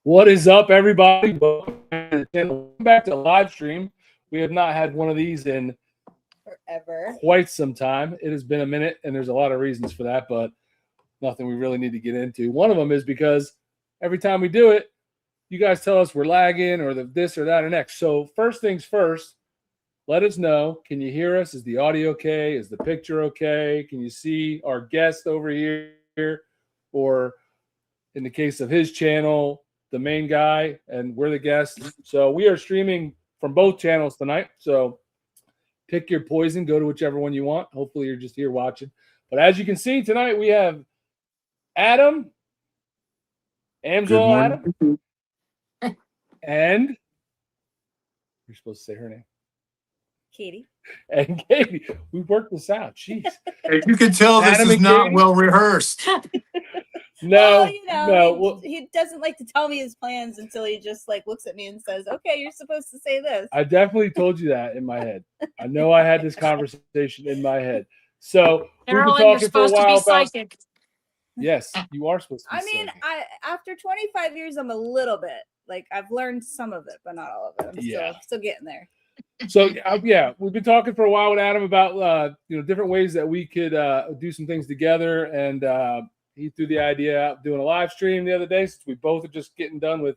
What is up, everybody? Welcome back to live stream. We have not had one of these in forever, quite some time. It has been a minute, and there's a lot of reasons for that, but nothing we really need to get into. One of them is because every time we do it, you guys tell us we're lagging or this or that or next. So first things first, let us know. Can you hear us? Is the audio okay? Is the picture okay? Can you see our guest over here? Or in the case of his channel, the main guy, and we're the guests. So we are streaming from both channels tonight. So pick your poison, go to whichever one you want. Hopefully you're just here watching. But as you can see tonight, we have Adam, Amsel Adam, and you're supposed to say her name. Kayte. And Kayte. We worked this out. Jeez. As you can tell, this Adam is and not Kayte? well rehearsed. No, no. He doesn't like to tell me his plans until he just looks at me and says, "Okay, you're supposed to say this." I definitely told you that in my head. I know I had this conversation in my head. So we've been talking for a while about. Yes, you are supposed to be. I mean, psychic. after 25 years, I'm a little bit I've learned some of it, but not all of it. I'm still getting there. So yeah, we've been talking for a while with Adam about different ways that we could do some things together, and he threw the idea out doing a live stream the other day, since we both are just getting done with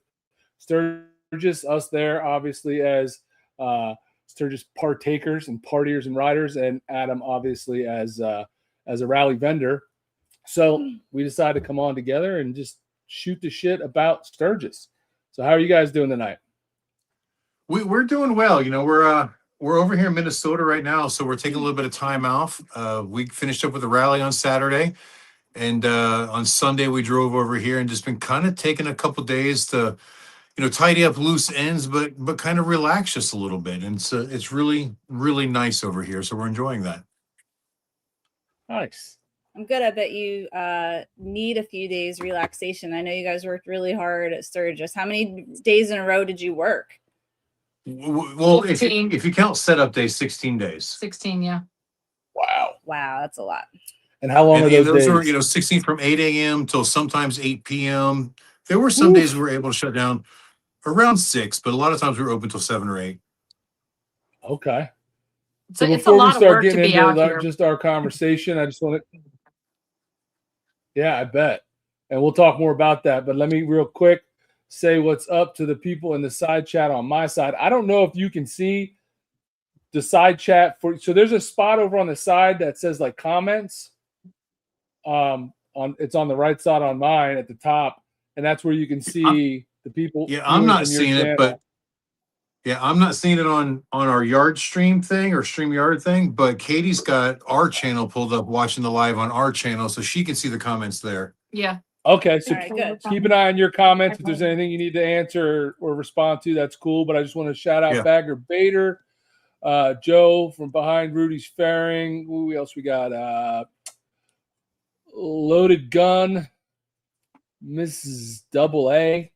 Sturgis, us there obviously as Sturgis partakers and partiers and riders, and Adam obviously as a rally vendor. So we decided to come on together and just shoot the shit about Sturgis. So how are you guys doing tonight? We're doing well. We're over here in Minnesota right now, so we're taking a little bit of time off. We finished up with a rally on Saturday, and on Sunday we drove over here and just been kind of taking a couple days to, tidy up loose ends, but kind of relax just a little bit. And it's really, really nice over here, so we're enjoying that. Nice. I'm good. I bet you need a few days relaxation. I know you guys worked really hard at Sturgis. How many days in a row did you work? Well, if you count setup days, 16 days. 16, yeah. Wow, that's a lot. And how long are those days? Were 16 from 8 a.m. till sometimes 8 p.m. There were some days we were able to shut down around 6, but a lot of times we were open till 7 or 8. Okay. So So it's a lot of work to be out here. Just our conversation, I just want to. Yeah, I bet. And we'll talk more about that. But let me real quick say what's up to the people in the side chat on my side. I don't know if you can see the side chat so there's a spot over on the side that says comments. It's on the right side on mine at the top, and that's where you can see the people. Yeah, I'm not seeing it, but I'm not seeing it on our Yard stream thing or StreamYard thing, but Katie's got our channel pulled up watching the live on our channel, so she can see the comments there. Yeah. Okay, so Good. keep an eye on your comments. If there's anything you need to answer or respond to, that's cool. But I just want to shout out Bagger Bader, Joe from behind Rudy's Fairing. Who else we got? Loaded Gun, Mrs. Double A,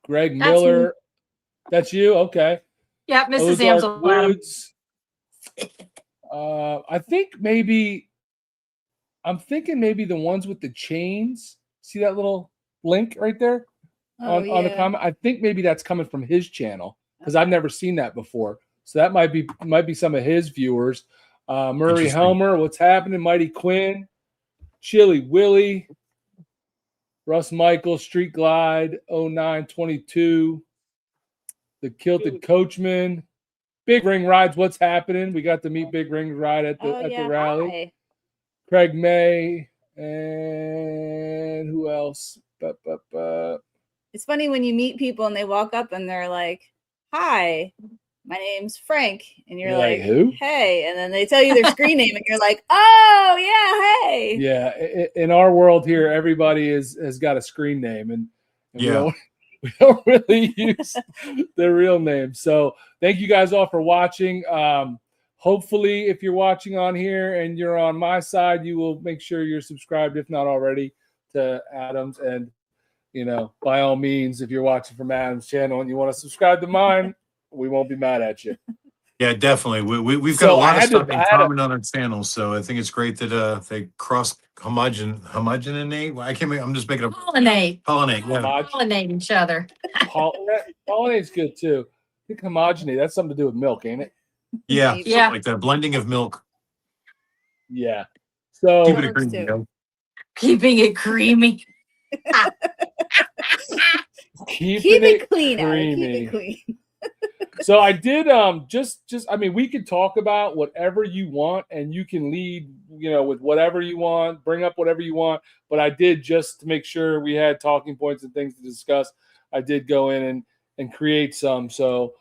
Greg Miller. That's you? Okay. Yeah, Mrs. Ozark Amsel. Woods. I'm thinking maybe the ones with the chains. See that little link right there on the comment? I think maybe that's coming from his channel because I've never seen that before. So that might be some of his viewers. Murray Helmer, what's happening? Mighty Quinn, Chili Willie, Russ Michael, Street Glide, 0922, the Kilted Coachman, Big Ring Rides. What's happening? We got to meet Big Ring Ride at the rally. Hi. Craig May, and who else? It's funny when you meet people and they walk up and they're like, "Hi, my name's Frank," and you're like, "Who?" Hey, and then they tell you their screen name, and you're like, "Oh yeah, hey." Yeah, in our world here, everybody has got a screen name, and we don't really use their real name. So thank you guys all for watching. Hopefully, if you're watching on here and you're on my side, you will make sure you're subscribed, if not already, to Adam's. And, by all means, if you're watching from Adam's channel and you want to subscribe to mine, we won't be mad at you. Yeah, definitely. We've got So a lot I of had to- stuff in I had common on our channel, so I think it's great that they cross homogenate. Well, I can't make. I'm just making a Pollinate. pollinate. Yeah, Pollinate each other. Pollinate's good too. I think homogeneity, that's something to do with milk, ain't it? yeah, Maybe. Yeah. like that blending of milk. Yeah. Keep So it a works cream, too. you know? Keeping it creamy. Keep it clean, Adam. Keep creamy. it clean. So I did just I mean, we could talk about whatever you want and you can lead, with whatever you want, bring up whatever you want, but I did, just to make sure we had talking points and things to discuss, I did go in and create some. So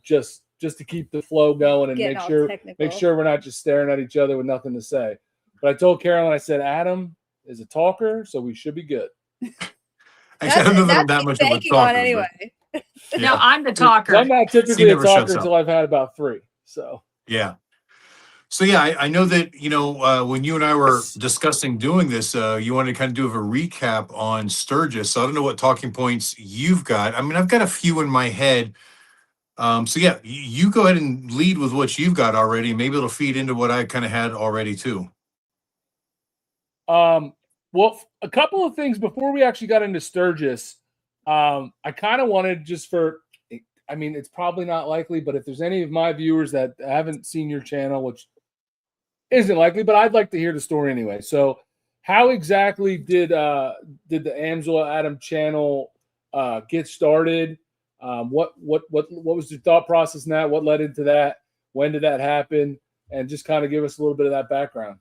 just to keep the flow going and Getting make all sure technical. we're not just staring at each other with nothing to say. But I told Caroline, I said Adam is a talker, so we should be good. Actually, I don't know that I'm that That's much of a banking talker. on but- anyway. No, Yeah. I'm the 'Cause talker. I'm not He typically a never talker shuts up. until I've had about 3. So Yeah. So yeah, I know that when you and I were discussing doing this, you wanted to kind of do a recap on Sturgis. So I don't know what talking points you've got. I mean, I've got a few in my head. So yeah, you go ahead and lead with what you've got already. Maybe it'll feed into what I kind of had already too. Well, a couple of things before we actually got into Sturgis. I kind of wanted, I mean, it's probably not likely, but if there's any of my viewers that haven't seen your channel, which isn't likely, but I'd like to hear the story anyway. So how exactly did the Angela Adam channel get started? What was your thought process in that? What led into that? When did that happen? And just kind of give us a little bit of that background.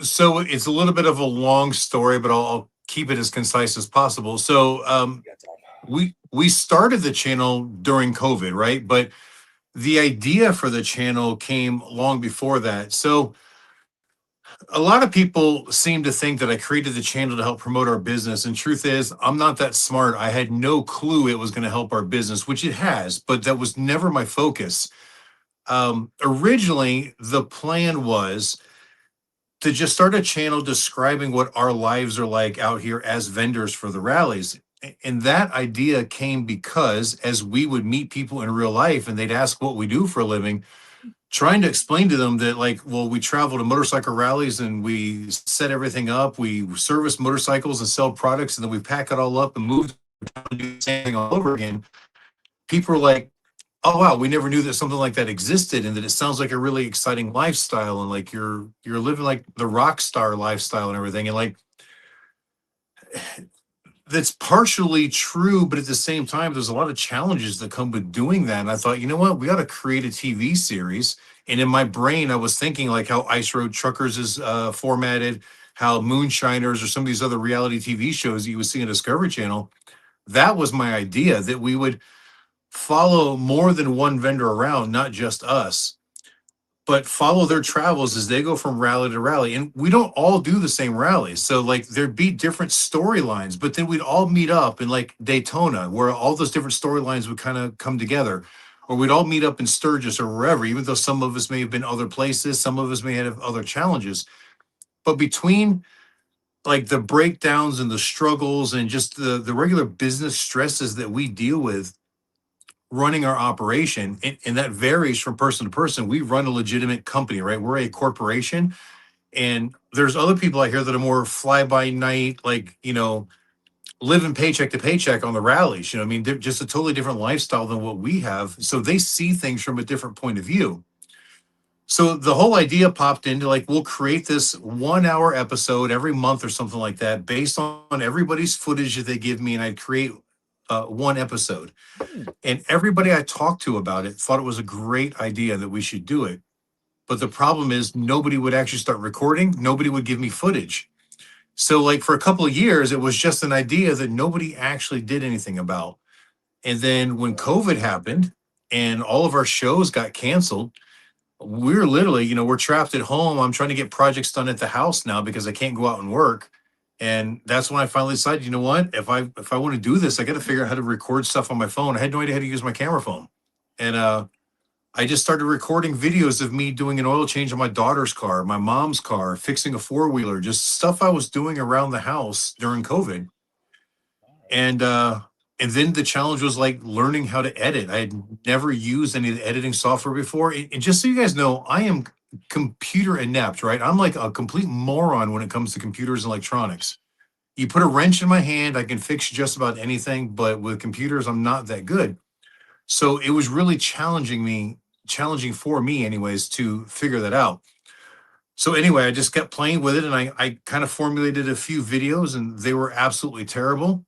So it's a little bit of a long story, but I'll keep it as concise as possible. So we started the channel during COVID, right? But the idea for the channel came long before that. So a lot of people seem to think that I created the channel to help promote our business. And truth is, I'm not that smart. I had no clue it was going to help our business, which it has, but that was never my focus. Originally, the plan was to just start a channel describing what our lives are like out here as vendors for the rallies. And that idea came because as we would meet people in real life and they'd ask what we do for a living, trying to explain to them that, like, well, we travel to motorcycle rallies and we set everything up, we service motorcycles and sell products, and then we pack it all up and move to do the same thing all over again. People are like, oh wow, we never knew that something like that existed, and that it sounds like a really exciting lifestyle, and like you're living like the rock star lifestyle and everything. And like that's partially true, but at the same time, there's a lot of challenges that come with doing that. And I thought, you know what, we ought to create a TV series. And in my brain, I was thinking like how Ice Road Truckers is formatted, how Moonshiners or some of these other reality TV shows that you would see on Discovery Channel. That was my idea, that we would follow more than one vendor around, not just us, but follow their travels as they go from rally to rally. And we don't all do the same rallies. So like there'd be different storylines, but then we'd all meet up in like Daytona, where all those different storylines would kind of come together. Or we'd all meet up in Sturgis or wherever, even though some of us may have been other places, some of us may have other challenges. But between like the breakdowns and the struggles and just the regular business stresses that we deal with running our operation, and that varies from person to person. We run a legitimate company, right? We're a corporation, and there's other people out here that are more fly by night, like, living paycheck to paycheck on the rallies. I mean, they're just a totally different lifestyle than what we have. So they see things from a different point of view. So the whole idea popped into like, we'll create this 1 hour episode every month or something like that, based on everybody's footage that they give me, and I'd create one episode. And everybody I talked to about it thought it was a great idea, that we should do it. But the problem is nobody would actually start recording. Nobody would give me footage. So like for a couple of years, it was just an idea that nobody actually did anything about. And then when COVID happened and all of our shows got canceled, we're literally, we're trapped at home. I'm trying to get projects done at the house now because I can't go out and work. And that's when I finally decided, you know what, if I want to do this, I got to figure out how to record stuff on my phone. I had no idea how to use my camera phone. And I just started recording videos of me doing an oil change on my daughter's car, my mom's car, fixing a four-wheeler, just stuff I was doing around the house during COVID. And And then the challenge was like learning how to edit. I had never used any of the editing software before. And just so you guys know, I am computer inept, right? I'm like a complete moron when it comes to computers and electronics. You put a wrench in my hand, I can fix just about anything, but with computers, I'm not that good. So it was really challenging for me anyways, to figure that out. So anyway, I just kept playing with it, and I kind of formulated a few videos, and they were absolutely terrible.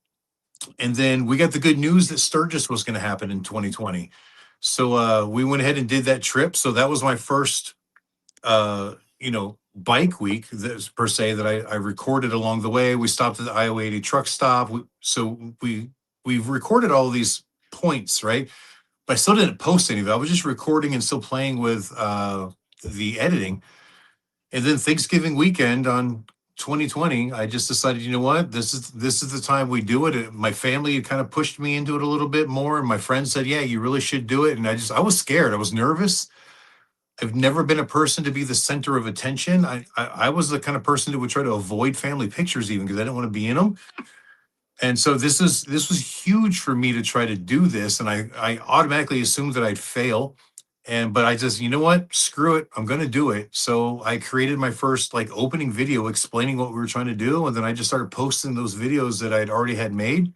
And then we got the good news that Sturgis was going to happen in 2020. So we went ahead and did that trip. So that was my first, bike week per se that I recorded along the way. We stopped at the Iowa 80 truck stop. We've recorded all of these points, right? But I still didn't post any of it. I was just recording and still playing with the editing. And then Thanksgiving weekend on 2020, I just decided, you know what, this is the time we do it. My family kind of pushed me into it a little bit more, and my friends said, yeah, you really should do it. And I was scared. I was nervous. I've never been a person to be the center of attention. I was the kind of person who would try to avoid family pictures even because I didn't want to be in them. And so this was huge for me to try to do this, and I automatically assumed that I'd fail. But I just, you know what, screw it, I'm gonna do it. So I created my first like opening video explaining what we were trying to do, and then I just started posting those videos that I'd already had made.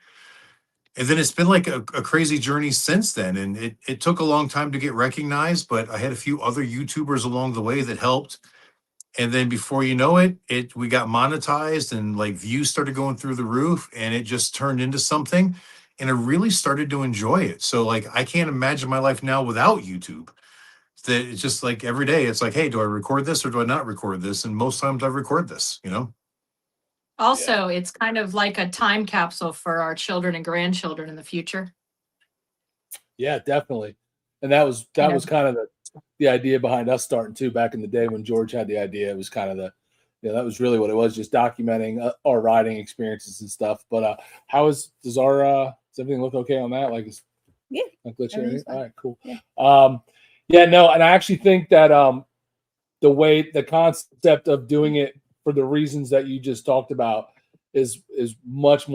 And then it's been like a crazy journey since then. And it took a long time to get recognized, but I had a few other YouTubers along the way that helped. And then before you know it, we got monetized, and like views started going through the roof, and it just turned into something. And I really started to enjoy it. So like I can't imagine my life now without YouTube. That it's just like every day, it's like, hey, do I record this or do I not record this? And most times I record this. Also, it's kind of like a time capsule for our children and grandchildren in the future. Yeah, definitely. And that was kind of the idea behind us starting too back in the day when George had the idea. It was kind of that was really what it was, just documenting our riding experiences and stuff. But does everything look okay on that? Like, Yeah. All right, cool. Yeah. No, and I actually think that the concept of doing it for the reasons that you just talked about is much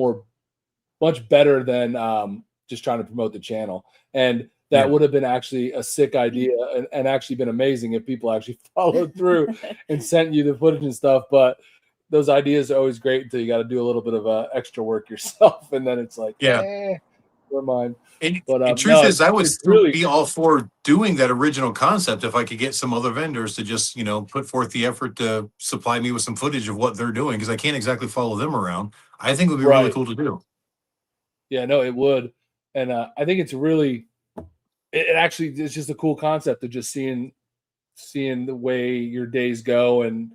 better than just trying to promote the channel. And that would have been actually a sick idea and actually been amazing if people actually followed through and sent you the footage and stuff. But those ideas are always great until you got to do a little bit of extra work yourself. And then it's like, never mind. And truth is, I would still really be all for doing that original concept if I could get some other vendors to just, put forth the effort to supply me with some footage of what they're doing, because I can't exactly follow them around. I think it would be really cool to do. Yeah, no, it would. And I think it's really, it's just a cool concept of just seeing the way your days go and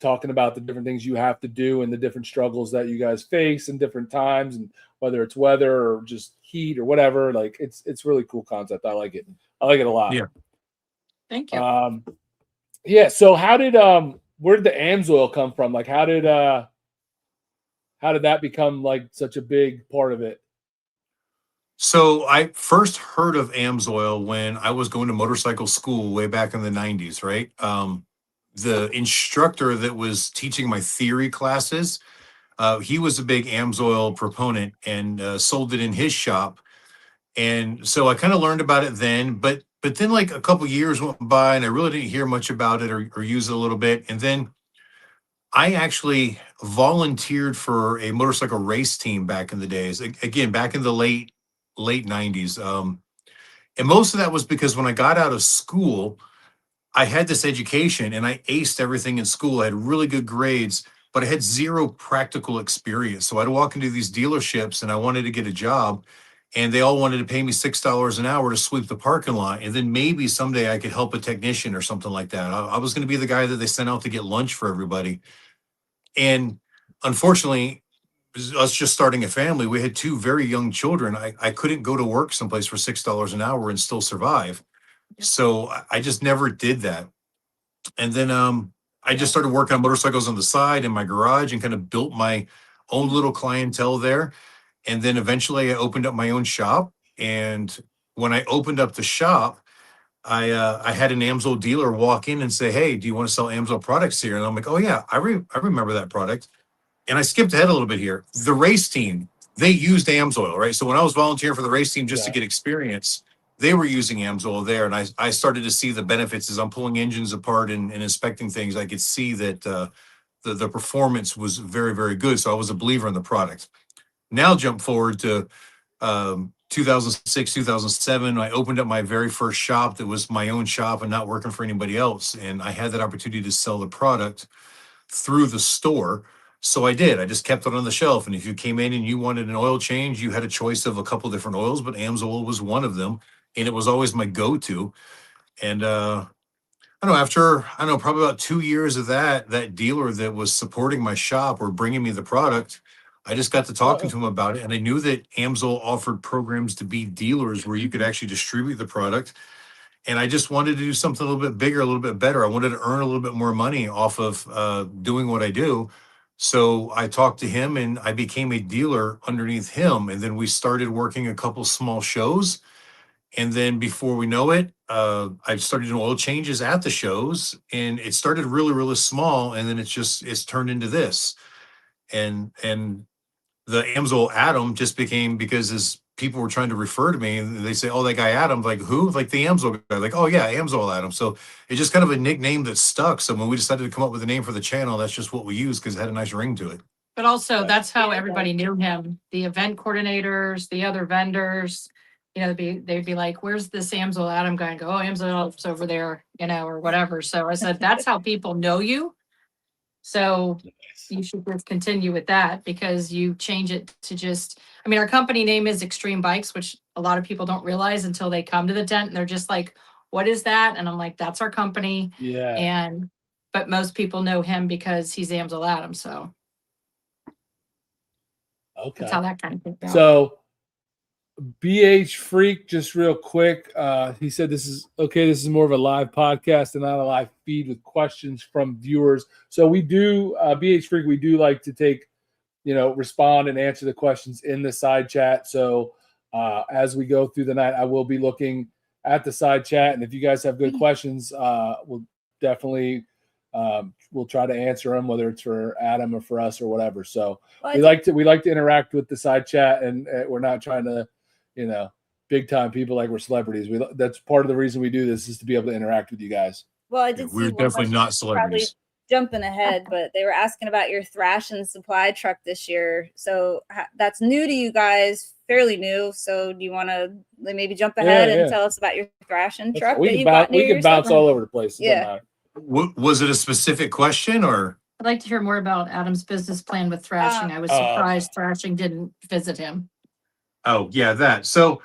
talking about the different things you have to do and the different struggles that you guys face in different times, and whether it's weather or just heat or whatever. Like it's really cool concept. I like it. I like it a lot. Yeah. Thank you. So where did the AMSOIL come from? Like how did that become like such a big part of it? So I first heard of AMSOIL when I was going to motorcycle school way back in the 90s, right? The instructor that was teaching my theory classes, he was a big AMSOIL proponent and sold it in his shop. And so I kind of learned about it then, but then like a couple years went by and I really didn't hear much about it or use it a little bit. And then I actually volunteered for a motorcycle race team back in the days, again, back in the late 90s. And most of that was because when I got out of school, I had this education and I aced everything in school. I had really good grades, but I had zero practical experience. So I'd walk into these dealerships and I wanted to get a job, and they all wanted to pay me $6 an hour to sweep the parking lot. And then maybe someday I could help a technician or something like that. I was going to be the guy that they sent out to get lunch for everybody. And unfortunately, us just starting a family, we had two very young children. I couldn't go to work someplace for $6 an hour and still survive. So I just never did that. And then I just started working on motorcycles on the side in my garage and kind of built my own little clientele there. And then eventually I opened up my own shop. And when I opened up the shop, I had an AMSOIL dealer walk in and say, hey, do you want to sell AMSOIL products here? And I'm like, oh yeah, I remember that product. And I skipped ahead a little bit here. The race team, they used AMSOIL, right? So when I was volunteering for the race team just to Yeah. get experience, they were using AMSOIL there. And I started to see the benefits as I'm pulling engines apart and inspecting things. I could see that the performance was very, very good. So I was a believer in the product. Now jump forward to 2006, 2007. I opened up my very first shop that was my own shop and not working for anybody else. And I had that opportunity to sell the product through the store. So I did. I just kept it on the shelf. And if you came in and you wanted an oil change, you had a choice of a couple different oils, but AMSOIL was one of them. And it was always my go-to. And I don't know, after, I don't know, probably about 2 years of that dealer that was supporting my shop or bringing me the product, I just got to talking to him about it. And I knew that AMSOIL offered programs to be dealers where you could actually distribute the product. And I just wanted to do something a little bit bigger, a little bit better. I wanted to earn a little bit more money off of doing what I do. So I talked to him and I became a dealer underneath him. And then we started working a couple small shows. And then before we know it, I started doing oil changes at the shows, and it started really, really small, and then it's turned into this. And the AMSOIL Adam just became, because as people were trying to refer to me, and they say, "Oh, that guy Adam," like who? Like the AMSOIL guy. Like, oh yeah, AMSOIL Adam. So it's just kind of a nickname that stuck. So when we decided to come up with a name for the channel, that's just what we used because it had a nice ring to it. But also, Right. that's how Yeah. everybody knew him. The event coordinators, the other vendors, they'd be like, "Where's this AMSOIL Adam guy?" And go, "Oh, AMSOIL's over there," or whatever. So I said, that's how people know you. So you should just continue with that because you change it to just, I mean, our company name is Extreme Bikes, which a lot of people don't realize until they come to the tent and they're just like, "What is that?" And I'm like, "That's our company." Yeah. But most people know him because he's AMSOIL Adam. So that's how Okay. that kind of thing out. So BH Freak, just real quick. He said this is okay. This is more of a live podcast and not a live feed with questions from viewers. So we do BH Freak. We do like to take, respond and answer the questions in the side chat. So as we go through the night, I will be looking at the side chat, and if you guys have good questions, we'll definitely we'll try to answer them, whether it's for Adam or for us or whatever. So Well, we like to interact with the side chat, and we're not trying to, big time people like we're celebrities. That's part of the reason we do this, is to be able to interact with you guys. Well, I Yeah, did see we're one definitely question, not probably celebrities. jumping ahead, but they were asking about your thrash and supply truck this year. So that's new to you guys, fairly new. So do you want to maybe jump ahead and tell us about your thrash and truck that you got new? We can bounce all over the place. It doesn't matter. Was it a specific question or? I'd like to hear more about Adam's business plan with thrashing. I was surprised thrashing didn't visit him. Oh yeah, that. So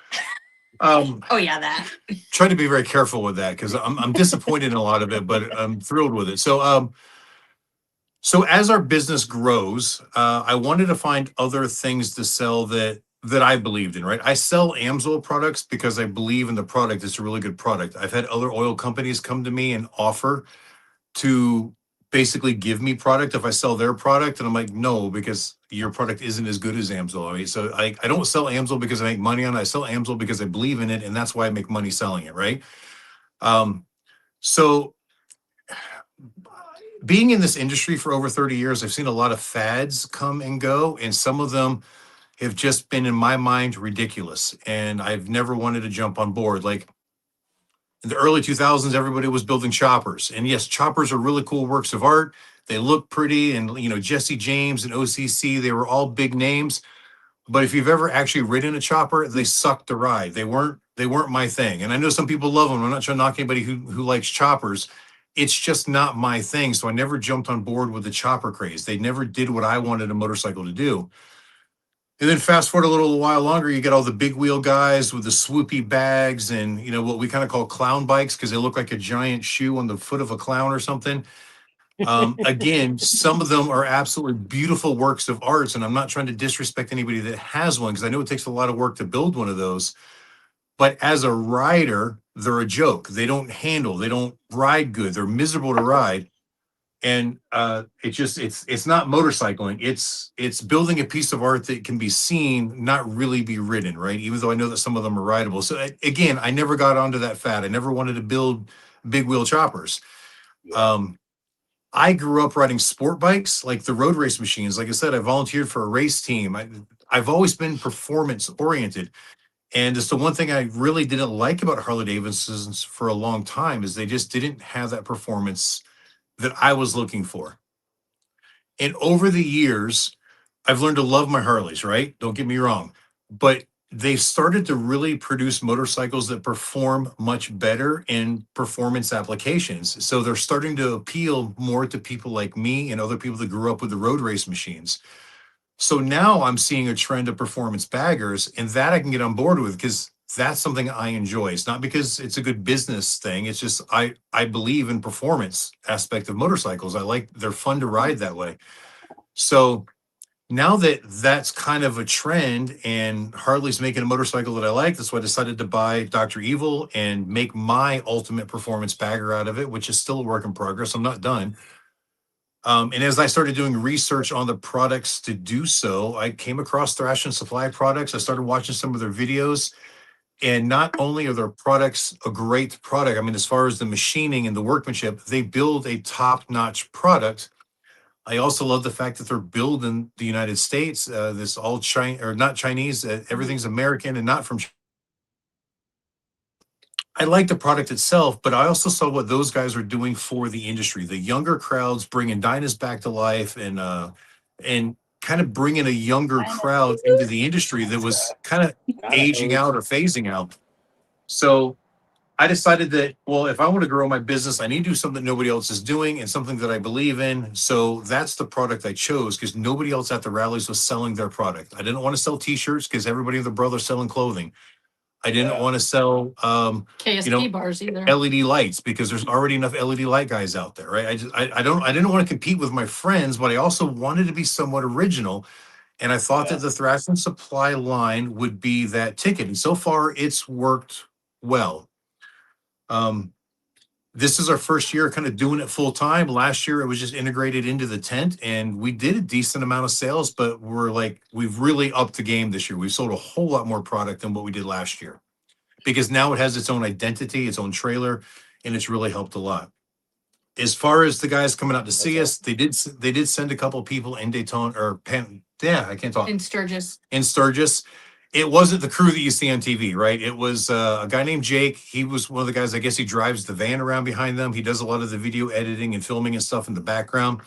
Oh yeah, that. try to be very careful with that because I'm disappointed in a lot of it, but I'm thrilled with it. So as our business grows, I wanted to find other things to sell that I believed in, right? I sell AMSOIL products because I believe in the product. It's a really good product. I've had other oil companies come to me and offer to basically give me product if I sell their product. And I'm like, no, because your product isn't as good as AMSOIL. I mean, so I don't sell AMSOIL because I make money on it. I sell AMSOIL because I believe in it. And that's why I make money selling it, right? So being in this industry for over 30 years, I've seen a lot of fads come and go. And some of them have just been, in my mind, ridiculous. And I've never wanted to jump on board. Like, in the early 2000s, everybody was building choppers. And yes, choppers are really cool works of art. They look pretty. And, Jesse James and OCC, they were all big names. But if you've ever actually ridden a chopper, they sucked to ride. They weren't my thing. And I know some people love them. I'm not trying to knock anybody who likes choppers. It's just not my thing. So I never jumped on board with the chopper craze. They never did what I wanted a motorcycle to do. And then fast forward a little while longer, you get all the big wheel guys with the swoopy bags and, what we kind of call clown bikes because they look like a giant shoe on the foot of a clown or something. Again, some of them are absolutely beautiful works of arts. And I'm not trying to disrespect anybody that has one because I know it takes a lot of work to build one of those. But as a rider, they're a joke. They don't handle, they don't ride good. They're miserable to ride. And it's not motorcycling. It's building a piece of art that can be seen, not really be ridden, right? Even though I know that some of them are rideable. So again, I never got onto that fad. I never wanted to build big wheel choppers. I grew up riding sport bikes, like the road race machines. Like I said, I volunteered for a race team. I've always been performance oriented. And it's the one thing I really didn't like about Harley Davidson's for a long time is they just didn't have that performance that I was looking for. And over the years, I've learned to love my Harleys, right? Don't get me wrong. But they've started to really produce motorcycles that perform much better in performance applications. So they're starting to appeal more to people like me and other people that grew up with the road race machines. So now I'm seeing a trend of performance baggers, and that I can get on board with because that's something I enjoy. It's not because it's a good business thing. It's just I believe in performance aspect of motorcycles. I like they're fun to ride that way. So now that that's kind of a trend and Harley's making a motorcycle that I like, that's why I decided to buy Dr. Evil and make my ultimate performance bagger out of it, which is still a work in progress. I'm not done. And as I started doing research on the products to do so, I came across Thrash and Supply products. I started watching some of their videos. And not only are their products a great product, I mean, as far as the machining and the workmanship, they build a top-notch product. I also love the fact that they're built in the United States. This all Chinese or not Chinese, everything's American and not from China. I like the product itself, but I also saw what those guys are doing for the industry. The younger crowds bringing Dynas back to life and kind of bringing a younger crowd into the industry that was kind of aging out or phasing out. So I decided that, well, if I want to grow my business, I need to do something nobody else is doing and something that I believe in. So that's the product I chose because nobody else at the rallies was selling their product. I didn't want to sell T-shirts because everybody and their brother selling clothing. I didn't want to sell, KSP bars either. LED lights because there's already enough LED light guys out there, right? I didn't want to compete with my friends, but I also wanted to be somewhat original. And I thought that the Thrash and Supply line would be that ticket. And so far it's worked well. This is our first year kind of doing it full time. Last year it was just integrated into the tent and we did a decent amount of sales, but we've really upped the game this year. We've sold a whole lot more product than what we did last year because now it has its own identity, its own trailer, and it's really helped a lot. As far as the guys coming out to see us, they did send a couple of people in Daytona or I can't talk. In Sturgis. In Sturgis. It wasn't the crew that you see on TV, right? It was a guy named Jake. He was one of the guys, I guess he drives the van around behind them. He does a lot of the video editing and filming and stuff in the background.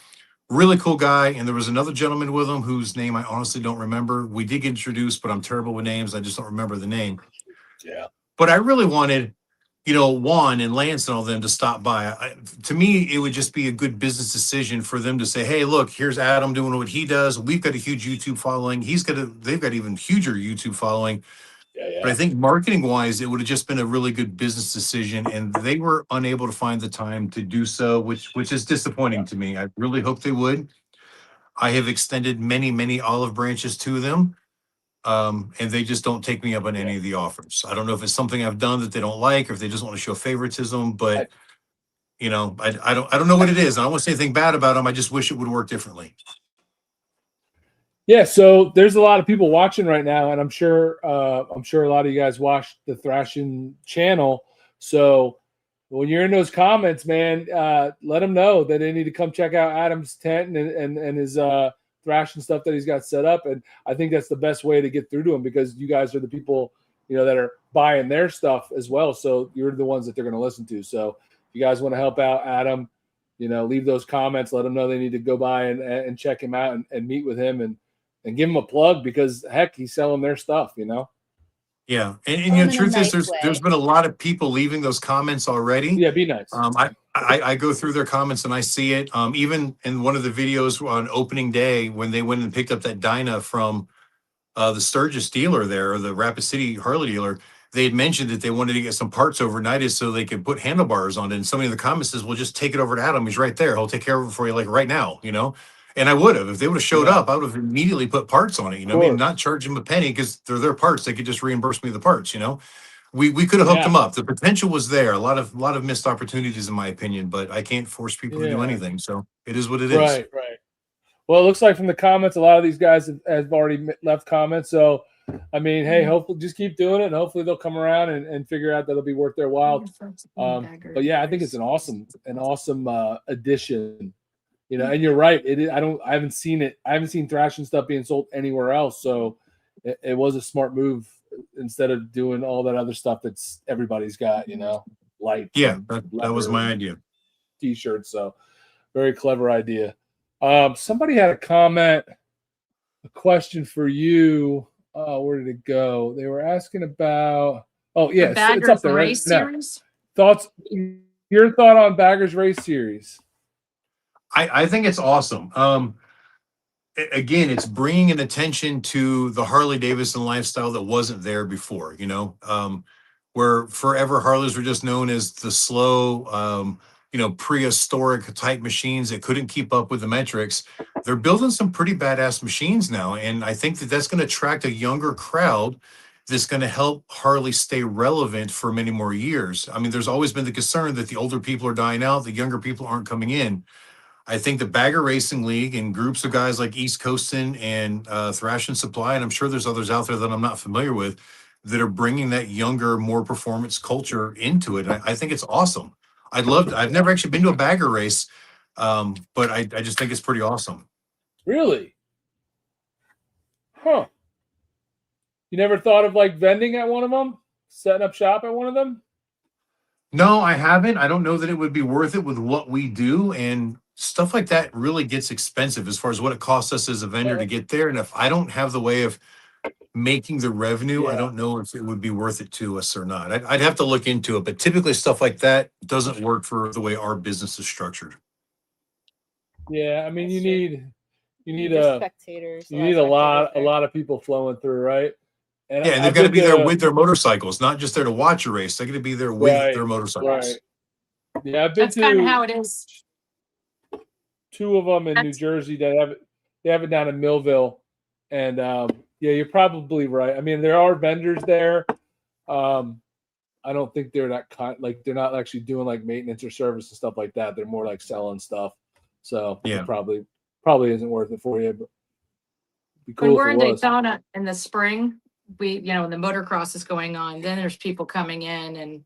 Really cool guy. And there was another gentleman with him whose name I honestly don't remember. We did get introduced, but I'm terrible with names. I just don't remember the name. Yeah. But I really wanted, Juan and Lance and all them to stop by. To me, it would just be a good business decision for them to say, hey, look, here's Adam doing what he does. We've got a huge YouTube following. They've got even huger YouTube following. Yeah. But I think marketing wise, it would have just been a really good business decision. And they were unable to find the time to do so, which is disappointing to me. I really hope they would. I have extended many, many olive branches to them. And they just don't take me up on any of the offers. I don't know if it's something I've done that they don't like, or if they just want to show favoritism, but I don't know what it is. I don't want to say anything bad about them. I just wish it would work differently. Yeah. So there's a lot of people watching right now, and I'm sure a lot of you guys watch the Thrashing channel. So when you're in those comments, man, let them know that they need to come check out Adam's tent and his, thrashing stuff that he's got set up. And I think that's the best way to get through to him because you guys are the people, that are buying their stuff as well. So you're the ones that they're going to listen to. So if you guys want to help out Adam, leave those comments, let them know they need to go by and check him out and meet with him and give him a plug because heck, he's selling their stuff, Yeah. And the truth is there's been a lot of people leaving those comments already. Yeah. Be nice. I go through their comments and I see it. Even in one of the videos on opening day when they went and picked up that Dyna from the Sturgis dealer there, or the Rapid City Harley dealer, they had mentioned that they wanted to get some parts overnighted so they could put handlebars on it. And somebody in the comments says, well, just take it over to Adam. He's right there. He'll take care of it for you like right now, And I would have. If they would have showed up, I would have immediately put parts on it, not charge them a penny because they're their parts. They could just reimburse me the parts, We could have hooked them up. The potential was there. A lot of missed opportunities, in my opinion, but I can't force people to do anything. So it is what it is. Right. Well, it looks like from the comments, a lot of these guys have already left comments. So, I mean, hey, hopefully just keep doing it, and hopefully they'll come around and figure out that it'll be worth their while. But yeah, I think it's an awesome addition. And you're right. I haven't seen it. I haven't seen thrashing stuff being sold anywhere else. So it was a smart move instead of doing all that other stuff that's everybody's got, lights. Yeah, that was my idea. T-shirts. So very clever idea. Somebody had a comment, a question for you. Where did it go? They were asking about, The it's Baggers up there race right now. series. Thoughts, your thought on Baggers race series? I think it's awesome. Again, it's bringing an attention to the Harley Davidson lifestyle that wasn't there before, where forever Harleys were just known as the slow, prehistoric type machines that couldn't keep up with the metrics. They're building some pretty badass machines now. And I think that that's going to attract a younger crowd that's going to help Harley stay relevant for many more years. I mean, there's always been the concern that the older people are dying out, the younger people aren't coming in. I think the Bagger Racing League and groups of guys like East Coastin and Thrash and Supply, and I'm sure there's others out there that I'm not familiar with, that are bringing that younger, more performance culture into it. I think it's awesome. I've never actually been to a bagger race, but I just think it's pretty awesome. Really? Huh. You never thought of like vending at one of them? Setting up shop at one of them? No, I haven't. I don't know that it would be worth it with what we do, and stuff like that really gets expensive as far as what it costs us as a vendor to get there. And if I don't have the way of making the revenue, I don't know if it would be worth it to us or not. I'd have to look into it, but typically stuff like that doesn't work for the way our business is structured. Yeah, I mean, you need spectators. You need a lot of people flowing through, right? And yeah, and they've got to be there with their motorcycles, not just there to watch a race. They're going to be there with their motorcycles. Right. Yeah, I've been That's kind of how it is. 2 of them in New Jersey that have it down in Millville, and yeah, you're probably right. I mean, there are vendors there. I don't think they're they're not actually doing like maintenance or service and stuff like that. They're more like selling stuff. So yeah, probably isn't worth it for you. But it'd be cool when we're in it was. Daytona in the spring, when the motocross is going on, then there's people coming in and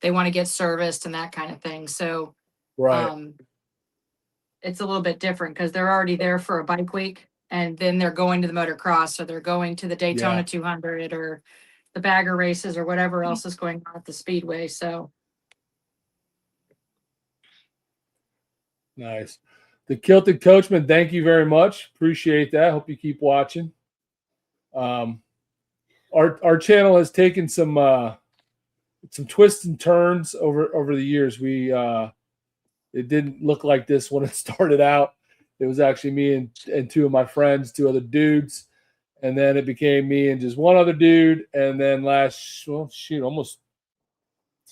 they want to get serviced and that kind of thing. So it's a little bit different because they're already there for a bike week, and then they're going to the motocross, or they're going to the Daytona 200 or the bagger races or whatever else is going on at the speedway. So nice. The Kilted Coachman, thank you very much. Appreciate that. Hope you keep watching. Our channel has taken some twists and turns over the years. It didn't look like this when it started out. It was actually me and 2 of my friends, 2 other dudes, and then it became me and just 1 other dude. And then almost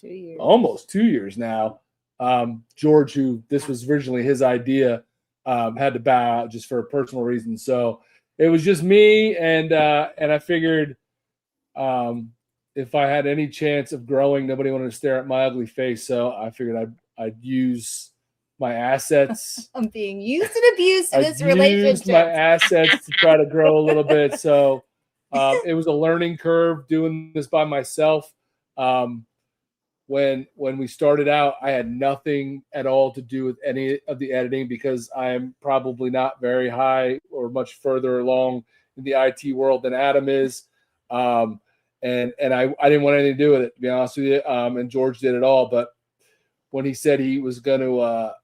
2 years. Almost 2 years now. George, who this was originally his idea, had to bow out just for personal reasons. So it was just me, and I figured if I had any chance of growing, nobody wanted to stare at my ugly face. So I figured I'd use my assets. I'm being used and abused in this relationship. Used my assets to try to grow a little bit. So it was a learning curve doing this by myself. When we started out, I had nothing at all to do with any of the editing because I am probably not very high or much further along in the IT world than Adam is. And I didn't want anything to do with it, to be honest with you. And George did it all. But when he said he was going to,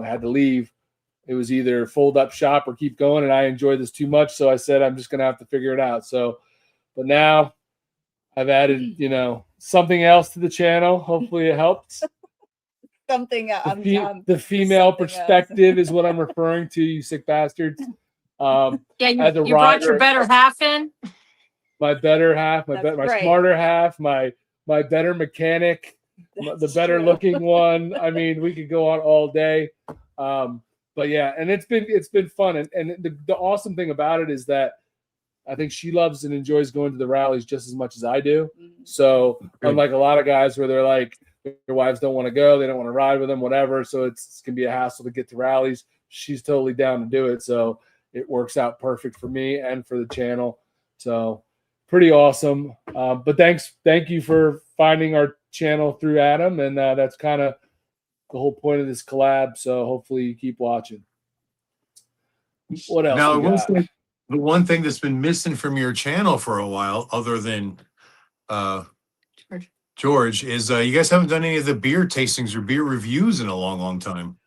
had to leave, it was either fold up shop or keep going. And I enjoyed this too much. So I said, I'm just going to have to figure it out. So, but now I've added, something else to the channel. Hopefully it helps. Something the female perspective is what I'm referring to, you sick bastards. You brought your better half in. My better half, my smarter half, my better mechanic, the better looking one. I mean, we could go on all day. But yeah, and it's been fun. And the awesome thing about it is that I think she loves and enjoys going to the rallies just as much as I do. So unlike a lot of guys where they're like, their wives don't want to go, they don't want to ride with them, whatever. So it's going to be a hassle to get to rallies. She's totally down to do it. So it works out perfect for me and for the channel. So pretty awesome. But thank you for finding our channel through Adam. And that's kind of the whole point of this collab. So hopefully you keep watching. What else? Now, the one thing that's been missing from your channel for a while, other than George, is you guys haven't done any of the beer tastings or beer reviews in a long, long time.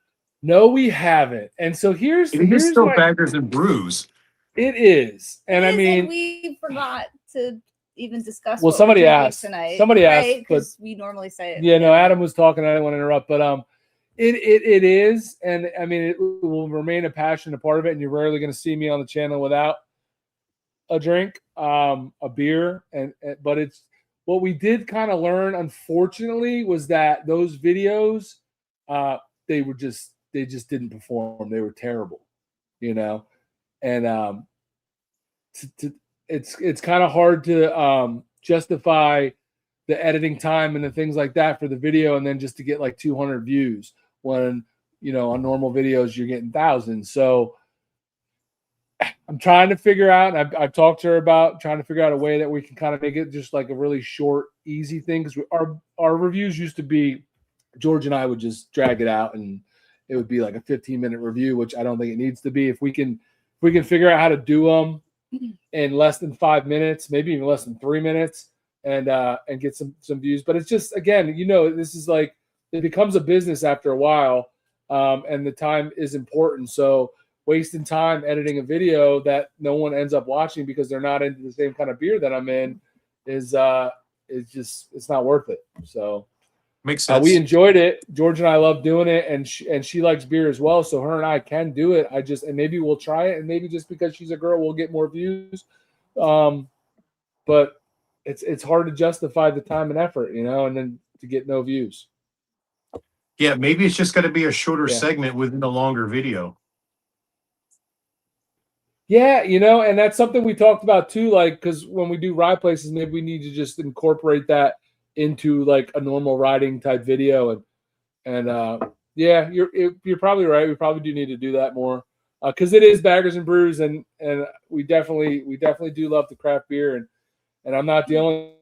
No, we haven't. And so here's still my, Baggers and Brews. it is. And I mean, we forgot to even discuss. Well, what somebody we're drinking asked. tonight. Somebody asked, right? Because we normally say it. Yeah, no, Adam was talking. I didn't want to interrupt, but it is, and I mean, it will remain a passion, a part of it. And you're rarely going to see me on the channel without a drink, a beer, but it's what we did kind of learn. Unfortunately, was that those videos, they just didn't perform. They were terrible, you know, and it's kind of hard to justify the editing time and the things like that for the video, and then just to get like 200 views when, you know, on normal videos you're getting thousands. So I'm trying to figure out, and I've talked to her about trying to figure out a way that we can kind of make it just like a really short, easy thing. Because our reviews used to be, George and I would just drag it out, and it would be like a 15-minute review, which I don't think it needs to be. If we can figure out how to do them in less than 5 minutes, maybe even less than 3 minutes, and get some views. But it's just, again, you know, this is like, it becomes a business after a while, and the time is important. So wasting time editing a video that no one ends up watching because they're not into the same kind of beer that I'm in is just, it's not worth it. So makes sense. We enjoyed it. George and I love doing it, and she likes beer as well. So her and I can do it. And maybe we'll try it, and maybe just because she's a girl, we'll get more views. But it's hard to justify the time and effort, you know, and then to get no views. Yeah, maybe it's just got to be a shorter segment within a longer video. Yeah, you know, and that's something we talked about too. Like, because when we do ride places, maybe we need to just incorporate that into like a normal riding type video. And yeah, you're probably right. We probably do need to do that more, because it is Baggers and Brews, and we definitely do love the craft beer, and I'm not the only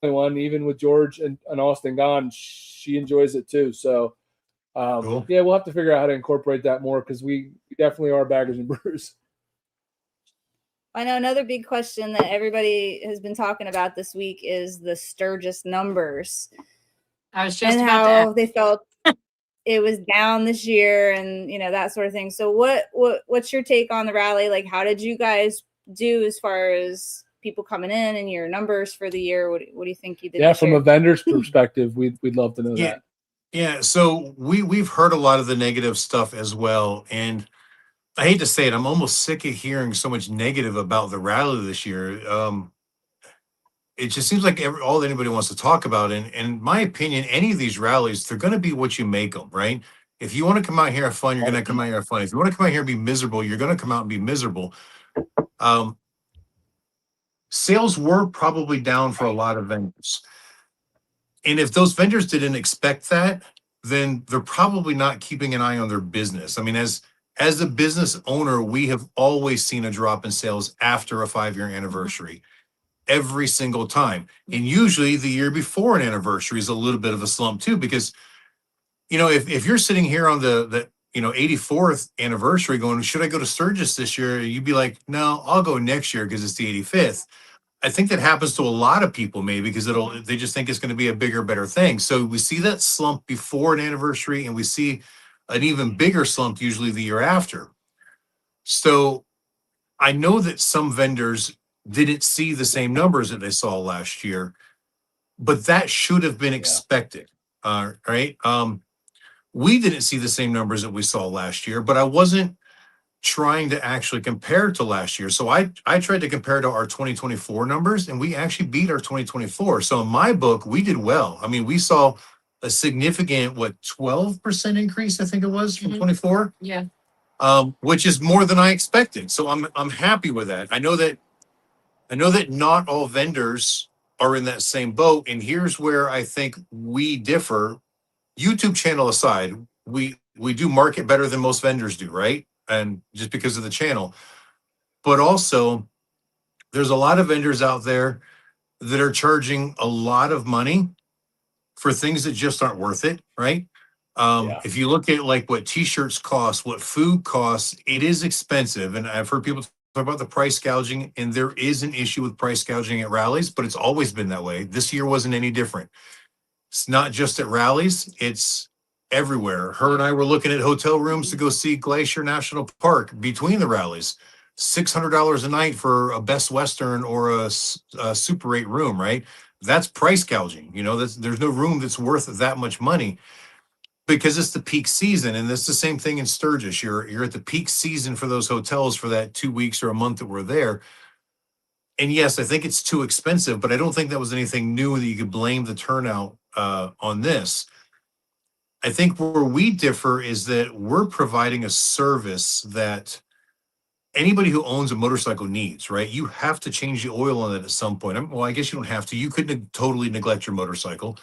one. Even with George and Austin gone, she enjoys it too. So Cool. Yeah, we'll have to figure out how to incorporate that more, because we definitely are Baggers and Brews. I know another big question that everybody has been talking about this week is the Sturgis numbers. I was just and about to how ask. they felt it was down this year, and you know, that sort of thing. So what's your take on the rally? Like, how did you guys do as far as people coming in and your numbers for the year? What do you think you did? Yeah, from a vendor's perspective, we'd love to know that. Yeah, so we've heard a lot of the negative stuff as well, and I hate to say it, I'm almost sick of hearing so much negative about the rally this year. It just seems like all anybody wants to talk about. And in my opinion, any of these rallies, they're going to be what you make them, right? If you want to come out here and have fun, you're going to come out here and have fun. If you want to come out here and be miserable, you're going to come out and be miserable. Sales were probably down for a lot of vendors. And if those vendors didn't expect that, then they're probably not keeping an eye on their business. I mean, as a business owner, we have always seen a drop in sales after a 5-year anniversary, every single time. And usually the year before an anniversary is a little bit of a slump too, because, you know, if you're sitting here on the 84th anniversary going, should I go to Sturgis this year? You'd be like, no, I'll go next year because it's the 85th. I think that happens to a lot of people, maybe because they just think it's going to be a bigger, better thing. So we see that slump before an anniversary, and we see an even bigger slump usually the year after. So I know that some vendors didn't see the same numbers that they saw last year, but that should have been expected. Right? We didn't see the same numbers that we saw last year, but I wasn't trying to actually compare to last year. So I tried to compare to our 2024 numbers, and we actually beat our 2024. So in my book, we did well. I mean, we saw a significant 12% increase, I think it was, from 24. Yeah. Which is more than I expected. So I'm happy with that. I know that not all vendors are in that same boat. And here's where I think we differ. YouTube channel aside, we do market better than most vendors do, right? And just because of the channel. But also, there's a lot of vendors out there that are charging a lot of money for things that just aren't worth it, right? If you look at like what t-shirts cost, what food costs, it is expensive. And I've heard people about the price gouging, and there is an issue with price gouging at rallies, but it's always been that way. This year wasn't any different. It's not just at rallies, it's everywhere. Her and I were looking at hotel rooms to go see Glacier National Park between the rallies. $600 a night for a Best Western or a Super 8 room, right? That's price gouging. You know, there's no room that's worth that much money because it's the peak season. And it's the same thing in Sturgis. You're at the peak season for those hotels for that 2 weeks or a month that we're there. And yes, I think it's too expensive, but I don't think that was anything new that you could blame the turnout on this. I think where we differ is that we're providing a service that anybody who owns a motorcycle needs, right? You have to change the oil on it at some point. Well, I guess you don't have to. You could totally neglect your motorcycle,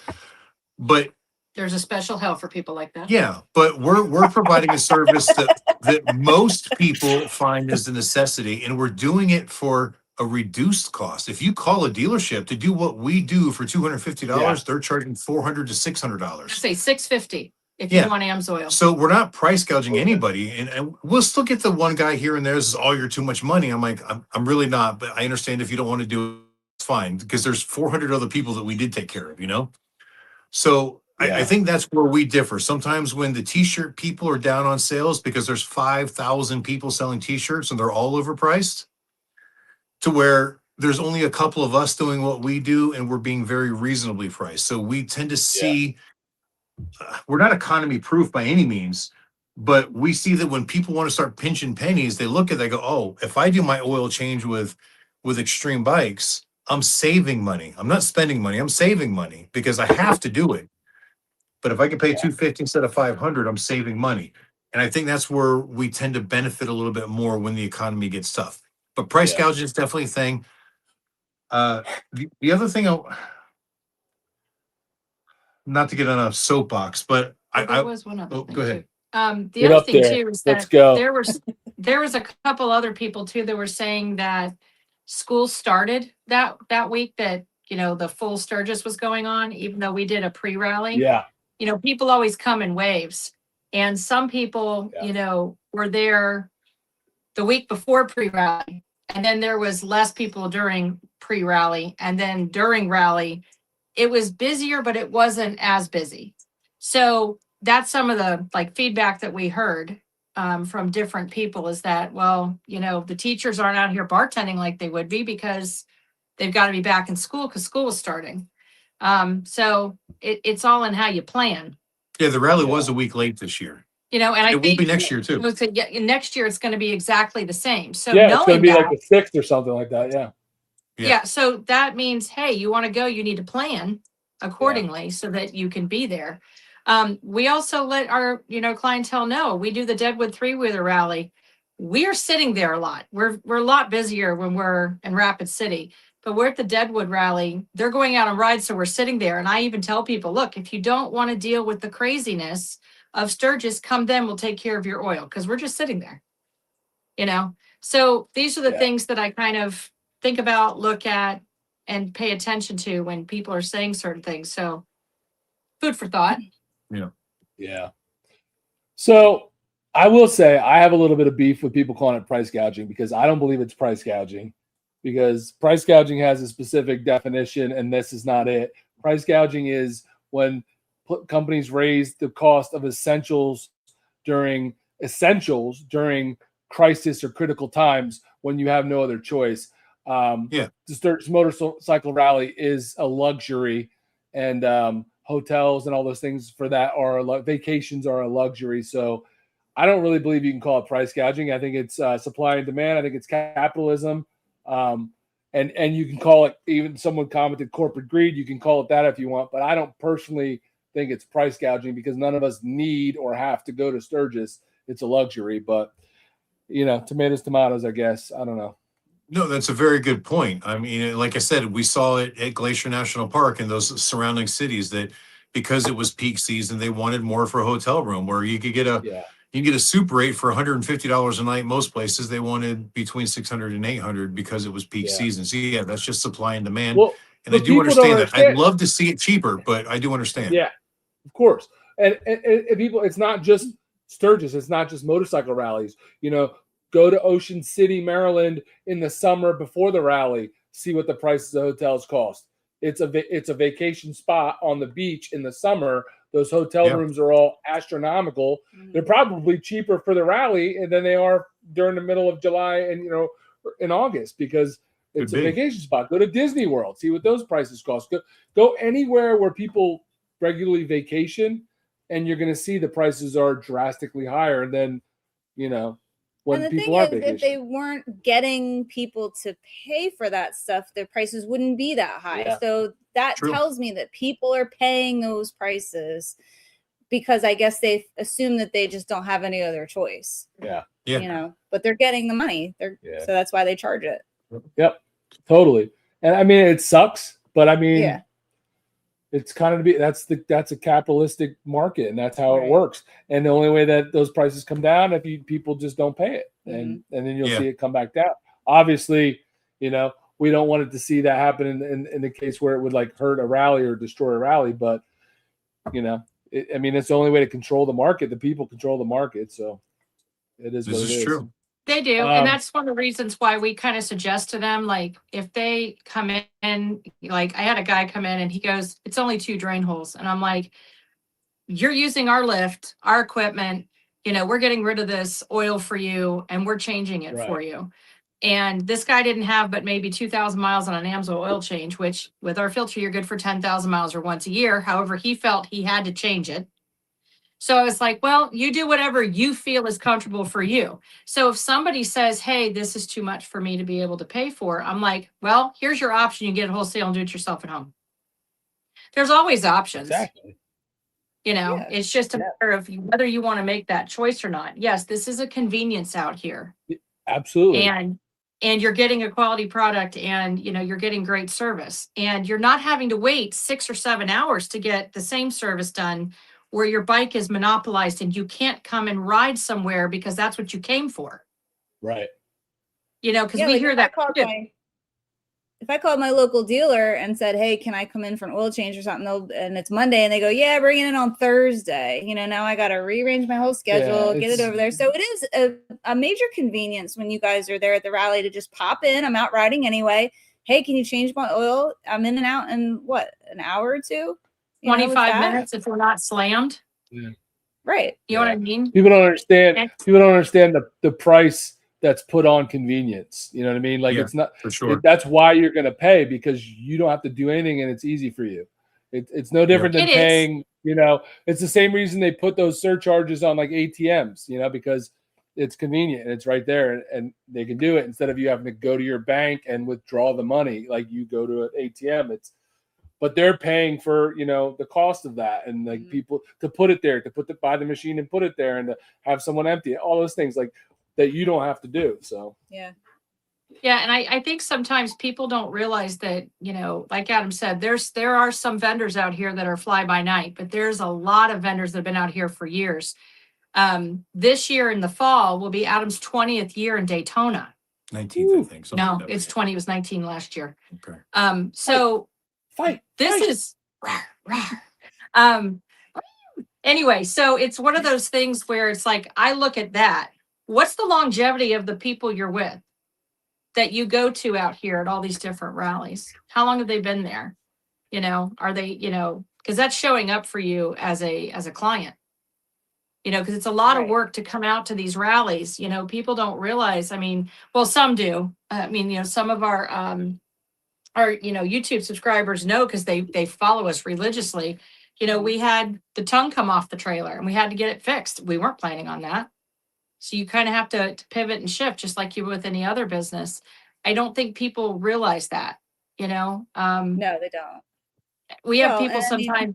but there's a special hell for people like that. Yeah, but we're providing a service that most people find as a necessity, and we're doing it for a reduced cost. If you call a dealership to do what we do for $250, they're charging $400 to $600. Say $650 if Yeah. you want AMSOIL. So we're not price gouging anybody, and we'll still get the one guy here and there. This is all you're too much money. I'm like, I'm really not, but I understand if you don't want to do it, it's fine because there's 400 other people that we did take care of, you know. So I think that's where we differ. Sometimes when the t-shirt people are down on sales because there's 5,000 people selling t-shirts and they're all overpriced, to where there's only a couple of us doing what we do and we're being very reasonably priced. So we tend to see, we're not economy proof by any means, but we see that when people want to start pinching pennies, they look at it, they go, oh, if I do my oil change with Extreme Bikes, I'm saving money. I'm not spending money. I'm saving money because I have to do it. But if I can pay $250 instead of $500, I'm saving money. And I think that's where we tend to benefit a little bit more when the economy gets tough. But price gouging is definitely a thing. The other thing, not to get on a soapbox, but There was one other thing go ahead. Too. The Get other up thing there. too is Let's that go. there was a couple other people too that were saying that school started that week that, you know, the full Sturgis was going on, even though we did a pre-rally. Yeah. You know, people always come in waves. And some people, you know, were there the week before pre-rally. And then there was less people during pre-rally. And then during rally, it was busier, but it wasn't as busy. So that's some of the like feedback that we heard from different people is that, well, you know, the teachers aren't out here bartending like they would be because they've got to be back in school because school was starting. So it's all in how you plan. Yeah, the rally was a week late this year. You know, and it will be next year too. Next year it's going to be exactly the same. So it's going to be like the 6th or something like that. Yeah. So that means, hey, you want to go, you need to plan accordingly so that you can be there. We also let our, you know, clientele know we do the Deadwood 3-wheeler rally. We're sitting there a lot. We're a lot busier when we're in Rapid City, but we're at the Deadwood rally. They're going out on rides, so we're sitting there. And I even tell people, look, if you don't want to deal with the craziness of Sturgis, come then we'll take care of your oil because we're just sitting there, you know? So these are the things that I kind of think about, look at, and pay attention to when people are saying certain things. So food for thought. Yeah. So I will say I have a little bit of beef with people calling it price gouging because I don't believe it's price gouging because price gouging has a specific definition and this is not it. Price gouging is when companies raise the cost of essentials during crisis or critical times when you have no other choice. The Sturgis Motorcycle Rally is a luxury, and hotels and all those things for that are vacations are a luxury. So I don't really believe you can call it price gouging. I think it's supply and demand. I think it's capitalism. And you can call it, even someone commented corporate greed. You can call it that if you want, but I don't personally think it's price gouging because none of us need or have to go to Sturgis. It's a luxury, but you know, tomatoes, I guess. I don't know. No, that's a very good point. I mean, like I said, we saw it at Glacier National Park and those surrounding cities that because it was peak season, they wanted more for a hotel room where you could get a Super 8 for $150 a night. Most places they wanted between $600 and $800 because it was peak season. So that's just supply and demand. Well, and I do understand that. I'd love to see it cheaper, but I do understand. Yeah, of course. And people, it's not just Sturgis. It's not just motorcycle rallies. You know, Go to Ocean City, Maryland in the summer before the rally. See what the prices of hotels cost. It's a vacation spot on the beach in the summer. Those hotel rooms are all astronomical. They're probably cheaper for the rally than they are during the middle of July and in August, because it's a vacation spot. Go to Disney World, see what those prices cost. Go anywhere where people regularly vacation, and you're going to see the prices are drastically higher than when and the people thing are is, vacationing. if they weren't getting people to pay for that stuff, their prices wouldn't be that high. Yeah. So that tells me that people are paying those prices because I guess they assume that they just don't have any other choice. Yeah. But they're getting the money. So that's why they charge it. Yep, totally. And I mean, it sucks, but I mean, it's kind of that's a capitalistic market, and that's how it works. And the only way that those prices come down if people just don't pay it, and then you'll see it come back down. Obviously, we don't want it to see that happen in the case where it would like hurt a rally or destroy a rally, but I mean, it's the only way to control the market. The people control the market, so it is. This what it is true. They do. And that's one of the reasons why we kind of suggest to them, like, if they come in, like I had a guy come in and he goes, it's only 2 drain holes. And I'm like, you're using our lift, our equipment, we're getting rid of this oil for you and we're changing it for you. And this guy didn't have but maybe 2,000 miles on an AMSO oil change, which with our filter, you're good for 10,000 miles or once a year. However, he felt he had to change it. So I was like, well, you do whatever you feel is comfortable for you. So if somebody says, hey, this is too much for me to be able to pay for, I'm like, well, here's your option. You get it wholesale and do it yourself at home. There's always options. Exactly. It's just a matter of whether you want to make that choice or not. Yes, this is a convenience out here. Absolutely. And you're getting a quality product, and you're getting great service, and you're not having to wait 6 or 7 hours to get the same service done, where your bike is monopolized and you can't come and ride somewhere because that's what you came for. Right. Because we hear that. If I called my local dealer and said, hey, can I come in for an oil change or something? And it's Monday and they go, yeah, bring it in on Thursday. Now I got to rearrange my whole schedule, get it over there. So it is a major convenience when you guys are there at the rally to just pop in. I'm out riding anyway. Hey, can you change my oil? I'm in and out in an hour or two? 25 minutes if we're not slammed. Yeah. Right. You know what I mean? People don't understand. People don't understand the price that's put on convenience. You know what I mean? Like it's not for sure. That's why you're going to pay, because you don't have to do anything and it's easy for you. It's no different than paying. It's the same reason they put those surcharges on like ATMs. Because it's convenient and it's right there, and they can do it instead of you having to go to your bank and withdraw the money. Like you go to an ATM, but they're paying for, the cost of that, and like people to put it there, buy the machine and put it there, and to have someone empty it, all those things like that you don't have to do. So yeah, and I think sometimes people don't realize that, like Adam said, there are some vendors out here that are fly by night, but there's a lot of vendors that have been out here for years. This year in the fall will be Adam's 20th year in Daytona. 19th, I think. No, it's 20. It was 19 last year. Okay. So this is anyway, so it's one of those things where it's like, I look at that. What's the longevity of the people you're with that you go to out here at all these different rallies? How long have they been there? Are they, because that's showing up for you as a client, because it's a lot of work to come out to these rallies. People don't realize, well, some do. Some of our YouTube subscribers know, because they follow us religiously. We had the tongue come off the trailer and we had to get it fixed. We weren't planning on that. So you kind of have to pivot and shift, just like you would with any other business. I don't think people realize that, No, they don't. We have people sometimes.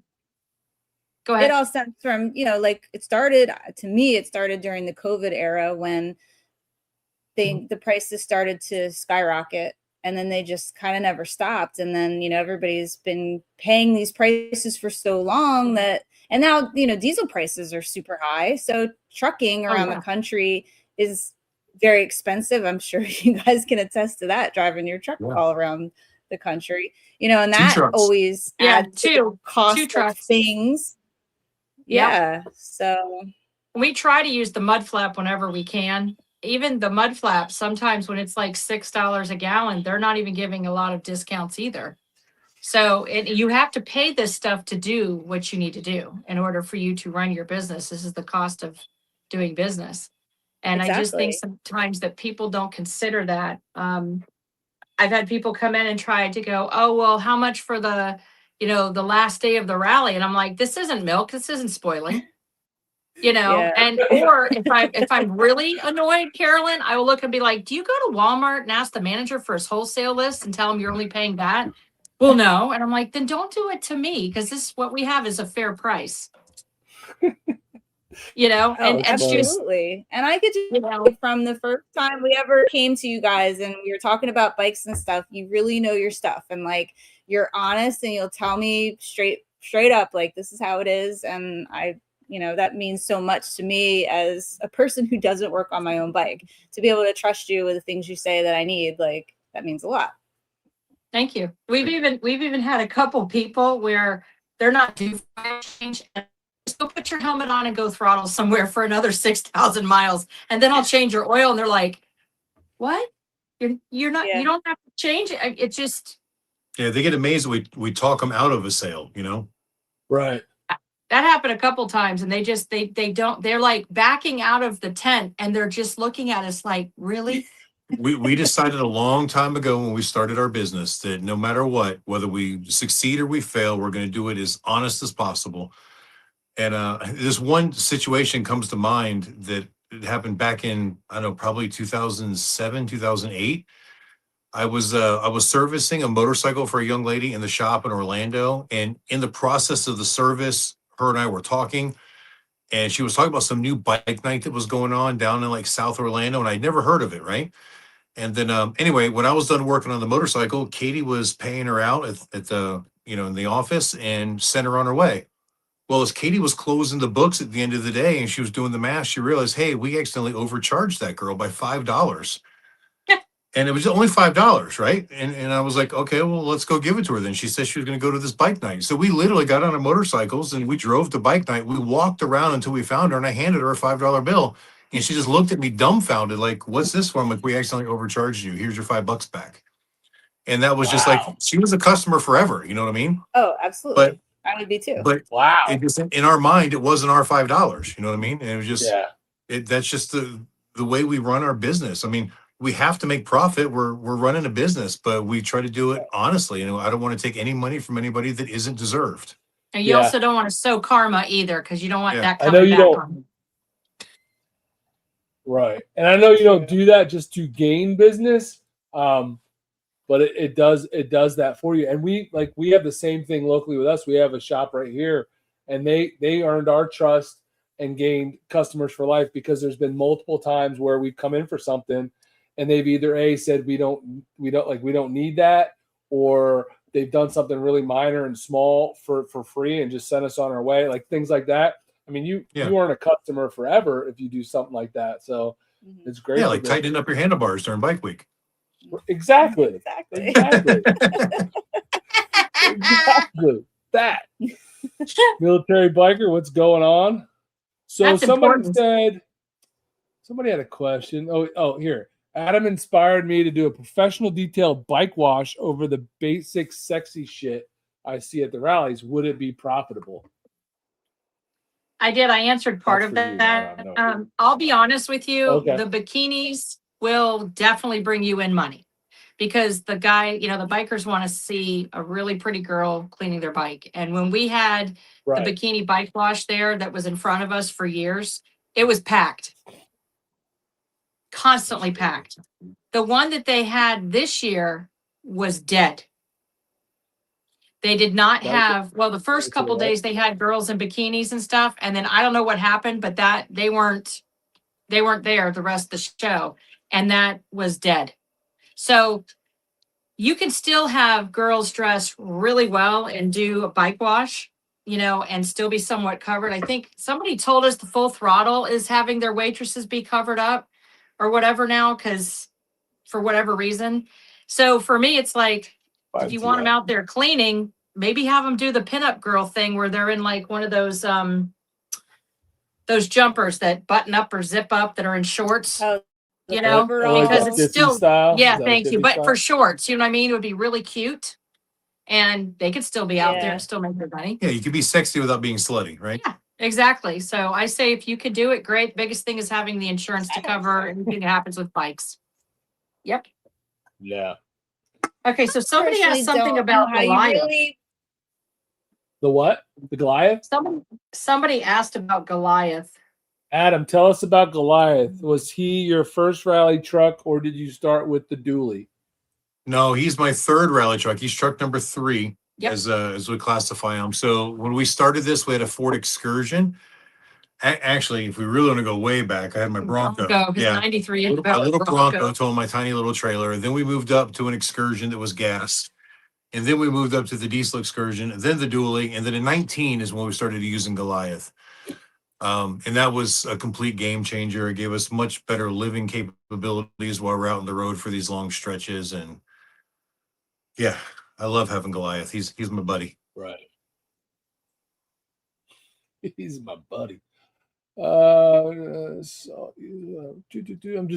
Go ahead. It all stems from, like it started during the COVID era when the prices started to skyrocket, and then they just kind of never stopped. And then, everybody's been paying these prices for so long and now, diesel prices are super high. So trucking around the country is very expensive. I'm sure you guys can attest to that, driving your truck all around the country, and that always adds to the cost of things. Yeah. So we try to use the mud flap whenever we can. even the mud flaps, sometimes when it's like $6 a gallon, they're not even giving a lot of discounts either. So you have to pay this stuff to do what you need to do in order for you to run your business. This is the cost of doing business. And I just think sometimes that people don't consider that. I've had people come in and try to go, oh, well, how much for the, the last day of the rally? And I'm like, this isn't milk. This isn't spoiling. Yeah. And or if I'm really annoyed, Carolyn, I will look and be like, do you go to Walmart and ask the manager for his wholesale list and tell him you're only paying that? Well, no. And I'm like, then don't do it to me, because this what we have is a fair price. And absolutely. And I could just from the first time we ever came to you guys and we were talking about bikes and stuff, you really know your stuff, and like you're honest and you'll tell me straight up, like, this is how it is. And that means so much to me as a person who doesn't work on my own bike, to be able to trust you with the things you say that I need. Like, that means a lot. Thank you. We've even had a couple people where they're not due for a change. Just go put your helmet on and go throttle somewhere for another 6,000 miles, and then I'll change your oil. And they're like, "What? You're not? You don't have to change it. It just." Yeah, they get amazed that we talk them out of a sale. Right. That happened a couple times, and they don't. They're like backing out of the tent, and they're just looking at us like, "Really?" We decided a long time ago when we started our business that no matter what, whether we succeed or we fail, we're going to do it as honest as possible. And this one situation comes to mind that it happened back in, I don't know, probably 2007, 2008. I was servicing a motorcycle for a young lady in the shop in Orlando. And in the process of the service, her and I were talking, and she was talking about some new bike night that was going on down in like South Orlando. And I'd never heard of it. Right. And then anyway, when I was done working on the motorcycle, Kayte was paying her out at the, in the office, and sent her on her way. Well, as Kayte was closing the books at the end of the day and she was doing the math, she realized, hey, we accidentally overcharged that girl by $5. And it was only $5, right? And I was like, okay, well, let's go give it to her then. She said she was going to go to this bike night. So we literally got on our motorcycles and we drove to bike night. We walked around until we found her, and I handed her a $5 bill. And she just looked at me dumbfounded, like, what's this for? I'm like, we accidentally overcharged you. Here's your $5 back. And that was just like, she was a customer forever. You know what I mean? Oh, absolutely. But I would be too. But it just, in our mind, it wasn't our $5. You know what I mean? And it was just, that's just the way we run our business. I mean, we have to make profit. We're running a business, but we try to do it honestly. I don't want to take any money from anybody that isn't deserved. And you also don't want to sow karma either, because you don't want that coming I know you back don't. on you. Right. And I know you don't do that just to gain business. But it does that for you. And we have the same thing locally with us. We have a shop right here, and they earned our trust and gained customers for life, because there's been multiple times where we've come in for something and they've either said we don't need that, or they've done something really minor and small for free and just sent us on our way, like things like that. I mean, you aren't a customer forever if you do something like that. So it's great. Yeah, like tightening up your handlebars during bike week. Exactly. That military biker, what's going on? So that's somebody important. somebody had a question. Oh, here. Adam inspired me to do a professional detailed bike wash over the basic sexy shit I see at the rallies. Would it be profitable? I did. I answered part of that. I'll be honest with you. Okay. The bikinis will definitely bring you in money, because the guy, the bikers want to see a really pretty girl cleaning their bike. And when we had the bikini bike wash there that was in front of us for years, it was packed. Constantly packed. The one that they had this year was dead. They did not have, the first couple days they had girls in bikinis and stuff. And then I don't know what happened, but that they weren't there the rest of the show. And that was dead. So you can still have girls dress really well and do a bike wash, and still be somewhat covered. I think somebody told us the Full Throttle is having their waitresses be covered up or whatever now, because for whatever reason. So for me, it's like, if you want them out there cleaning, maybe have them do the pinup girl thing where they're in like one of those jumpers that button up or zip up that are in shorts. Oh, you know, overall. because Like it's Stiffy still, style? yeah, Is that a thank you. Stiffy But style? for shorts, you know what I mean? It would be really cute. And they could still be out there Yeah. and still make their money. Yeah, you can be sexy without being slutty, right? Yeah, exactly. So I say if you could do it, great. Biggest thing is having the insurance to cover anything that happens with bikes. Yep. Yeah. Okay, so somebody Personally asked something don't about know how you Goliath. really. The what? The Goliath? Somebody asked about Goliath. Adam, tell us about Goliath. Was he your first rally truck, or did you start with the dually? No, he's my third rally truck. He's truck number 3 Yep. as we classify him. So when we started this, we had a Ford Excursion. Actually, if we really want to go way back, I had my Bronco. His 93 My little Bronco towing my tiny little trailer. And then we moved up to an Excursion that was gas. And then we moved up to the diesel Excursion, and then the dually. And then in 19 is when we started using Goliath. And that was a complete game changer. It gave us much better living capabilities while we're out on the road for these long stretches. And yeah, I love having Goliath. He's my buddy. Right. He's my buddy. I'm just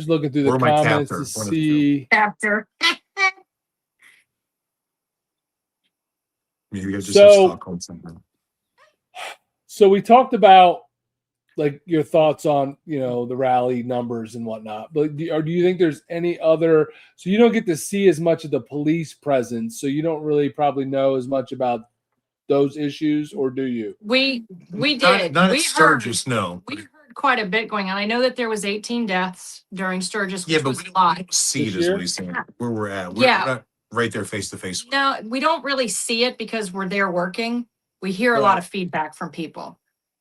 looking through the Or my comments captor, to one of the see. After. Maybe I just So- have Stockholm syndrome. So we talked about like your thoughts on the rally numbers and whatnot, but do you think there's any other? So you don't get to see as much of the police presence, so you don't really probably know as much about those issues, or do you? We did. Not we at Sturgis, no. We heard quite a bit going on. I know that there was 18 deaths during Sturgis, which Yeah, but was we live. don't see it This is year? what he's saying. Where we're at. We're Yeah. not right there face to face. No, we don't really see it because we're there working. We hear a lot of feedback from people.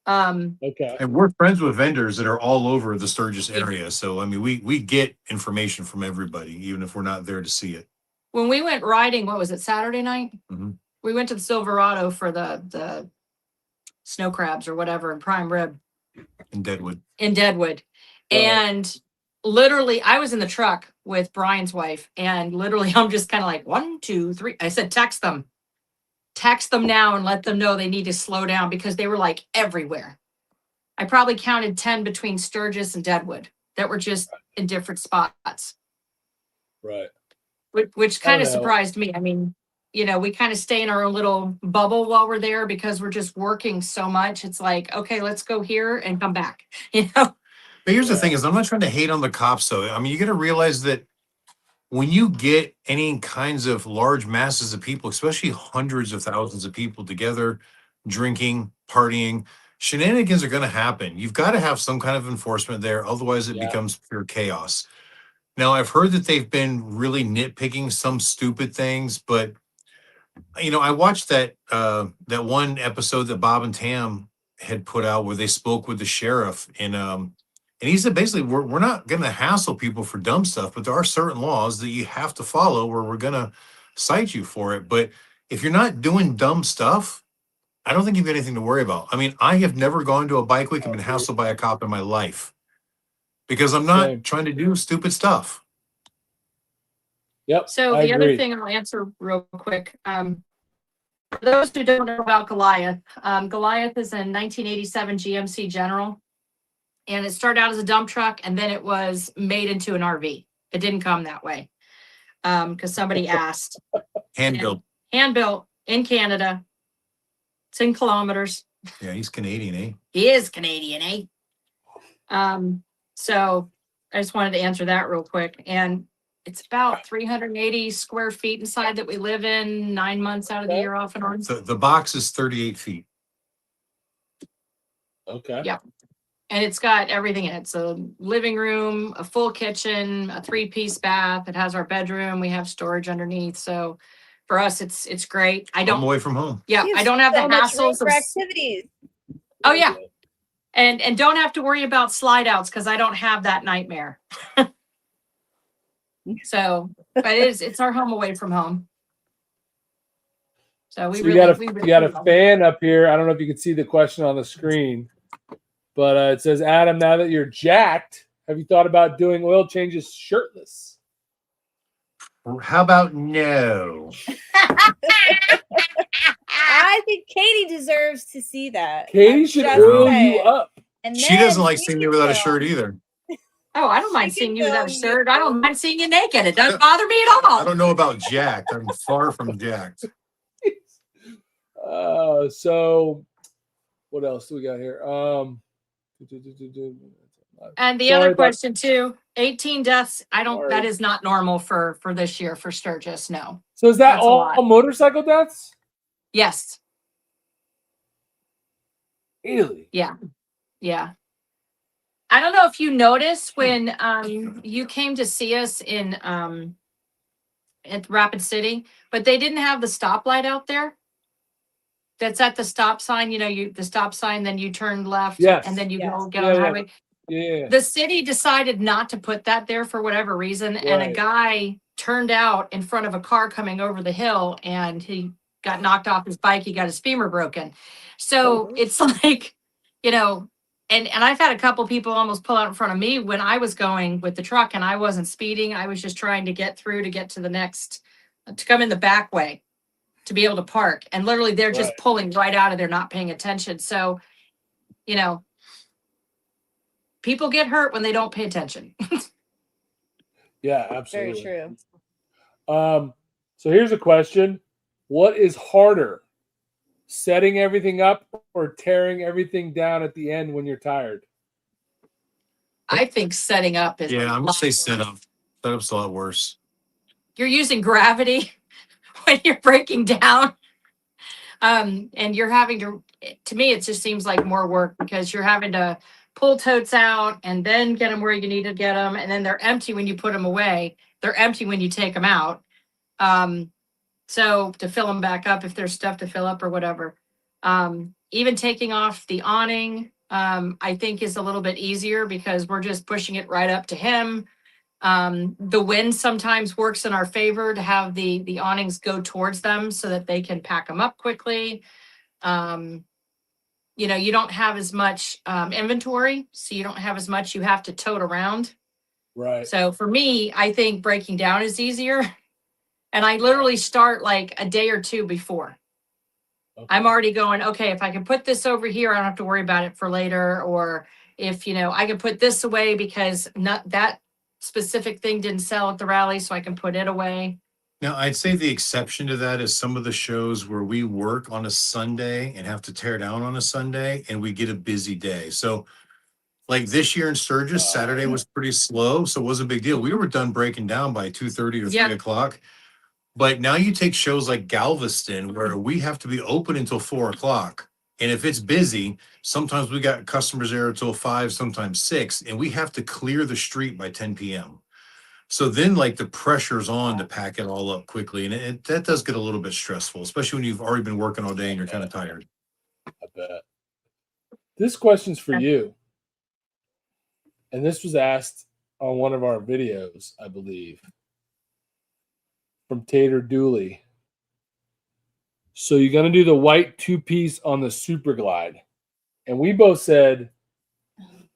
Okay. And we're friends with vendors that are all over the Sturgis area. So I mean, we get information from everybody, even if we're not there to see it. When we went riding, what was it, Saturday night? Mhm. We went to the Silverado for the snow crabs or whatever in prime rib In Deadwood. Right. And literally I was in the truck with Brian's wife, and literally I'm just kind of like 1, 2, 3. I said, text them now and let them know they need to slow down, because they were like everywhere. I probably counted 10 between Sturgis and Deadwood that were just in different spots, Right. which kind of know. surprised me. I mean, we kind of stay in our own little bubble while we're there because we're just working so much. It's like, okay, let's go here and come back, But here's the Right. thing is, I'm not trying to hate on the cops, though. I mean, you got to realize that when you get any kinds of large masses of people, especially hundreds of thousands of people together, drinking, partying, shenanigans are going to happen. You've got to have some kind of enforcement there. Otherwise, it Yeah. becomes pure chaos. Now, I've heard that they've been really nitpicking some stupid things, but I watched that one episode that Bob and Tam had put out where they spoke with the sheriff, and he said basically we're not going to hassle people for dumb stuff, but there are certain laws that you have to follow where we're going to cite you for it. But if you're not doing dumb stuff, I don't think you've got anything to worry about. I mean, I have never gone to a bike week and been hassled by a cop in my life because I'm not Same. trying to do stupid stuff. Yep. So I the other agree. thing I'll answer real quick. For those who don't know about Goliath, Goliath is a 1987 GMC General, and it started out as a dump truck, and then it was made into an RV. It didn't come that way because somebody asked. Hand built. Hand built in Canada. It's in kilometers. Yeah, he's Canadian, eh? He is Canadian, eh? So I just wanted to answer that real quick. And it's about 380 square feet inside that we live in 9 months out of the year off and on. So the box is 38 feet. Okay. Yeah. And it's got everything in it. So living room, a full kitchen, a 3-piece bath. It has our bedroom. We have storage underneath. So for us, it's great. I I'm don't, away from home. yeah, You I don't have the so much room hassles for of, activities. oh yeah. And don't have to worry about slide outs because I don't have that nightmare. So, but it's our home away from home. So we So really, you got a fan up here. I don't know if you can see the question on the screen, but it says, Adam, now that you're jacked, have you thought about doing oil changes shirtless? How about no? I think Kayte deserves to see that. Katie I'm should just oil you saying. up. And She then doesn't like she seeing me can without a film. shirt either. Oh, I don't mind She seeing can you without a film shirt. you. I don't mind seeing you naked. It doesn't bother me at I all. don't know about jacked. I'm far from jacked. So what else do we got here? And the Sorry other about- question too, 18 deaths. That Sorry. is not normal for this year for Sturgis. No. So is that That's a all lot. motorcycle deaths? Yes. Really? Yeah. Yeah. I don't know if you noticed when you came to see us in at Rapid City, but they didn't have the stoplight out there. That's at the stop sign, the stop sign, then you turn left. Yes. And then you Yes. go get Yeah, on the yeah. highway. Yeah. The city decided not to put that there for whatever reason. And a Right. guy turned out in front of a car coming over the hill and he got knocked off his bike. He got his femur broken. So Oh. it's like, and I've had a couple people almost pull out in front of me when I was going with the truck and I wasn't speeding. I was just trying to get through to get to the next, to come in the back way to be able to park. And literally they're just Right. pulling right out of there, not paying attention. So, people get hurt when they don't pay attention. Yeah, Very absolutely. true. So here's a question. What is harder? Setting everything up or tearing everything down at the end when you're tired? I think setting up is. Yeah, I'm a gonna lot say worse. setup. Setup's a lot worse. You're using gravity when you're breaking down. And you're having to me, it just seems like more work because you're having to pull totes out and then get them where you need to get them. And then they're empty when you put them away. They're empty when you take them out. So to fill them back up if there's stuff to fill up or whatever. Even taking off the awning, I think is a little bit easier because we're just pushing it right up to him. The wind sometimes works in our favor to have the awnings go towards them so that they can pack them up quickly. You don't have as much inventory, so you don't have as much you have to tote around. Right. So for me, I think breaking down is easier. And I literally start like a day or two before. Okay. I'm already going, okay, if I can put this over here, I don't have to worry about it for later. Or if, I can put this away because not that specific thing didn't sell at the rally, so I can put it away. Now, I'd say the exception to that is some of the shows where we work on a Sunday and have to tear down on a Sunday and we get a busy day. So like this year in Sturgis, Saturday was pretty slow. So it was a big deal. We were done breaking down by 2:30 or 3:00. But now you take shows like Galveston where we have to be open until 4:00. And if it's busy, sometimes we got customers there until 5, sometimes 6, and we have to clear the street by 10 p.m. So then like the pressure's on to pack it all up quickly. And that does get a little bit stressful, especially when you've already been working all day and you're kind of tired. I bet. This question's for you. And this was asked on one of our videos, I believe, from Tater Dooley. So you're going to do the white 2-piece on the Super Glide. And we both said,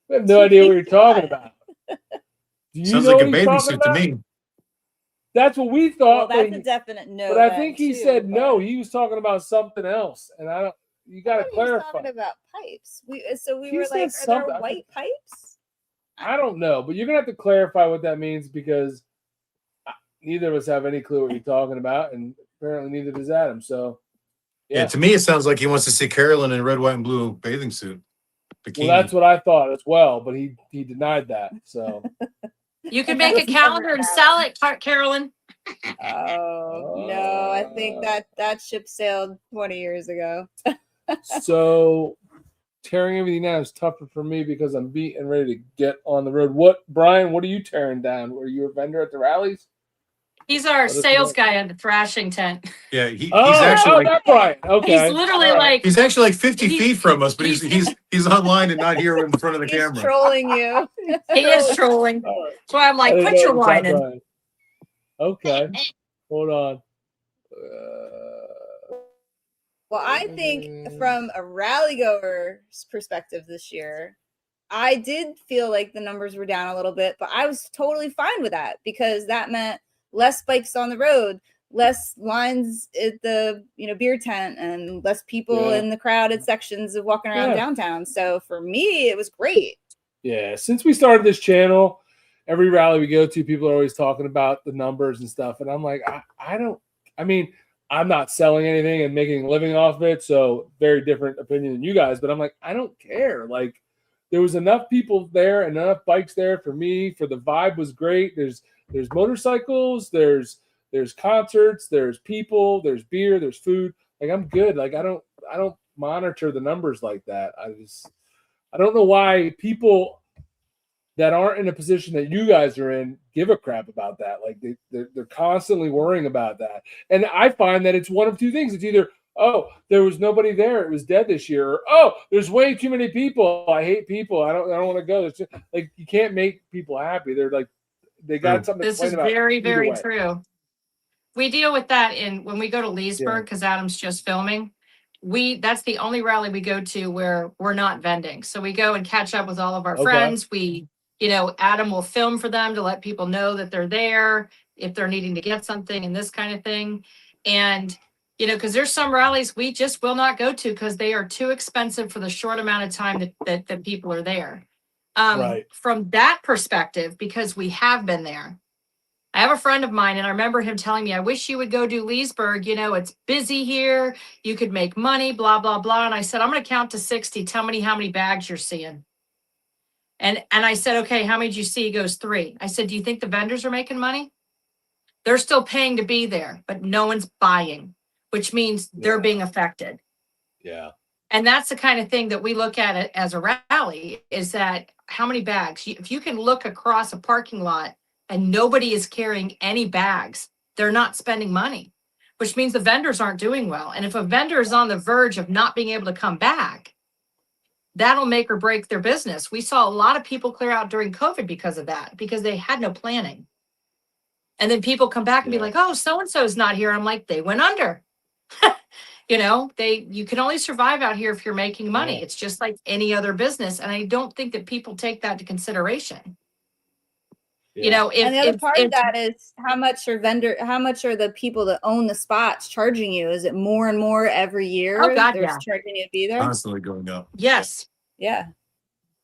we have no idea what you're talking about. Do you Sounds know like a what he's bathing talking suit to about? me. That's what we Well, thought. that's a definite no. But I think he too, said no. but- He was talking about something else. And I don't, you got to I thought he was clarify. talking about pipes. We He were said like, are something. there white pipes? I don't know, but you're gonna have to clarify what that means because neither of us have any clue what you're talking about, and apparently neither does Adam. So, Yeah, to me, it sounds like he wants to see Carolyn in a red, white, and blue bathing suit. Bikini. well, that's what I thought as well, but he denied that. So, You can make a calendar and sell it, Carolyn. Oh no, I think that ship sailed 20 years ago. so tearing everything down is tougher for me because I'm beat and ready to get on the road. Brian? What are you tearing down? Were you a vendor at the rallies? He's our Let us sales know. guy at the thrashing tent. Yeah, he's Oh, actually like that's Brian. Okay, He's literally All right. like, he's actually like 50 He- feet from us, but he's online and not here in front of the He's camera. trolling you. he is trolling. All right. So I'm like, I didn't quit know your it was that whining. Brian. Okay, hold on. Well, I think from a rally goer's perspective this year, I did feel like the numbers were down a little bit, but I was totally fine with that because that meant less bikes on the road, less lines at the beer tent, and less people Yeah. in the crowded sections of walking around Yeah. downtown. So for me, it was great. Yeah, since we started this channel, every rally we go to, people are always talking about the numbers and stuff. And I'm like, I'm not selling anything and making a living off of it. So very different opinion than you guys, but I'm like, I don't care. Like there was enough people there and enough bikes there for me, for the vibe was great. There's motorcycles, there's concerts, there's people, there's beer, there's food. Like I'm good. Like I don't monitor the numbers like that. I don't know why people that aren't in a position that you guys are in give a crap about that. Like they're constantly worrying about that. And I find that it's one of two things. It's either, oh, there was nobody there, it was dead this year, or oh, there's way too many people, I hate people, I don't want to go. It's just, like you can't make people happy. They're like they got something to This is complain about very, either very way. true. We deal with that when we go to Leesburg, because Adam's just filming. That's the only rally we go to where we're not vending. So we go and catch up with all of our friends. We, Adam will film for them to let people know that they're there if they're needing to get something and this kind of thing. And, because there's some rallies we just will not go to because they are too expensive for the short amount of time that people are there. Right. From that perspective, because we have been there. I have a friend of mine, and I remember him telling me, I wish you would go do Leesburg. It's busy here. You could make money, blah, blah, blah. And I said, I'm going to count to 60. Tell me how many bags you're seeing. And I said, okay, how many did you see? He goes, 3. I said, do you think the vendors are making money? They're still paying to be there, but no one's buying, which means they're being affected. Yeah. And that's the kind of thing that we look at it as a rally, is that how many bags? If you can look across a parking lot and nobody is carrying any bags, they're not spending money, which means the vendors aren't doing well. And if a vendor is on the verge of not being able to come back, that'll make or break their business. We saw a lot of people clear out during COVID because of that, because they had no planning. And then people come back and be like, oh, so-and-so is not here. I'm like, they went under. You can only survive out here if you're making money. It's just like any other business. And I don't think that people take that into consideration. And the other part of that is how much are the people that own the spots charging you? Is it more and more every year? Oh God, they're charging you to be there. Constantly going up. Yes. Yeah.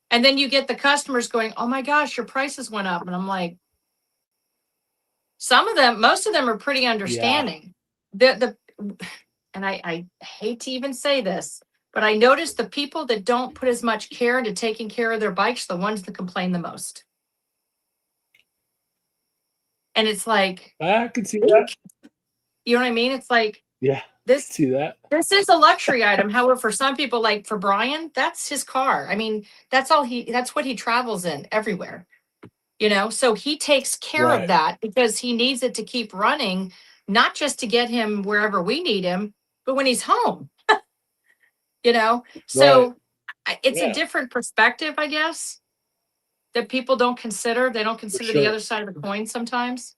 And then you get the customers going, oh my gosh, your prices went up. And I'm like, most of them are pretty understanding. And I hate to even say this, but I noticed the people that don't put as much care into taking care of their bikes, the ones that complain the most. And it's like, I can see that. You know what I mean? It's like, see that. This is a luxury item. However, for some people, like for Brian, that's his car. I mean, that's what he travels in everywhere, so he takes care of that because he needs it to keep running, not just to get him wherever we need him, but when he's home, so it's a different perspective, I guess, that people don't consider. They don't consider the other side of the coin sometimes.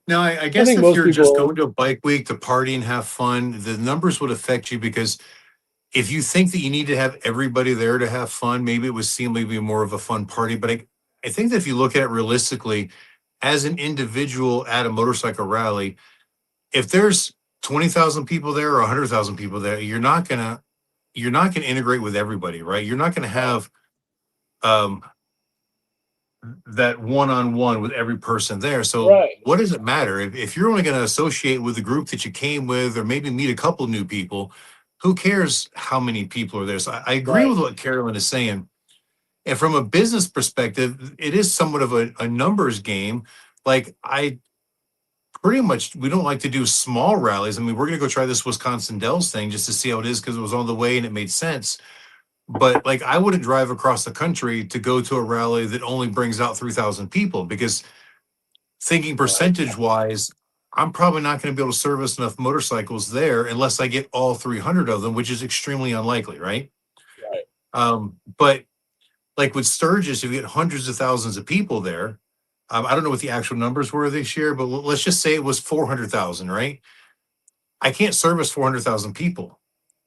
Now, I guess if you're just going to a bike week to party and have fun, the numbers would affect you, because if you think that you need to have everybody there to have fun, maybe it would seem maybe more of a fun party. But I think that if you look at it realistically, as an individual at a motorcycle rally, if there's 20,000 people there or 100,000 people there, you're not gonna integrate with everybody, right? You're not gonna have that one-on-one with every person there. So what does it matter if you're only going to associate with the group that you came with, or maybe meet a couple new people? Who cares how many people are there? So I agree with what Carolyn is saying. And from a business perspective, it is somewhat of a numbers game. Like we don't like to do small rallies. I mean, we're going to go try this Wisconsin Dells thing just to see how it is, because it was on the way and it made sense. But like, I wouldn't drive across the country to go to a rally that only brings out 3,000 people, because thinking percentage wise, I'm probably not going to be able to service enough motorcycles there unless I get all 300 of them, which is extremely unlikely. Right. But like with Sturgis, if you get hundreds of thousands of people there, I don't know what the actual numbers were this year, but let's just say it was 400,000, right? I can't service 400,000 people.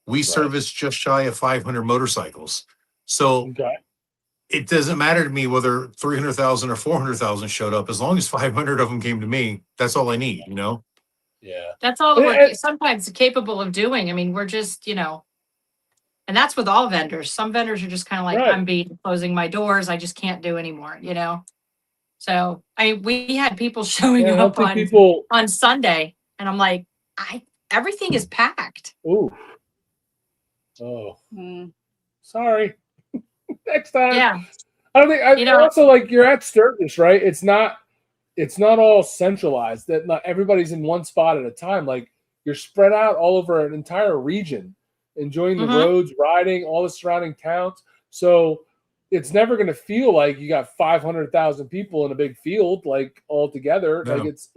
We service just shy of 500 motorcycles. So it doesn't matter to me whether 300,000 or 400,000 showed up. As long as 500 of them came to me, that's all I need, Yeah. That's all we're sometimes capable of doing. I mean, we're just, and that's with all vendors. Some vendors are just kind of like, I'm closing my doors. I just can't do anymore, So we had people showing Yeah, I don't up think on people. Sunday, and I'm like, everything is packed. Ooh. Oh, Mm. sorry. Next time. Yeah, I don't think. you know, Also, like you're at Sturgis, right? It's not all centralized. That not everybody's in one spot at a time. Like you're spread out all over an entire region, enjoying the Mhm. roads, riding all the surrounding towns. So it's never going to feel like you got 500,000 people in a big field, like all together. No. Like it's.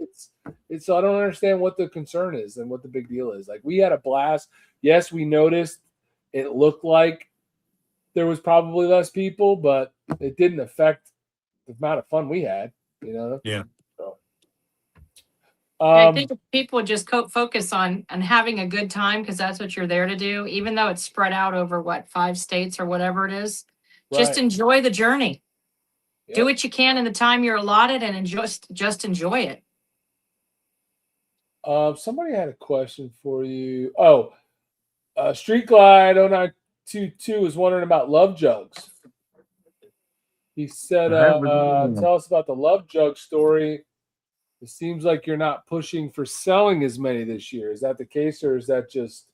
So I don't understand what the concern is and what the big deal is. Like we had a blast. Yes, we noticed it looked like there was probably less people, but it didn't affect the amount of fun we had. You know. Yeah. So, I think if people would just focus on having a good time, because that's what you're there to do, even though it's spread out over 5 states or whatever it is. Just right. enjoy the journey. Yep. Do what you can in the time you're allotted, and just enjoy it. Somebody had a question for you. Oh, Street Glide 0922 is wondering about love jugs. He said, tell us about the love jug story. It seems like you're not pushing for selling as many this year. Is that the case, or is that just?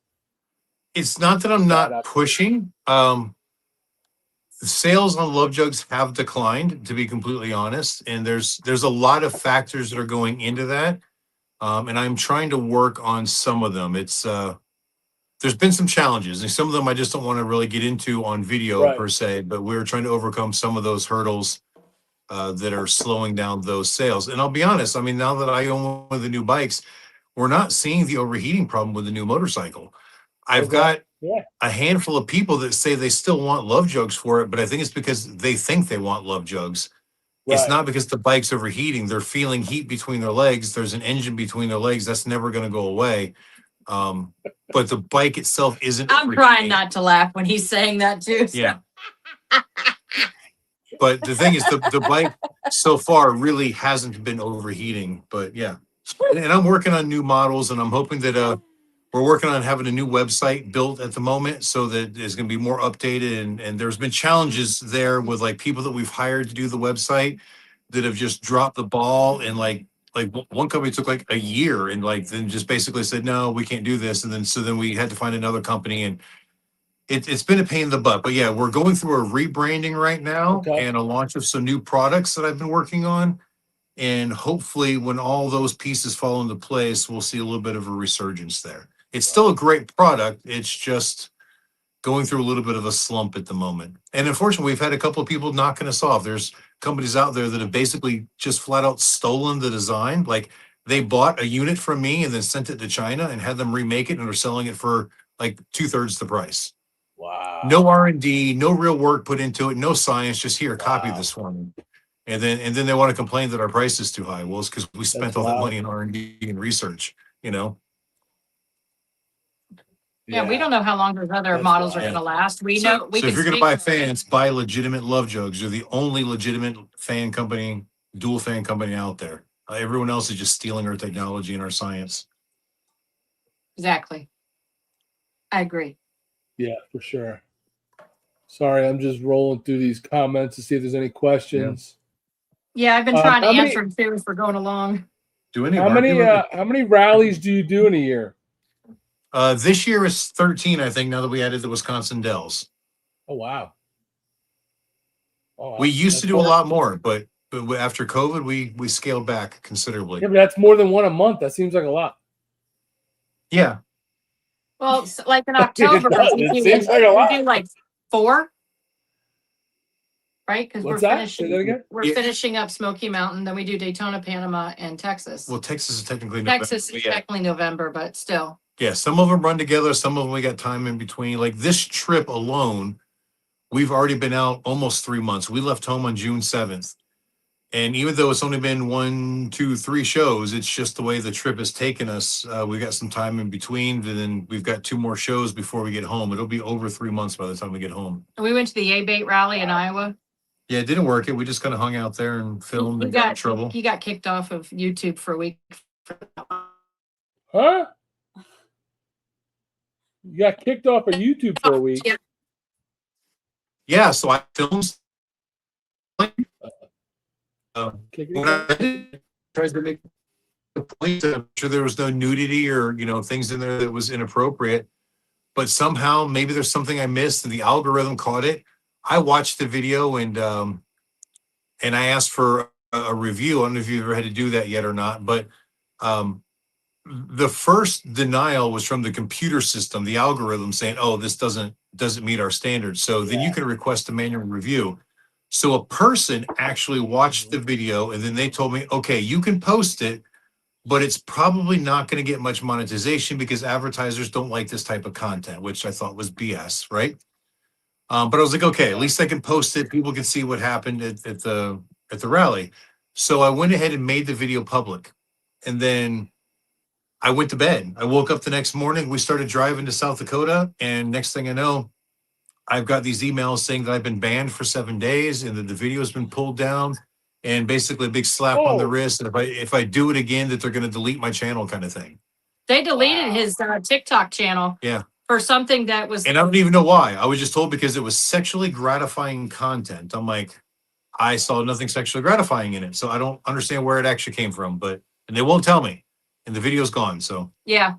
It's not that I'm not pushing. The sales on love jugs have declined, to be completely honest, and there's a lot of factors that are going into that. And I'm trying to work on some of them. It's there's been some challenges, and some of them I just don't want to really get into on video per se, but we're trying to overcome some of those hurdles that are slowing down those sales. And I'll be honest, I mean, now that I own one of the new bikes, we're not seeing the overheating problem with the new motorcycle. I've got a handful of people that say they still want love jugs for it, but I think it's because they think they want love jugs. It's not because the bike's overheating. They're feeling heat between their legs. There's an engine between their legs. That's never going to go away. But the bike itself isn't. I'm trying not to laugh when he's saying that too. So. Yeah. But the thing is, the bike so far really hasn't been overheating. But yeah, and I'm working on new models, and I'm hoping that we're working on having a new website built at the moment so that it's going to be more updated. And there's been challenges there with like people that we've hired to do the website that have just dropped the ball, and like one company took like a year and like then just basically said, no, we can't do this. And then we had to find another company, and it's been a pain in the butt. But yeah, we're going through a rebranding right now and a launch of some new products that I've been working on. And hopefully when all those pieces fall into place, we'll see a little bit of a resurgence there. It's still a great product. It's just going through a little bit of a slump at the moment. And unfortunately, we've had a couple of people knocking us off. There's companies out there that have basically just flat out stolen the design. Like they bought a unit from me and then sent it to China and had them remake it and are selling it for like 2/3 the price. Wow. No R&D, no real work put into it, no science, just here, copy this one. And then they want to complain that our price is too high. Well, it's because we spent all that money in R&D and research, you know? Yeah, we don't know how long those other models are going to last. We know. So if you're going to buy fans, buy legitimate love jugs. You're the only legitimate fan company, dual fan company out there. Everyone else is just stealing our technology and our science. Exactly. I agree. Yeah, for sure. Sorry, I'm just rolling through these comments to see if there's any questions. Yeah, I've been trying to answer them too as we're going along. How many rallies do you do in a year? This year is 13, I think, now that we added the Wisconsin Dells. Oh, wow. We used to do a lot more, but after COVID, we scaled back considerably. Yeah, but that's more than one a month. That seems like a lot. Yeah. Well, like in October, we do like 4. Right? Because we're finishing up Smoky Mountain, then we do Daytona, Panama, and Texas. Well, Texas is technically November, but still. Yeah, some of them run together. Some of them we got time in between. Like this trip alone, we've already been out almost 3 months. We left home on June 7th. And even though it's only been 1, 2, 3 shows, it's just the way the trip has taken us. We got some time in between, and then we've got 2 more shows before we get home. It'll be over 3 months by the time we get home. And we went to the A-Bait rally in Iowa. Yeah, it didn't work. We just kind of hung out there and filmed and got in trouble. He got kicked off of YouTube for a week. Huh? You got kicked off of YouTube for a week. Yeah, so I filmed. when I tried to make the point that I'm sure there was no nudity or, things in there that was inappropriate, but somehow maybe there's something I missed and the algorithm caught it. I watched the video and I asked for a review. I don't know if you've ever had to do that yet or not, but the first denial was from the computer system, the algorithm saying, "Oh, this doesn't meet our standards." So then you can request a manual review. So a person actually watched the video and then they told me, "Okay, you can post it, but it's probably not going to get much monetization because advertisers don't like this type of content," which I thought was BS, right? But I was like, okay, at least I can post it. People can see what happened at the rally. So I went ahead and made the video public, and then I went to bed. I woke up the next morning. We started driving to South Dakota, and next thing I know, I've got these emails saying that I've been banned for 7 days and that the video has been pulled down, and basically a big slap on the wrist. And if I do it again, that they're going to delete my channel, kind of thing. They deleted his TikTok channel. Yeah. For something that was. And I don't even know why. I was just told because it was sexually gratifying content. I'm like, I saw nothing sexually gratifying in it, so I don't understand where it actually came from. And they won't tell me, and the video's gone. So yeah,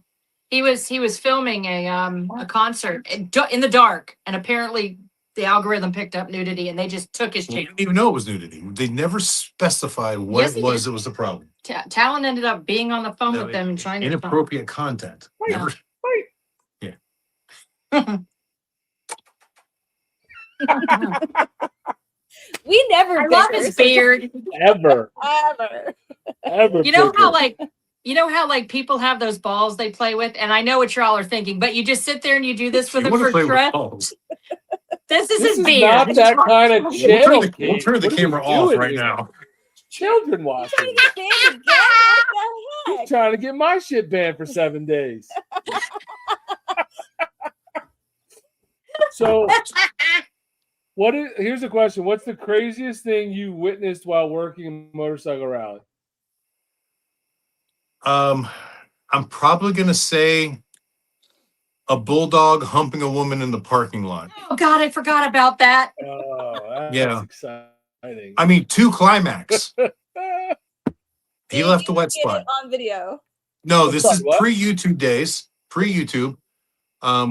he was filming a concert in the dark, and apparently the algorithm picked up nudity, and they just took his channel. I didn't even know it was nudity. They never specified what it was that was the problem. Talon ended up being on the phone with them and trying to inappropriate content. Never. We never I love his beard. Ever. You know how like people have those balls they play with, and I know what y'all are thinking, but you just sit there and you do this for them for stress. This is his beard. Not that kind of channel. We'll turn the camera off right now. Children watching. He's trying to get my shit banned for 7 days. So, here's the question. What's the craziest thing you witnessed while working a motorcycle rally? I'm probably going to say a bulldog humping a woman in the parking lot. Oh, God, I forgot about that. Oh, that's exciting. I mean, 2 climax. He left the wet spot. On video. No, this is pre-YouTube days. Pre-YouTube.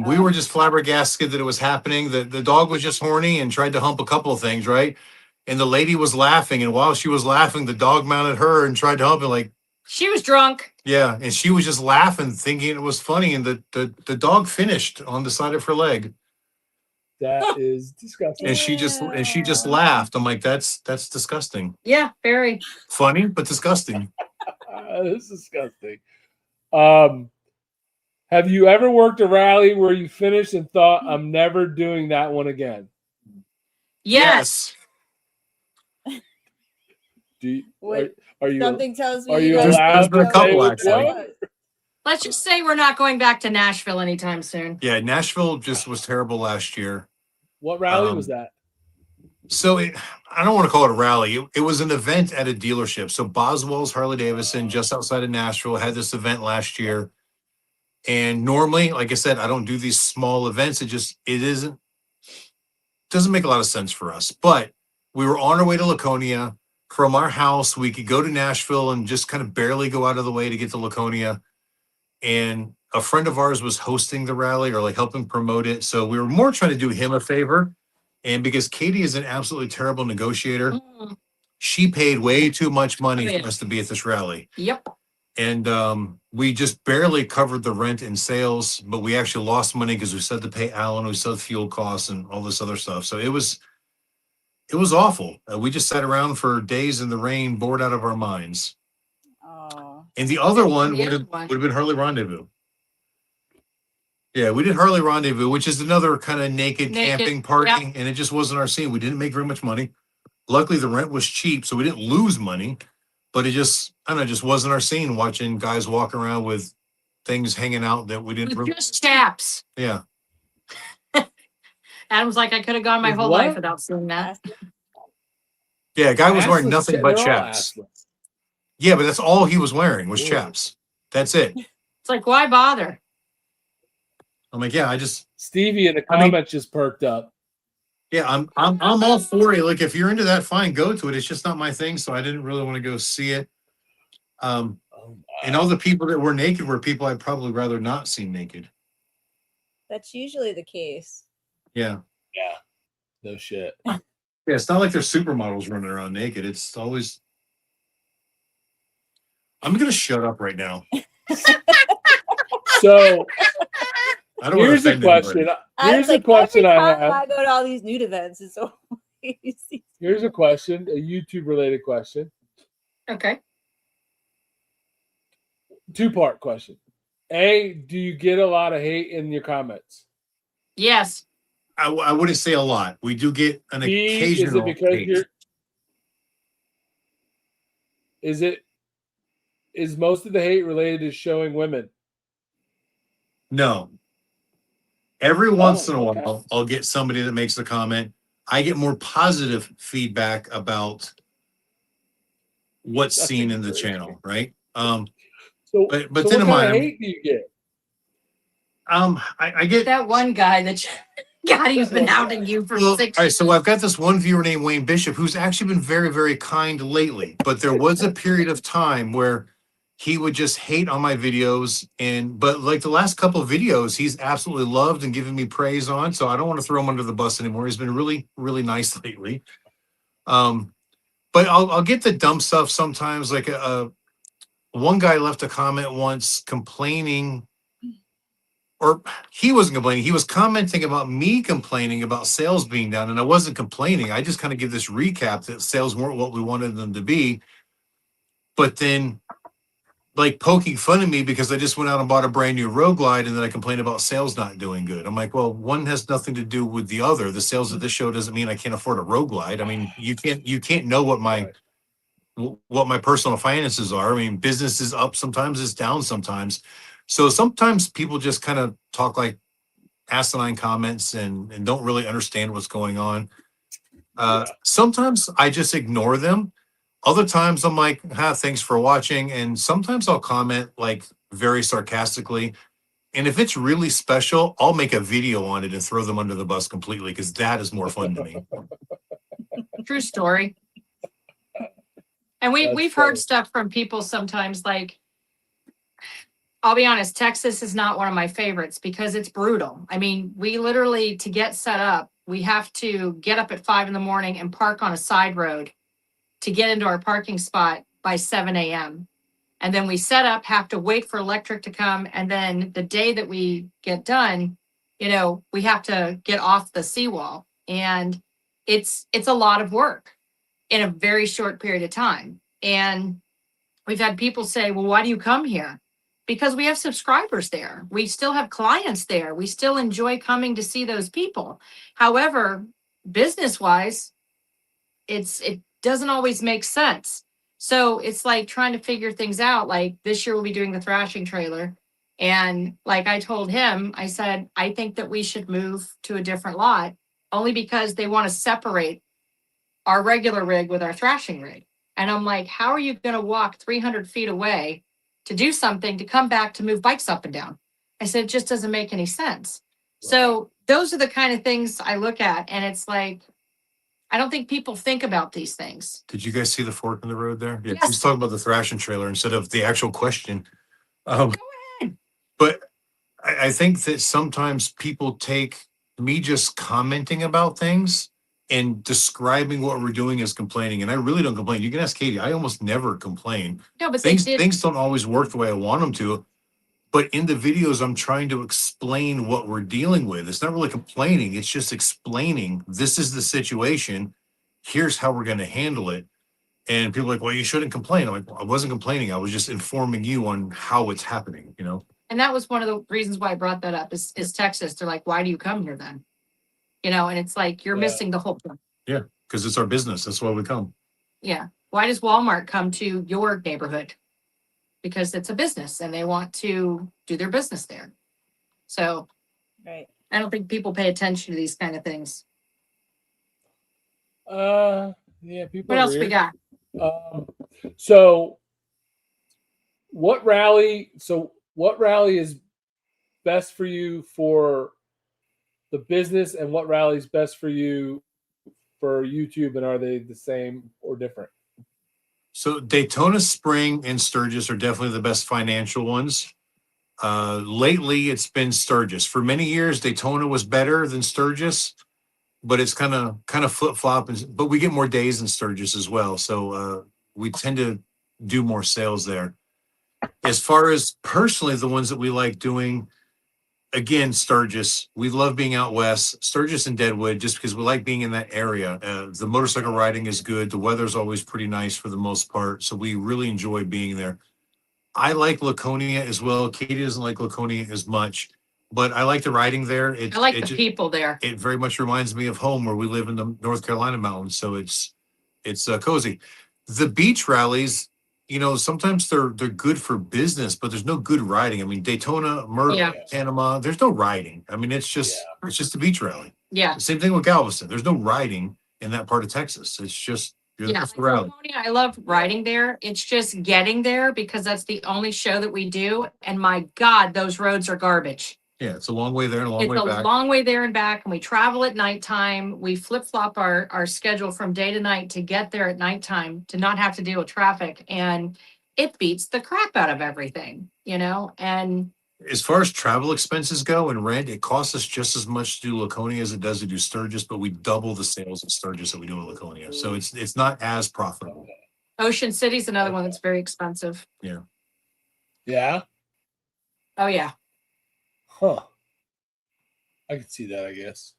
We were just flabbergasted that it was happening. The dog was just horny and tried to hump a couple of things, right? And the lady was laughing, and while she was laughing, the dog mounted her and tried to hump it. Like she was drunk. Yeah, and she was just laughing, thinking it was funny, and the dog finished on the side of her leg. That is disgusting. And she just laughed. I'm like, that's disgusting. Yeah, very funny, but disgusting. This is disgusting. Have you ever worked a rally where you finished and thought, I'm never doing that one again? Yes. Are you something tells me are you allowed to say which one? Let's just say we're not going back to Nashville anytime soon. Yeah, Nashville just was terrible last year. What rally was that? So I don't want to call it a rally. It was an event at a dealership. So Boswell's Harley Davidson, just outside of Nashville, had this event last year. And normally, like I said, I don't do these small events. Doesn't make a lot of sense for us. But we were on our way to Laconia. From our house, we could go to Nashville and just kind of barely go out of the way to get to Laconia. And a friend of ours was hosting the rally or like helping promote it. So we were more trying to do him a favor. And because Kayte is an absolutely terrible negotiator, she paid way too much money for us to be at this rally. Yep. And we just barely covered the rent and sales, but we actually lost money because we still had to pay Alan, we still had fuel costs and all this other stuff. So it was awful. We just sat around for days in the rain, bored out of our minds. Oh. And the other one would have been Harley Rendezvous. Yeah, we did Harley Rendezvous, which is another kind of naked camping party, and it just wasn't our scene. We didn't make very much money. Luckily, the rent was cheap, so we didn't lose money. But it just, I don't know, just wasn't our scene watching guys walk around with things hanging out that we didn't really. Just chaps. Yeah. Adam's like, I could have gone my whole life without seeing that. Yeah, a guy was wearing nothing but chaps. Yeah, but that's all he was wearing was chaps. That's it. It's like, why bother? I'm like, yeah, I just. Stevie in the comments just perked up. Yeah, I'm all for it. Like if you're into that, fine, go to it. It's just not my thing, so I didn't really want to go see it. Um, and all the people that were naked were people I'd probably rather not see naked. That's usually the case. Yeah. Yeah. No shit. Yeah, it's not like they're supermodels running around naked. It's always. I'm gonna shut up right now. So I don't want here's to a offend question. anybody. Here's a question I have. I go to all these nude events, and so Here's a question, a YouTube related question. Okay. Two-part question. A, do you get a lot of hate in your comments? Yes. I wouldn't say a lot. We do get an B, occasional. is it because hate. is most of the hate related to showing women? No. Every once in a okay. while, I'll get somebody that makes a comment. I get more positive feedback about what's That's seen in the encouraging. channel, right? So But so then what in kind of my hate do you get? I get That one guy that God, he's been hounding you for well, 6 all right, years. so I've got this one viewer named Wayne Bishop who's actually been very, very kind lately. But there was a period of time where he would just hate on my videos, but like the last couple of videos, he's absolutely loved and given me praise on. So I don't want to throw him under the bus anymore. He's been really, really nice lately. But I'll get the dumb stuff sometimes. Like one guy left a comment once complaining. Or he wasn't complaining. He was commenting about me complaining about sales being down, and I wasn't complaining. I just kind of give this recap that sales weren't what we wanted them to be. But then, like poking fun at me because I just went out and bought a brand new Road Glide, and then I complained about sales not doing good. I'm like, well, one has nothing to do with the other. The sales of this show doesn't mean I can't afford a Road Glide. I mean, you can't know what my personal finances are. I mean, business is up sometimes, it's down sometimes. So sometimes people just kind of talk like asinine comments and don't really understand what's going on. Sometimes I just ignore them. Other times I'm like, thanks for watching. And sometimes I'll comment like very sarcastically. And if it's really special, I'll make a video on it and throw them under the bus completely because that is more fun to me. True story. And we've heard stuff from people sometimes like, I'll be honest, Texas is not one of my favorites because it's brutal. I mean, we literally, to get set up, we have to get up at 5 a.m. and park on a side road to get into our parking spot by 7 a.m. And then we set up, have to wait for electric to come. And then the day that we get done, we have to get off the seawall. And it's a lot of work in a very short period of time. And we've had people say, well, why do you come here? Because we have subscribers there. We still have clients there. We still enjoy coming to see those people. However, business-wise, it doesn't always make sense. So it's like trying to figure things out. Like this year we'll be doing the thrashing trailer. And like I told him, I said, I think that we should move to a different lot only because they want to separate our regular rig with our thrashing rig. And I'm like, how are you going to walk 300 feet away to do something to come back to move bikes up and down? I said, it just doesn't make any sense. Right. So those are the kind of things I look at. And it's like, I don't think people think about these things. Did you guys see the fork in the road there? Yeah, yes. He's talking about the thrashing trailer instead of the actual question. Go ahead. But I think that sometimes people take me just commenting about things and describing what we're doing as complaining. And I really don't complain. You can ask Kayte. I almost never complain. No, but things don't always work the way I want them to. But in the videos, I'm trying to explain what we're dealing with. It's not really complaining. It's just explaining this is the situation. Here's how we're going to handle it. And people are like, well, you shouldn't complain. I'm like, well, I wasn't complaining. I was just informing you on how it's happening, And that was one of the reasons why I brought that up is Texas. They're like, why do you come here then? And it's like, you're missing the whole point. Yeah, because it's our business. That's why we come. Yeah. Why does Walmart come to your neighborhood? Because it's a business and they want to do their business there. So right. I don't think people pay attention to these kind of things. Yeah, people. What else we got? So what rally is best for you for the business and what rally's best for you for YouTube, and are they the same or different? So Daytona Spring and Sturgis are definitely the best financial ones. Lately, it's been Sturgis. For many years, Daytona was better than Sturgis, but it's kind of flip flop. But we get more days in Sturgis as well, so we tend to do more sales there. As far as personally, the ones that we like doing, again, Sturgis. We love being out west, Sturgis and Deadwood, just because we like being in that area. The motorcycle riding is good. The weather's always pretty nice for the most part, so we really enjoy being there. I like Laconia as well. Kayte doesn't like Laconia as much, but I like the riding there. I like the people there. It very much reminds me of home, where we live in the North Carolina mountains, so it's cozy. The beach rallies, sometimes they're good for business, but there's no good riding. I mean, Daytona, Myrtle, Panama, there's no riding. I mean, it's just a beach rally. Yeah. Same thing with Galveston. There's no riding in that part of Texas. It's just Like Laconia, I love riding there. It's just getting there, because that's the only show that we do. And my God, those roads are garbage. Yeah, it's a long way there and a long way It's back. a long way there and back, and we travel at nighttime. We flip-flop our schedule from day to night to get there at nighttime, to not have to deal with traffic. And it beats the crap out of everything, and As far as travel expenses go and rent, it costs us just as much to do Laconia as it does to do Sturgis, but we double the sales in Sturgis that we do in Laconia. So it's not as profitable. Ocean City's another one that's very expensive. Yeah. Yeah. Oh yeah. Huh. I can see that, I guess.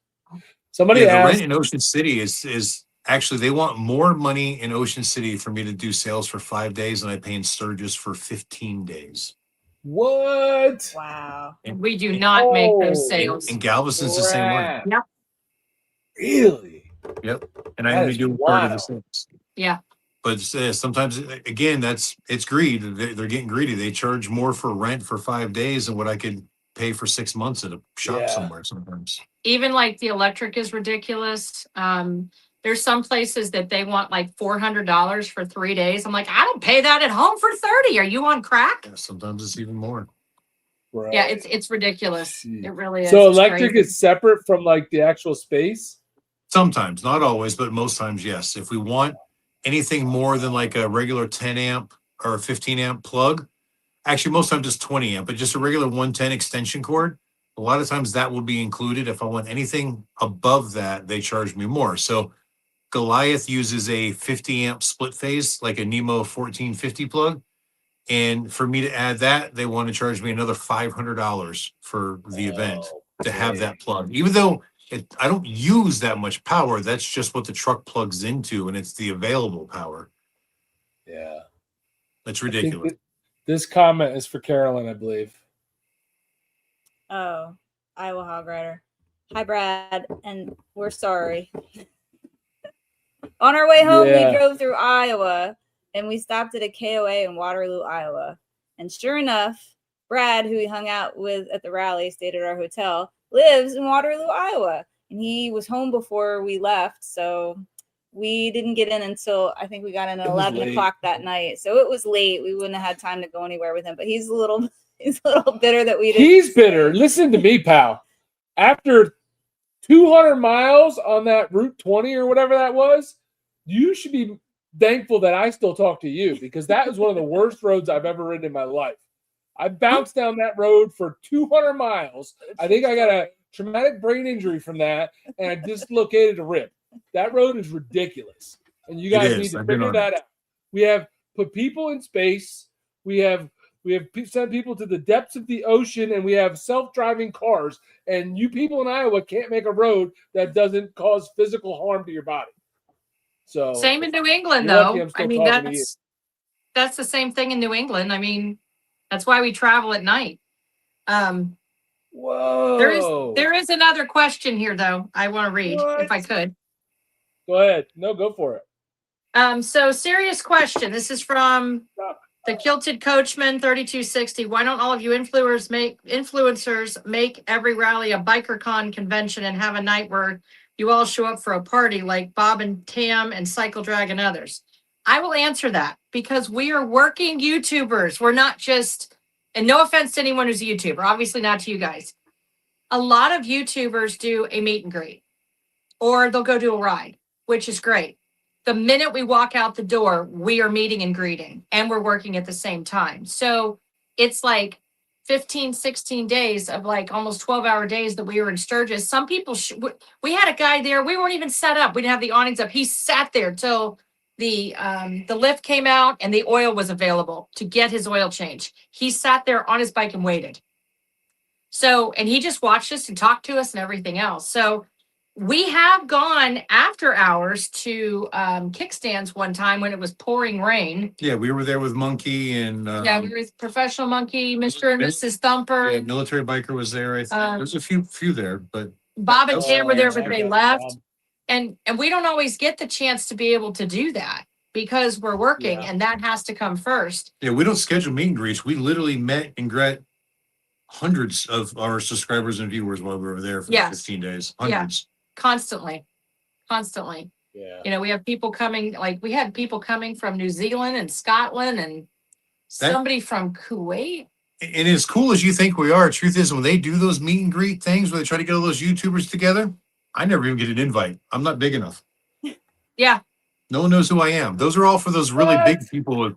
Somebody the asked. rent in Ocean City is actually, they want more money in Ocean City for me to do sales for 5 days than I pay in Sturgis for 15 days. What? Wow. And, We do not make those sales. and Galveston's the same way. Yep. Really? Yep. And I That only is do a third of the wild. sales. Yeah. But sometimes, again, it's greed. They're getting greedy. They charge more for rent for 5 days than what I could pay for 6 months at a shop somewhere sometimes. Even like the electric is ridiculous. There's some places that they want like $400 for 3 days. I'm like, I don't pay that at home for 30. Are you on crack? Yeah, sometimes it's even more. Right. Yeah, it's ridiculous. Jeez. It really is. So It's electric crazy. is separate from like the actual space? Sometimes, not always, but most times, yes. If we want anything more than like a regular 10 amp or 15 amp plug, actually most times it's 20 amp, but just a regular 110 extension cord, a lot of times that will be included. If I want anything above that, they charge me more. So Goliath uses a 50 amp split phase, like a Nemo 1450 plug. And for me to add that, they want to charge me another $500 for the event to have that plug. Even though I don't use that much power, that's just what the truck plugs into, and it's the available power. Yeah. That's I think ridiculous. this comment is for Caroline, I believe. Oh, Iowa Hog Rider. Hi, Brad, and we're sorry. On our way home, we drove through Iowa, and we stopped at a KOA in Waterloo, Iowa. And sure enough, Brad, who we hung out with at the rally, stayed at our hotel, lives in Waterloo, Iowa. And he was home before we left, so we didn't get in until I think we got in at 11 o'clock that night. So it was late. We wouldn't have had time to go anywhere with him. But he's a little bitter that we didn't. He's bitter. Listen to me, pal. After 200 miles on that Route 20 or whatever that was, you should be thankful that I still talk to you, because that is one of the worst roads I've ever ridden in my life. I bounced down that road for 200 miles. I think I got a traumatic brain injury from that, and I dislocated a rib. That road is ridiculous, and you guys need to figure that out. We have put people in space. We have sent people to the depths of the ocean, and we have self-driving cars. And you people in Iowa can't make a road that doesn't cause physical harm to your body. So same in New England, though. I mean, that's the same thing in New England. I mean, that's why we travel at night. Whoa. There is another question here, though. I want to read if I could. Go ahead. No, go for it. So serious question. This is from the Kilted Coachman 3260. Why don't all of you influencers make every rally a biker con convention and have a night where you all show up for a party like Bob and Tam and Cycle Drag and others? I will answer that, because we are working YouTubers. We're not just, and no offense to anyone who's a YouTuber, obviously not to you guys. a lot of YouTubers do a meet and greet, or they'll go do a ride, which is great. The minute we walk out the door, we are meeting and greeting, and we're working at the same time. So it's like 15, 16 days of like almost 12-hour days that we were in Sturgis. Some people, we had a guy there. We weren't even set up. We didn't have the awnings up. He sat there till the lift came out and the oil was available to get his oil change. He sat there on his bike and waited. So, and he just watched us and talked to us and everything else. So we have gone after hours to kickstands one time when it was pouring rain. Yeah, we were there with Monkey and Yeah, we were with Professional Monkey, Mr. and Mrs. Thumper. yeah, Military Biker was there. I think there's a few there, but Bob and Tam were there, but I they got left. Bob. And we don't always get the chance to be able to do that because we're working, Yeah. and that has to come first. yeah, we don't schedule meet and greets. We literally met and greet hundreds of our subscribers and viewers while we were there for Yes. 15 days. Yeah. Hundreds. Constantly. Yeah. You know, we have people coming, like we had people coming from New Zealand and Scotland and somebody from Kuwait. And as cool as you think we are, truth is when they do those meet and greet things where they try to get all those YouTubers together, I never even get an invite. I'm not big enough. Yeah. No one knows who I am. Those are all for those really big people with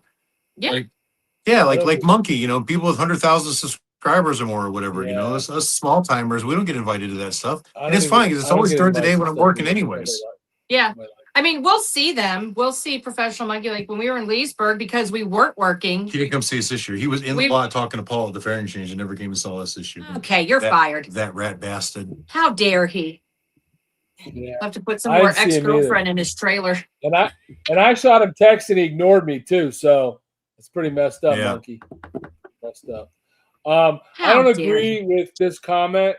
Yeah. like Monkey, you know, people with 100,000 subscribers or more or whatever, you know, Yeah. us small timers, we don't get invited to that stuff. I And it's don't fine even- because it's I don't always get during the day invited when to I'm stuff working either. anyways. Yeah. I mean, we'll see them. We'll see Professional Monkey like when we were in Leesburg because we weren't working. He didn't come see us this year. He was in the lot talking to Paul at the fairing exchange and never came and saw us this year. Okay, you're fired. That rat bastard. How dare he? Yeah. I'll have to put some I more didn't see him either. ex-girlfriend in his trailer. And I shot him text and he ignored me too. So it's pretty messed up, Yeah. Monkey. Messed up. I How don't dare agree with this comment.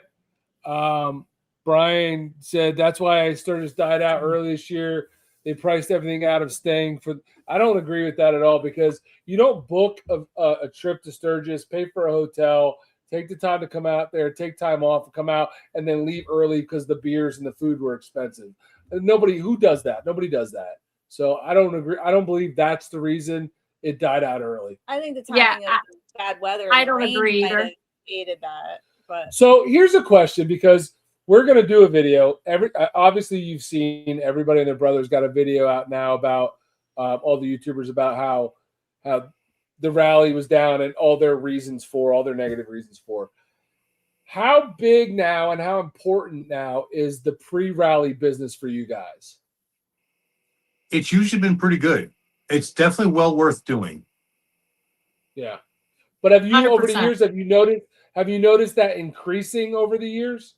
Brian said that's why Sturgis died out early this year. They priced everything out of staying for. I don't agree with that at all because you don't book a trip to Sturgis, pay for a hotel, take the time to come out there, take time off, come out, and then leave early because the beers and the food were expensive. And who does that? Nobody does that. So I don't agree. I don't believe that's the reason it died out early. I think the timing of bad weather. I and the don't rain agree might either. have aided that, but So here's a question because we're going to do a video. Obviously, you've seen everybody and their brothers got a video out now about all the YouTubers about how the rally was down and all their negative reasons for. How big now and how important now is the pre-rally business for you guys? It's usually been pretty good. It's definitely well worth doing. Yeah, but have you over the 100%. years have you noticed that increasing over the years?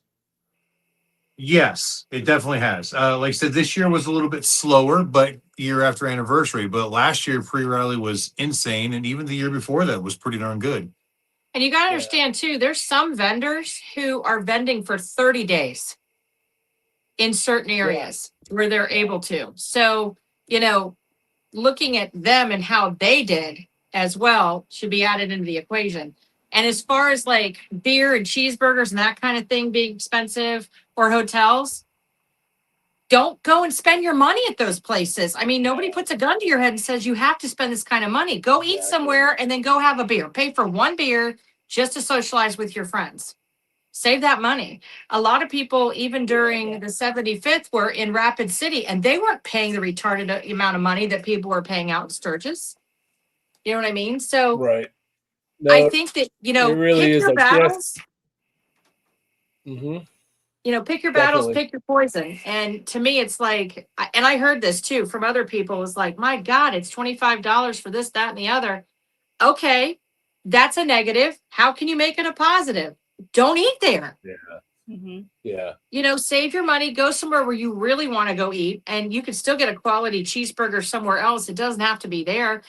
Yes, it definitely has. Like I said, this year was a little bit slower, but year after anniversary. But last year pre-rally was insane, and even the year before that was pretty darn good. And you got to understand too, there's some vendors who are vending for 30 days in certain areas where they're able to. So, you know, looking at them and how they did as well should be added into the equation. And as far as like beer and cheeseburgers and that kind of thing being expensive or hotels, don't go and spend your money at those places. I mean, nobody puts a gun to your head and says you have to spend this kind of money. Go eat somewhere and then go have a beer. Pay for one beer just to socialize with your friends. Save that money. A lot of people, even during the 75th, were in Rapid City and they weren't paying the retarded amount of money that people were paying out in Sturgis. You know what I mean? So Right. No, I think that, you know, it really pick is your like, battles. Mm-hmm. You know, pick your battles, Definitely. pick your poison. And to me, it's like, and I heard this too from other people, it's like, my God, it's $25 for this, that, and the other. Okay, that's a negative. How can you make it a positive? Don't eat there. Yeah. You know, save your money, go somewhere where you really want to go eat, and you can still get a quality cheeseburger somewhere else. It doesn't have to be there.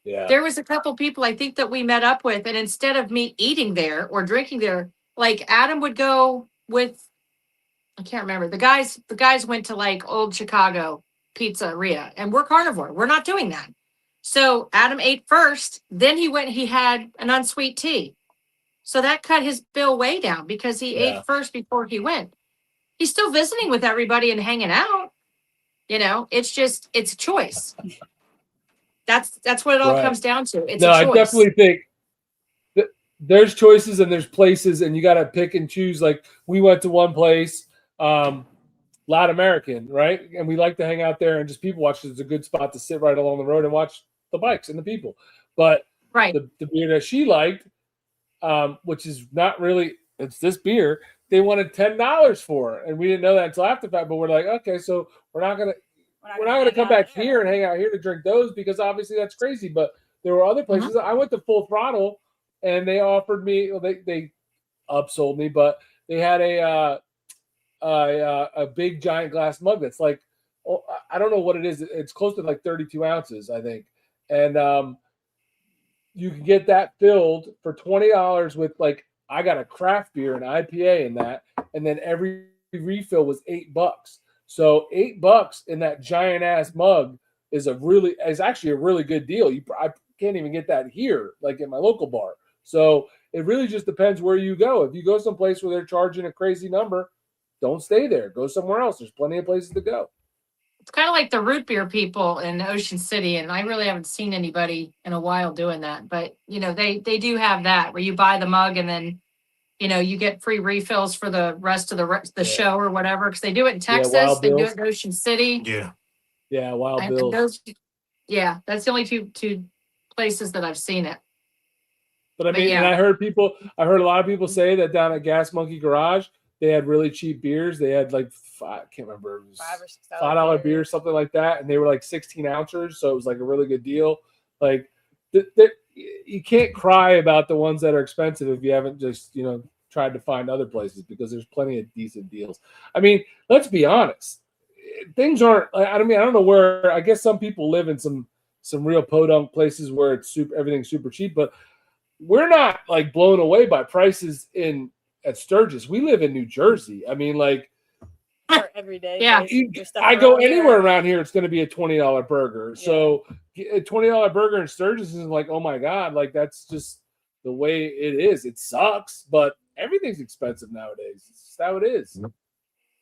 Yeah. There was a couple people I think that we met up with, and instead of me eating there or drinking there, like Adam would go with, I can't remember. The guys went to like Old Chicago Pizzeria, and we're carnivore. We're not doing that. So Adam ate first, then he had an unsweet tea. So that cut his bill way down because he ate first before he went. He's still visiting with everybody and hanging out. You know, it's a choice. That's what it all Right. comes down to. It's No, a I choice. definitely think there's choices and there's places, and you got to pick and choose. Like we went to one place, Loud American, right? And we like to hang out there and just people watch. It's a good spot to sit right along the road and watch the bikes and the people. But the beer that she liked, which is not really, it's this beer, they wanted $10 for it. And we didn't know that until after the fact, but we're like, okay, so we're not gonna come back here and hang out here to drink those because obviously that's crazy. But there were other places. I went to Full Throttle and they offered me, well, they upsold me, but they had a big giant glass mug that's like, I don't know what it is. It's close to like 32 ounces, I think. And you can get that filled for $20 with like, I got a craft beer, an IPA in that, and then every refill was $8. So $8 in that giant ass mug is actually a really good deal. I can't even get that here, like in my local bar. So it really just depends where you go. If you go someplace where they're charging a crazy number, don't stay there. Go somewhere else. There's plenty of places to go. It's kind of like the root beer people in Ocean City, and I really haven't seen anybody in a while doing that. But they do have that where you buy the mug and then you get free refills for the rest of the show or whatever. Because they do it in Texas, they do it in Ocean City. Yeah, Wild Bill's. That's the only two places that I've seen it. But I mean, and I heard a lot of people say that down at Gas Monkey Garage, they had really cheap beers. They had like I can't remember, it was $5 beer, something like that, and they were like 16 ounces, so it was like a really good deal. Like you can't cry about the ones that are expensive if you haven't just tried to find other places, because there's plenty of decent deals. I mean, let's be honest, things aren't. I don't know where. I guess some people live in some real podunk places where it's everything's super cheap, but we're not like blown away by prices at Sturgis. We live in New Jersey. I mean, like every day. I go anywhere around here, it's going to be a $20 burger. Yeah. So a $20 burger in Sturgis is like, oh my God, like that's just the way it is. It sucks, but everything's expensive nowadays. It's just how it is.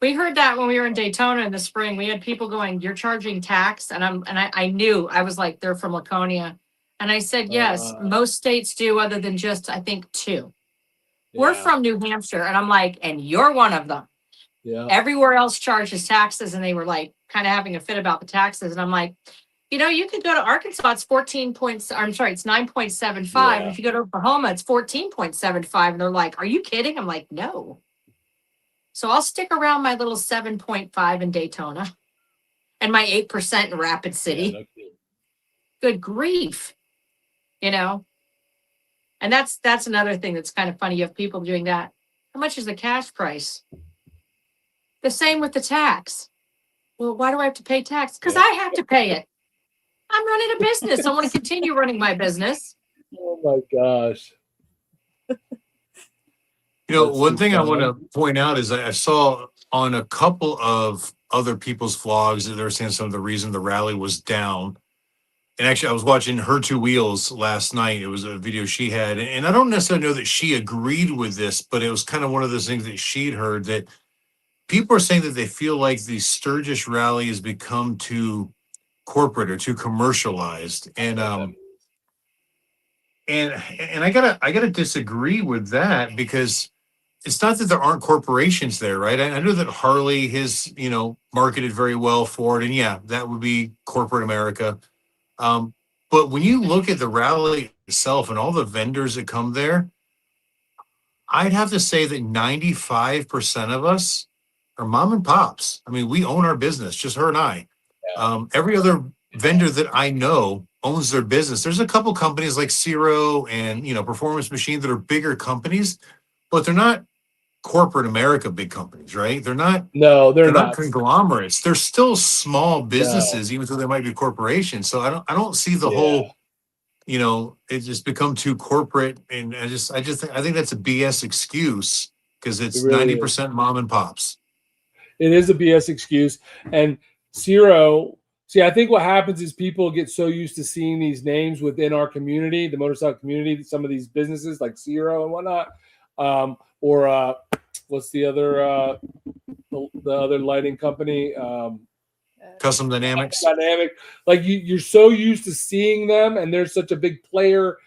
We heard that when we were in Daytona in the spring. We had people going, "You're charging tax," and I knew. I was like, "They're from Laconia," and I said, "Yes, most states do, other than just I think 2." Yeah. We're from New Hampshire, and I'm like, "And you're one of them." Yeah. Everywhere else charges taxes, and they were like kind of having a fit about the taxes, and I'm like, you could go to Arkansas, it's 9.75. Yeah. If you go to Oklahoma, it's 14.75, and they're like, "Are you kidding?" I'm like, "No." So I'll stick around my little 7.5 in Daytona and my 8% in Rapid City. Yeah, good grief. And that's another thing that's kind of funny. You have people doing that. How much is the cash price? The same with the tax. Well, why do I have to pay tax? Because I have to pay it. I'm running a business. I want to continue running my business. Oh my gosh. One thing I want to point out is I saw on a couple of other people's vlogs that they were saying some of the reason the rally was down. And actually, I was watching Her Two Wheels last night. It was a video she had. And I don't necessarily know that she agreed with this, but it was kind of one of those things that she'd heard, that people are saying that they feel like the Sturgis rally has become too corporate or too commercialized. And I gotta disagree with that, because it's not that there aren't corporations there, right? I know that Harley has, marketed very well for it, and that would be corporate America. But when you look at the rally itself and all the vendors that come there, I'd have to say that 95% of us are mom and pops. I mean, we own our business, just her and I. Every other vendor that I know owns their business. There's a couple companies like Zero and, Performance Machine that are bigger companies, but they're not corporate America big companies, right? They're not. No, they're not conglomerates. They're still small businesses, even though they might be corporations. So I don't see the whole, it's just become too corporate. And I think that's a BS excuse, because it's really 90% mom and pops. It is a BS excuse. And Zero, I think what happens is people get so used to seeing these names within our community, the motorcycle community, some of these businesses like Zero and whatnot, or what's the other the other lighting company? Custom Dynamics. Like you're so used to seeing them, and they're such a big player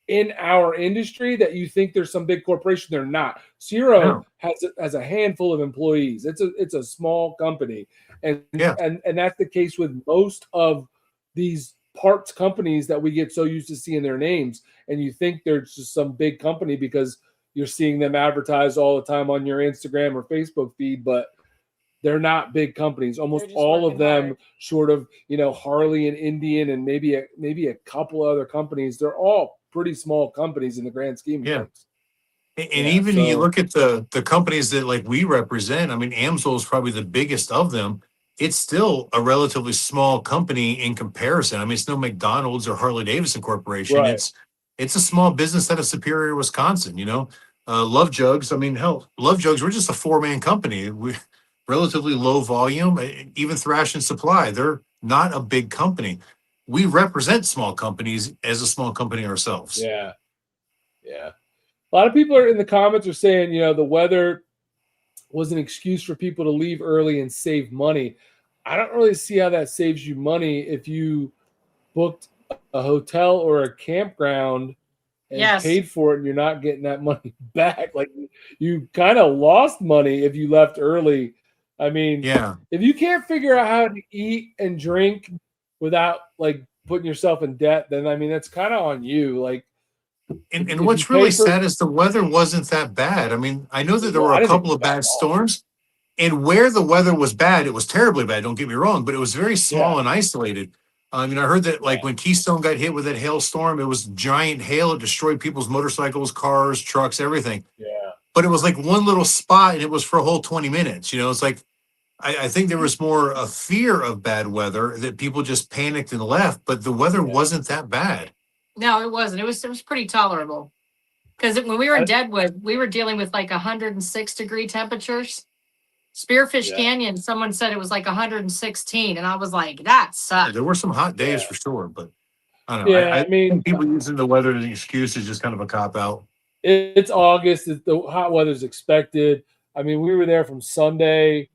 in our industry that you think there's some big corporation. They're not. Zero has a handful of employees. It's a small company, and that's the case with most of these parts companies that we get so used to seeing their names, and you think they're just some big company because you're seeing them advertised all the time on your Instagram or Facebook feed, but they're not big companies. Almost all of them, hard. Short of Harley and Indian and maybe a couple other companies, they're all pretty small companies in the grand scheme of things. And even you look at the companies that like we represent. I mean, Amsoil is probably the biggest of them. It's still a relatively small company in comparison. I mean, it's no McDonald's or Harley Davidson Corporation. Right. It's a small business out of Superior, Wisconsin. Love Jugs. I mean, hell, Love Jugs. We're just a 4-man company. We relatively low volume. Even Thrash and Supply. They're not a big company. We represent small companies as a small company ourselves. Yeah. A lot of people are in the comments are saying, the weather was an excuse for people to leave early and save money. I don't really see how that saves you money if you booked a hotel or a campground and paid for it and you're not getting that money back. Like, you kind of lost money if you left early. I mean, if you can't figure out how to eat and drink without like putting yourself in debt, then I mean, that's kind of on you. Like, and what's really sad is the weather wasn't that bad. I mean, I know that there were a couple of bad storms, and where the weather was bad, it was terribly bad. Don't get me wrong, but it was very small and isolated. I mean, I heard that like when Keystone got hit with that hailstorm, it was giant hail. It destroyed people's motorcycles, cars, trucks, everything. Yeah. But it was like one little spot, and it was for a whole 20 minutes. It's like I think there was more a fear of bad weather that people just panicked and left, but the weather wasn't that bad. No, it wasn't. It was pretty tolerable. Because when we were in Deadwood, we were dealing with like 106-degree temperatures. Spearfish Canyon, someone said it was like 116, and I was like, that sucks. There were some hot days for sure, but I don't know. I mean, people using the weather as an excuse is just kind of a cop-out. It's August. The hot weather's expected. I mean, we were there from Sunday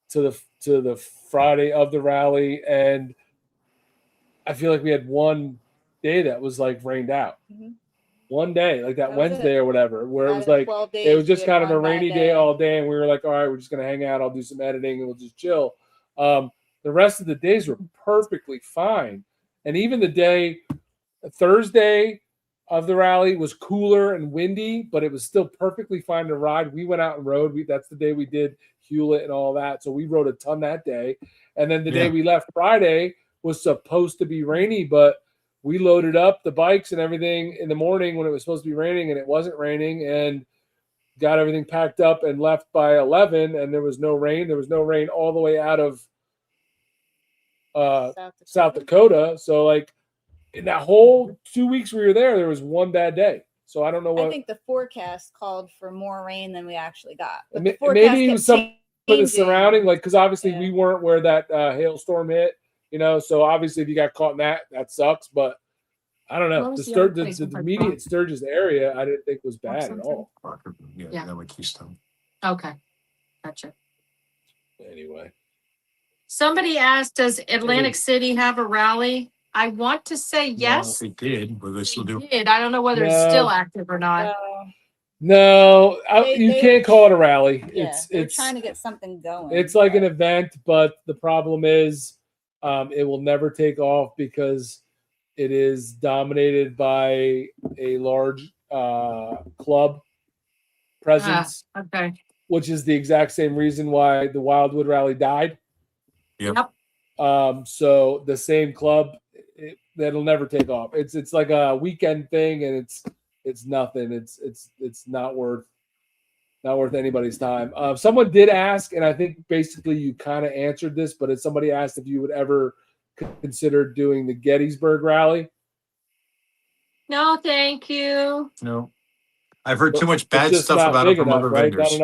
to the Friday of the rally, and I feel like we had one day that was like rained out. Mm-hmm. One day, like that Wednesday or whatever, where it was like it was just kind of a rainy day all day, and we were like, all right, we're just gonna hang out. I'll do some editing, and we'll just chill. The rest of the days were perfectly fine, and even the day Thursday of the rally was cooler and windy, but it was still perfectly fine to ride. We went out and rode. That's the day we did Hewlett and all that, so we rode a ton that day. And then the day we left Friday was supposed to be rainy, but we loaded up the bikes and everything in the morning when it was supposed to be raining, and it wasn't raining, and got everything packed up and left by 11, and there was no rain. There was no rain all the way out of South Dakota. So like in that whole 2 weeks we were there was one bad day. So I don't know what. I think the forecast called for more rain than we actually got. But maybe it was some of the surrounding, like, because obviously we weren't where that hailstorm hit. So obviously if you got caught in that sucks, but I don't know. The immediate Sturgis area, I didn't think was bad at all. Yeah, that was Keystone. Okay, gotcha. Anyway. Somebody asked, does Atlantic City have a rally? I want to say yes. They did, but they still do. I don't know whether it's still active or not. No, you can't call it a rally. Yeah, it's trying to get something going. It's like an event, but the problem is it will never take off because it is dominated by a large club presence. Okay. Which is the exact same reason why the Wildwood Rally died. Yep. So the same club that'll never take off. It's like a weekend thing, and it's nothing. It's not worth anybody's time. Someone did ask, and I think basically you kind of answered this, but if somebody asked if you would ever consider doing the Gettysburg Rally. No, thank you. No, I've heard too much bad stuff about it from other vendors.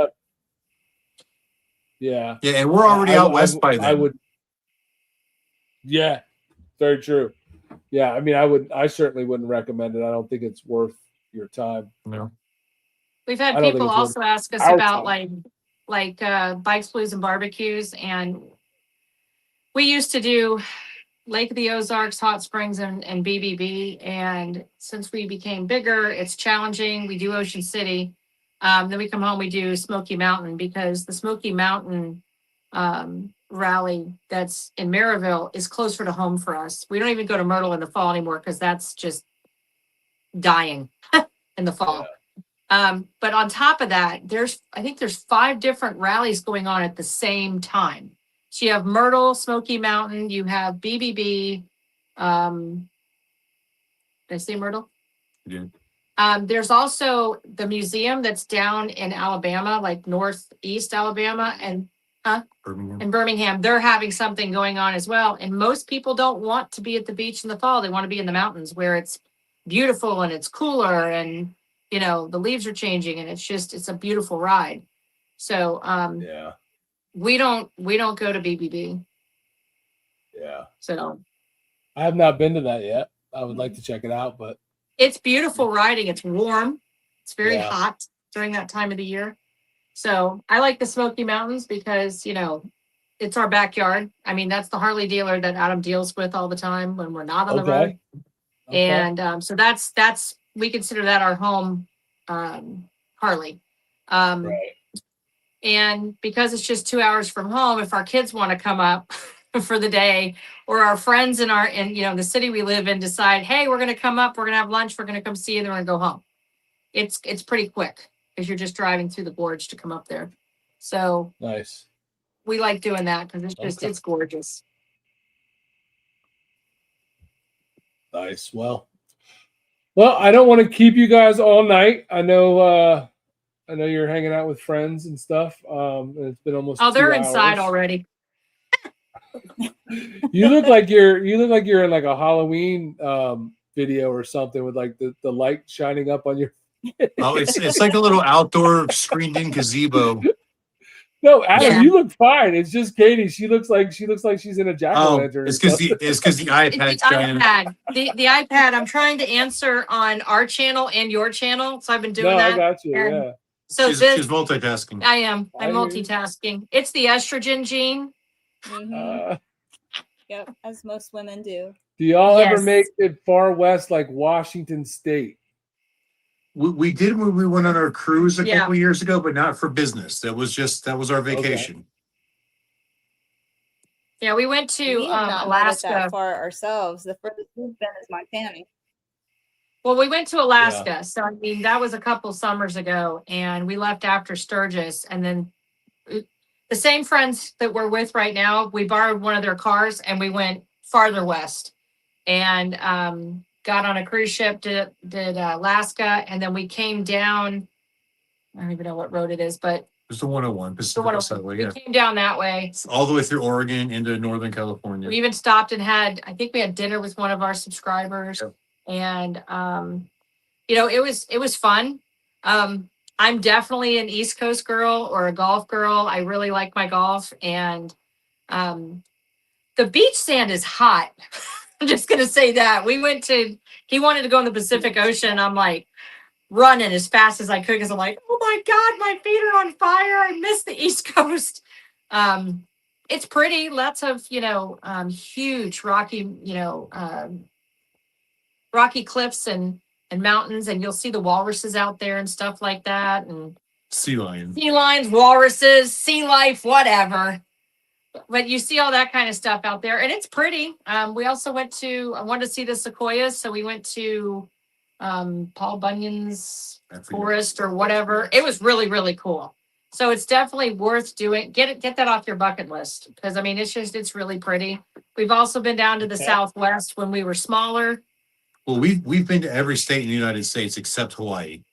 Yeah, and we're already out west by then. I would. Yeah, very true. Yeah, I mean, I certainly wouldn't recommend it. I don't think it's worth your time. No. We've had people also ask us about like Bikes, Blues, and Barbecues, and we used to do Lake of the Ozarks, Hot Springs, and BBB. And since we became bigger, it's challenging. We do Ocean City. Then we come home, we do Smoky Mountain, because the Smoky Mountain rally that's in Maryville is closer to home for us. We don't even go to Myrtle in the fall anymore because that's just dying in the fall. But on top of that, I think there's 5 different rallies going on at the same time. So you have Myrtle, Smoky Mountain, you have BBB. Did I say Myrtle? Yeah. There's also the museum that's down in Alabama, like northeast Alabama, and Birmingham. in Birmingham. They're having something going on as well. And most people don't want to be at the beach in the fall. They want to be in the mountains where it's beautiful and it's cooler, and the leaves are changing, and it's a beautiful ride. So we don't go to BBB. Yeah. So I have not been to that yet. I would like to check it out, but it's beautiful riding. It's warm. It's very Yeah. hot during that time of the year. So I like the Smoky Mountains because, it's our backyard. I mean, that's the Harley dealer that Adam deals with all the time when we're not on the road. Okay. And so that's we consider that our home Harley. Right. And because it's just 2 hours from home, if our kids want to come up for the day, or our friends in the city we live in decide, hey, we're going to come up, we're going to have lunch, we're going to come see you, and then we're going to go home. It's pretty quick because you're just driving through the gorge to come up there. So Nice. we like doing that because it's gorgeous. Nice. Well, I don't want to keep you guys all night. I know you're hanging out with friends and stuff. And it's been almost. Oh, they're 2 hours. inside already. You look like you're in like a Halloween video or something with like the light shining up on your. Oh, it's like a little outdoor screened in gazebo. No, Adam, Yeah. you look fine. It's just Kayte. She looks like she's in a jack-o'-lantern. It's because the iPad's shining. The iPad. I'm trying to answer on our channel and your channel, so I've been doing No, that. I got you. And Yeah. So She's multitasking. I am. I I'm hear you. multitasking. It's the estrogen gene. Mhm. Yep, as most women do. Do y'all ever Yes. make it far west like Washington State? We did when we went on our cruise a Yeah. couple years ago, but not for business. That was our vacation. Yeah, we went to We have not made it that Alaska. far ourselves. The furthest we've been is Montana. Well, we went to Alaska. So, I mean, that was a couple summers ago, and we left after Sturgis. And then the same friends that we're with right now, we borrowed one of their cars and we went farther west and got on a cruise ship, did Alaska. And then we came down. I don't even know what road it is, but It's the 101 the Pacific one Highway. we Yeah, came down that way. all the way through Oregon into Northern California. We even stopped and I think we had dinner with one of our subscribers. Yep. And it was fun. I'm definitely an East Coast girl or a golf girl. I really like my golf, and the beach sand is hot. I'm just gonna say that. He wanted to go in the Pacific Ocean. I'm like running as fast as I could because I'm like, oh my God, my feet are on fire. I miss the East Coast. It's pretty, lots of, huge rocky cliffs and mountains, and you'll see the walruses out there and stuff like that, and Sea lion. sea lions, walruses, sea life, whatever. But you see all that kind of stuff out there, and it's pretty. We also I wanted to see the sequoias, so we went to Paul Bunyan's forest or whatever. It was really, really cool. So it's definitely worth doing. Get that off your bucket list, because I mean, it's really pretty. We've also been down to the Southwest when we were smaller. Well, we've been to every state in the United States except Hawaii,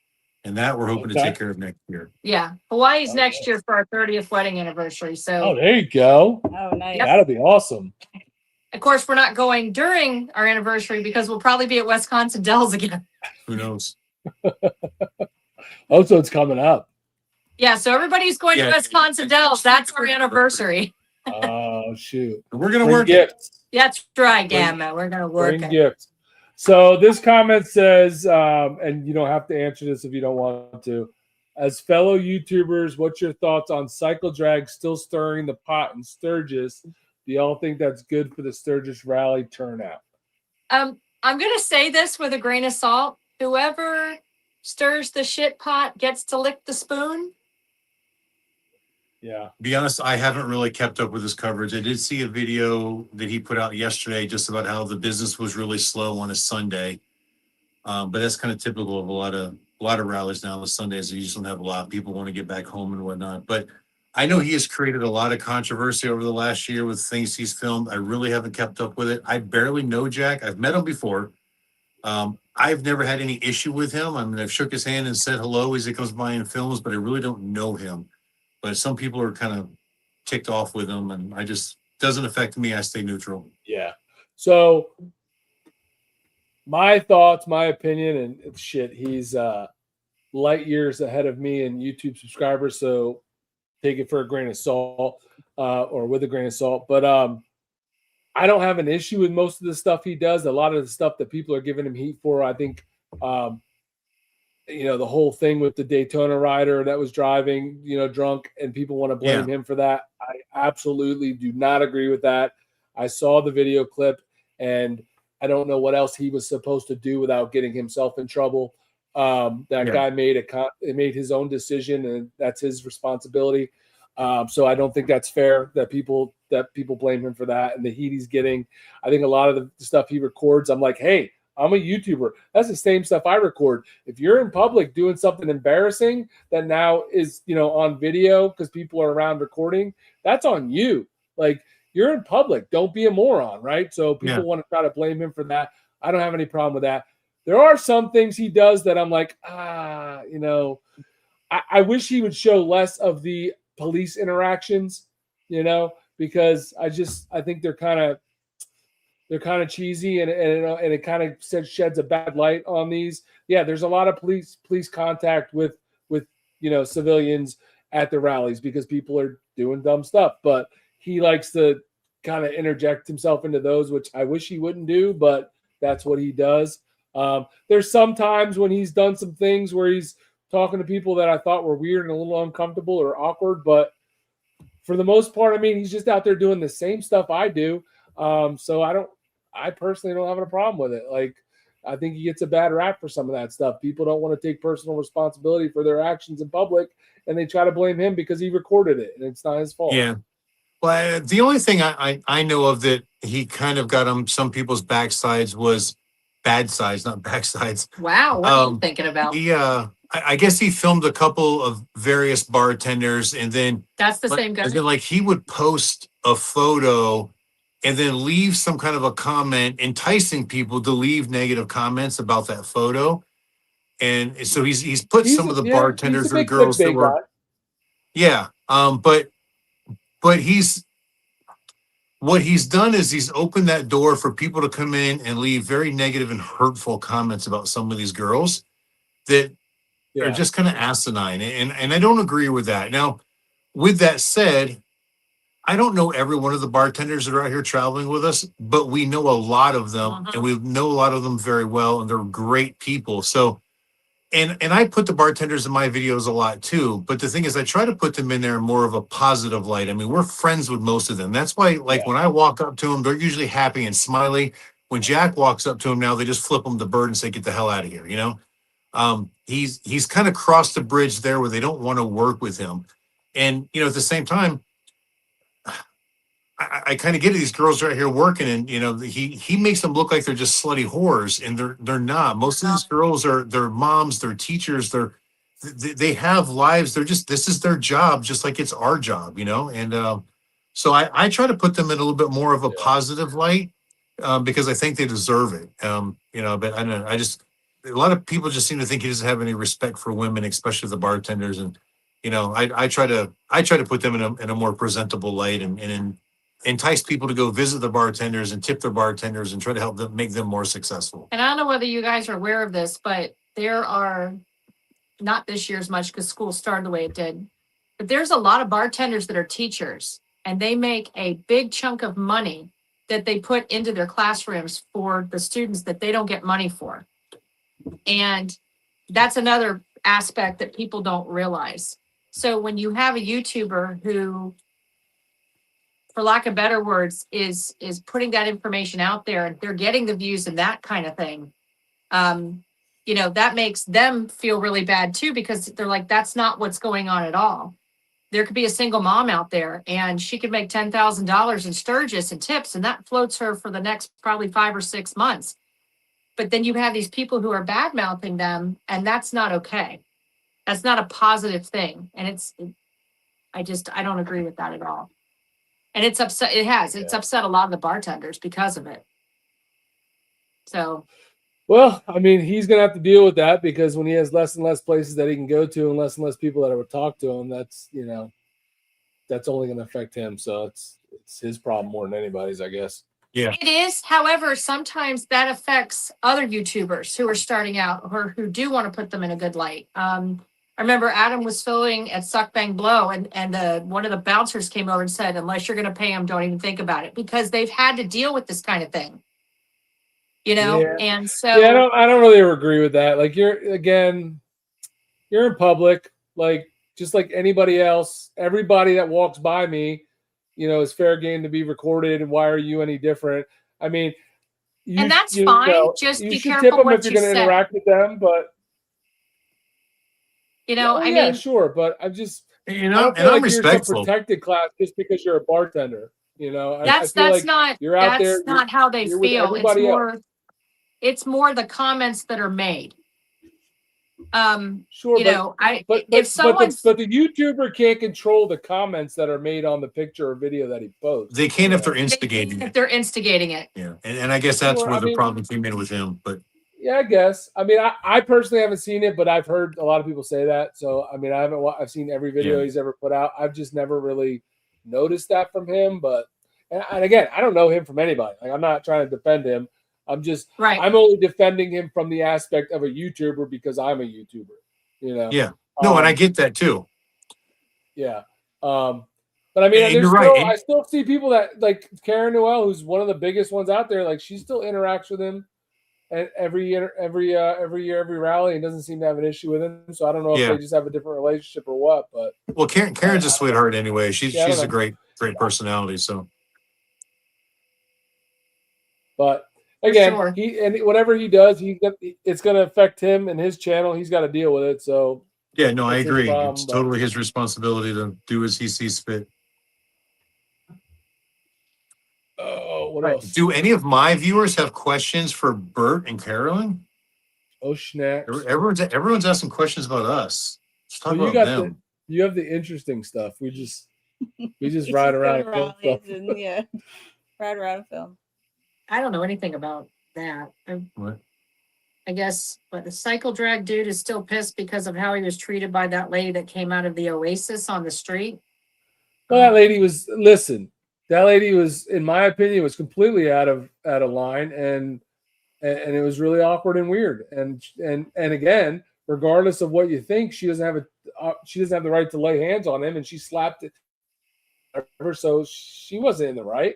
and that we're hoping to take care of next year. Yeah, Hawaii's next year for our 30th wedding anniversary. So, Oh, there you go. Oh, nice. That'll be awesome. of course, we're not going during our anniversary because we'll probably be at Wisconsin Dells again. Who knows? Oh, so it's coming up. Yeah, so everybody's going to Wisconsin Dells. That's our anniversary. Oh, shoot. We're gonna Bring work gifts. That's right, Gamma. We're gonna work Bring it. gifts. So this comment says, and you don't have to answer this if you don't want to. As fellow YouTubers, what's your thoughts on cycle drag still stirring the pot in Sturgis? Do Do y'all think that's good for the Sturgis rally turnout? I'm going to say this with a grain of salt. Whoever stirs the shit pot gets to lick the spoon. Yeah. Be honest, I haven't really kept up with his coverage. I did see a video that he put out yesterday just about how the business was really slow on a Sunday. But that's kind of typical of a lot of rallies now. On Sundays, you just don't have a lot. People want to get back home and whatnot. But I know he has created a lot of controversy over the last year with things he's filmed. I really haven't kept up with it. I barely know Jack. I've met him before. I've never had any issue with him. I mean, I've shook his hand and said hello as he comes by in films, but I really don't know him. But some people are kind of ticked off with him, and I just doesn't affect me. I stay neutral. Yeah. So my thoughts, my opinion, and it's shit. He's light years ahead of me in YouTube subscribers, so take it for a grain of salt, or with a grain of salt. But I don't have an issue with most of the stuff he does. A lot of the stuff that people are giving him heat for, I think, the whole thing with the Daytona rider that was driving, drunk, and people want to blame him for that. I absolutely do not agree with that. I saw the video clip, and I don't know what else he was supposed to do without getting himself in trouble. Guy made his own decision, and that's his responsibility. So I don't think that's fair that people blame him for that and the heat he's getting. I think a lot of the stuff he records, I'm like, hey, I'm a YouTuber. That's the same stuff I record. If you're in public doing something embarrassing that now is, on video because people are around recording, that's on you. Like, you're in public. Don't be a moron, right? So people want to try to blame him for that. I don't have any problem with that. There are some things he does that I'm like, I wish he would show less of the police interactions, because I think they're kind of cheesy, and it kind of sheds a bad light on these. Yeah, there's a lot of police contact with civilians at the rallies because people are doing dumb stuff, but he likes to kind of interject himself into those, which I wish he wouldn't do, but that's what he does. There's some times when he's done some things where he's talking to people that I thought were weird and a little uncomfortable or awkward, but for the most part, I mean, he's just out there doing the same stuff I do. So I personally don't have a problem with it. Like, I think he gets a bad rap for some of that stuff. People don't want to take personal responsibility for their actions in public, and they try to blame him because he recorded it, and it's not his fault. Yeah. Well, the only thing I know of that he kind of got on some people's backsides was bad sides, not backsides. Wow, what are you thinking about? I guess he filmed a couple of various bartenders, and then that's the same guy. And then, like, he would post a photo and then leave some kind of a comment enticing people to leave negative comments about that photo. And so he's put some of the bartenders or girls that were, but what he's done is he's opened that door for people to come in and leave very negative and hurtful comments about some of these girls that are just kind of asinine. And I don't agree with that. Now, with that said, I don't know every one of the bartenders that are out here traveling with us, but we know a lot of them, and we know a lot of them very well, and they're great people. So, and I put the bartenders in my videos a lot too, but the thing is I try to put them in there in more of a positive light. I mean, we're friends with most of them. That's why, like, when I walk up to them, they're usually happy and smiley. When Jack walks up to them now, they just flip him the bird and say, get the hell out of here, He's kind of crossed the bridge there where they don't want to work with him. And, at the same time, I kind of get it. These girls right here working, and he makes them look like they're just slutty whores, and they're not. Most of these girls are their moms, their teachers, they have lives. This is their job, just like it's our job, And so I try to put them in a little bit more of a positive light because I think they deserve it. But I don't know. A lot of people just seem to think he doesn't have any respect for women, especially the bartenders, and I try to put them in a more presentable light and entice people to go visit the bartenders and tip their bartenders and try to help them, make them more successful. And I don't know whether you guys are aware of this, but there are, not this year as much because school started the way it did, but there's a lot of bartenders that are teachers, and they make a big chunk of money that they put into their classrooms for the students that they don't get money for. And that's another aspect that people don't realize. So when you have a YouTuber who, for lack of better words, is putting that information out there, and they're getting the views and that kind of thing. You know, that makes them feel really bad too, because they're like, that's not what's going on at all. There could be a single mom out there and she could make $10,000 in Sturgis and tips, and that floats her for the next probably 5 or 6 months. But then you have these people who are bad mouthing them, and that's not okay. That's not a positive thing. And I don't agree with that at all. And it's upset. It's upset a lot of the bartenders because of it. So. Well, I mean, he's going to have to deal with that, because when he has less and less places that he can go to and less people that would talk to him, that's, you know, that's only going to affect him. So it's his problem more than anybody's, I guess. Yeah. It is. However, sometimes that affects other YouTubers who are starting out or who do want to put them in a good light. I remember Adam was filming at Suck Bang Blow, and one of the bouncers came over and said, unless you're going to pay him, don't even think about it, because they've had to deal with this kind of thing. You know, and so I don't really agree with that. Like, you're in public, like just like anybody else. Everybody that walks by me, you know, is fair game to be recorded. And why are you any different? I mean, and that's fine. You know, just you be should careful tip them what if you're you going to say. interact with them. But you know, I yeah, mean, sure, but I'm just, you know, and I'm respectful. You're some protected class just because you're a bartender. You know, that's like not you're out that's there. not how they feel. It's more the comments that are made. Sure, you know, but the YouTuber can't control the comments that are made on the picture or video that he posts. They can if they're instigating it. If they're instigating it. Yeah, and I guess that's where the problem came in with him. But yeah, I guess. I mean, I personally haven't seen it, but I've heard a lot of people say that. So I mean, I've seen every video he's ever put out. I've just never really noticed that from him. But and again, I don't know him from anybody. Like, I'm not trying to defend him. I'm just I'm only defending him from the aspect of a YouTuber because I'm a YouTuber, you know? Yeah. No, and I get that too. Yeah. But I mean, I still see people that, like Karen Noel, who's one of the biggest ones out there, like she still interacts with him at every rally, and doesn't seem to have an issue with him. So I don't know if they just have a different relationship or what, but well, Karen's a sweetheart anyway. She's a great personality. So but again, whatever he does, it's going to affect him and his channel. He's got to deal with it. So yeah, no, I agree. It's totally his responsibility to do as he sees fit. Oh, what else? Do any of my viewers have questions for Burt and Caroline? Oh, snacks! Everyone's asking questions about us. Let's talk about them. You have the interesting stuff. We just ride around and film stuff. Ride around and film. I don't know anything about that. What? I guess, but the cycle drag dude is still pissed because of how he was treated by that lady that came out of the Oasis on the street. Well, that lady was, in my opinion, was completely out of line, and it was really awkward and weird. And again, regardless of what you think, she doesn't have the right to lay hands on him, and she slapped it. So she wasn't in the right.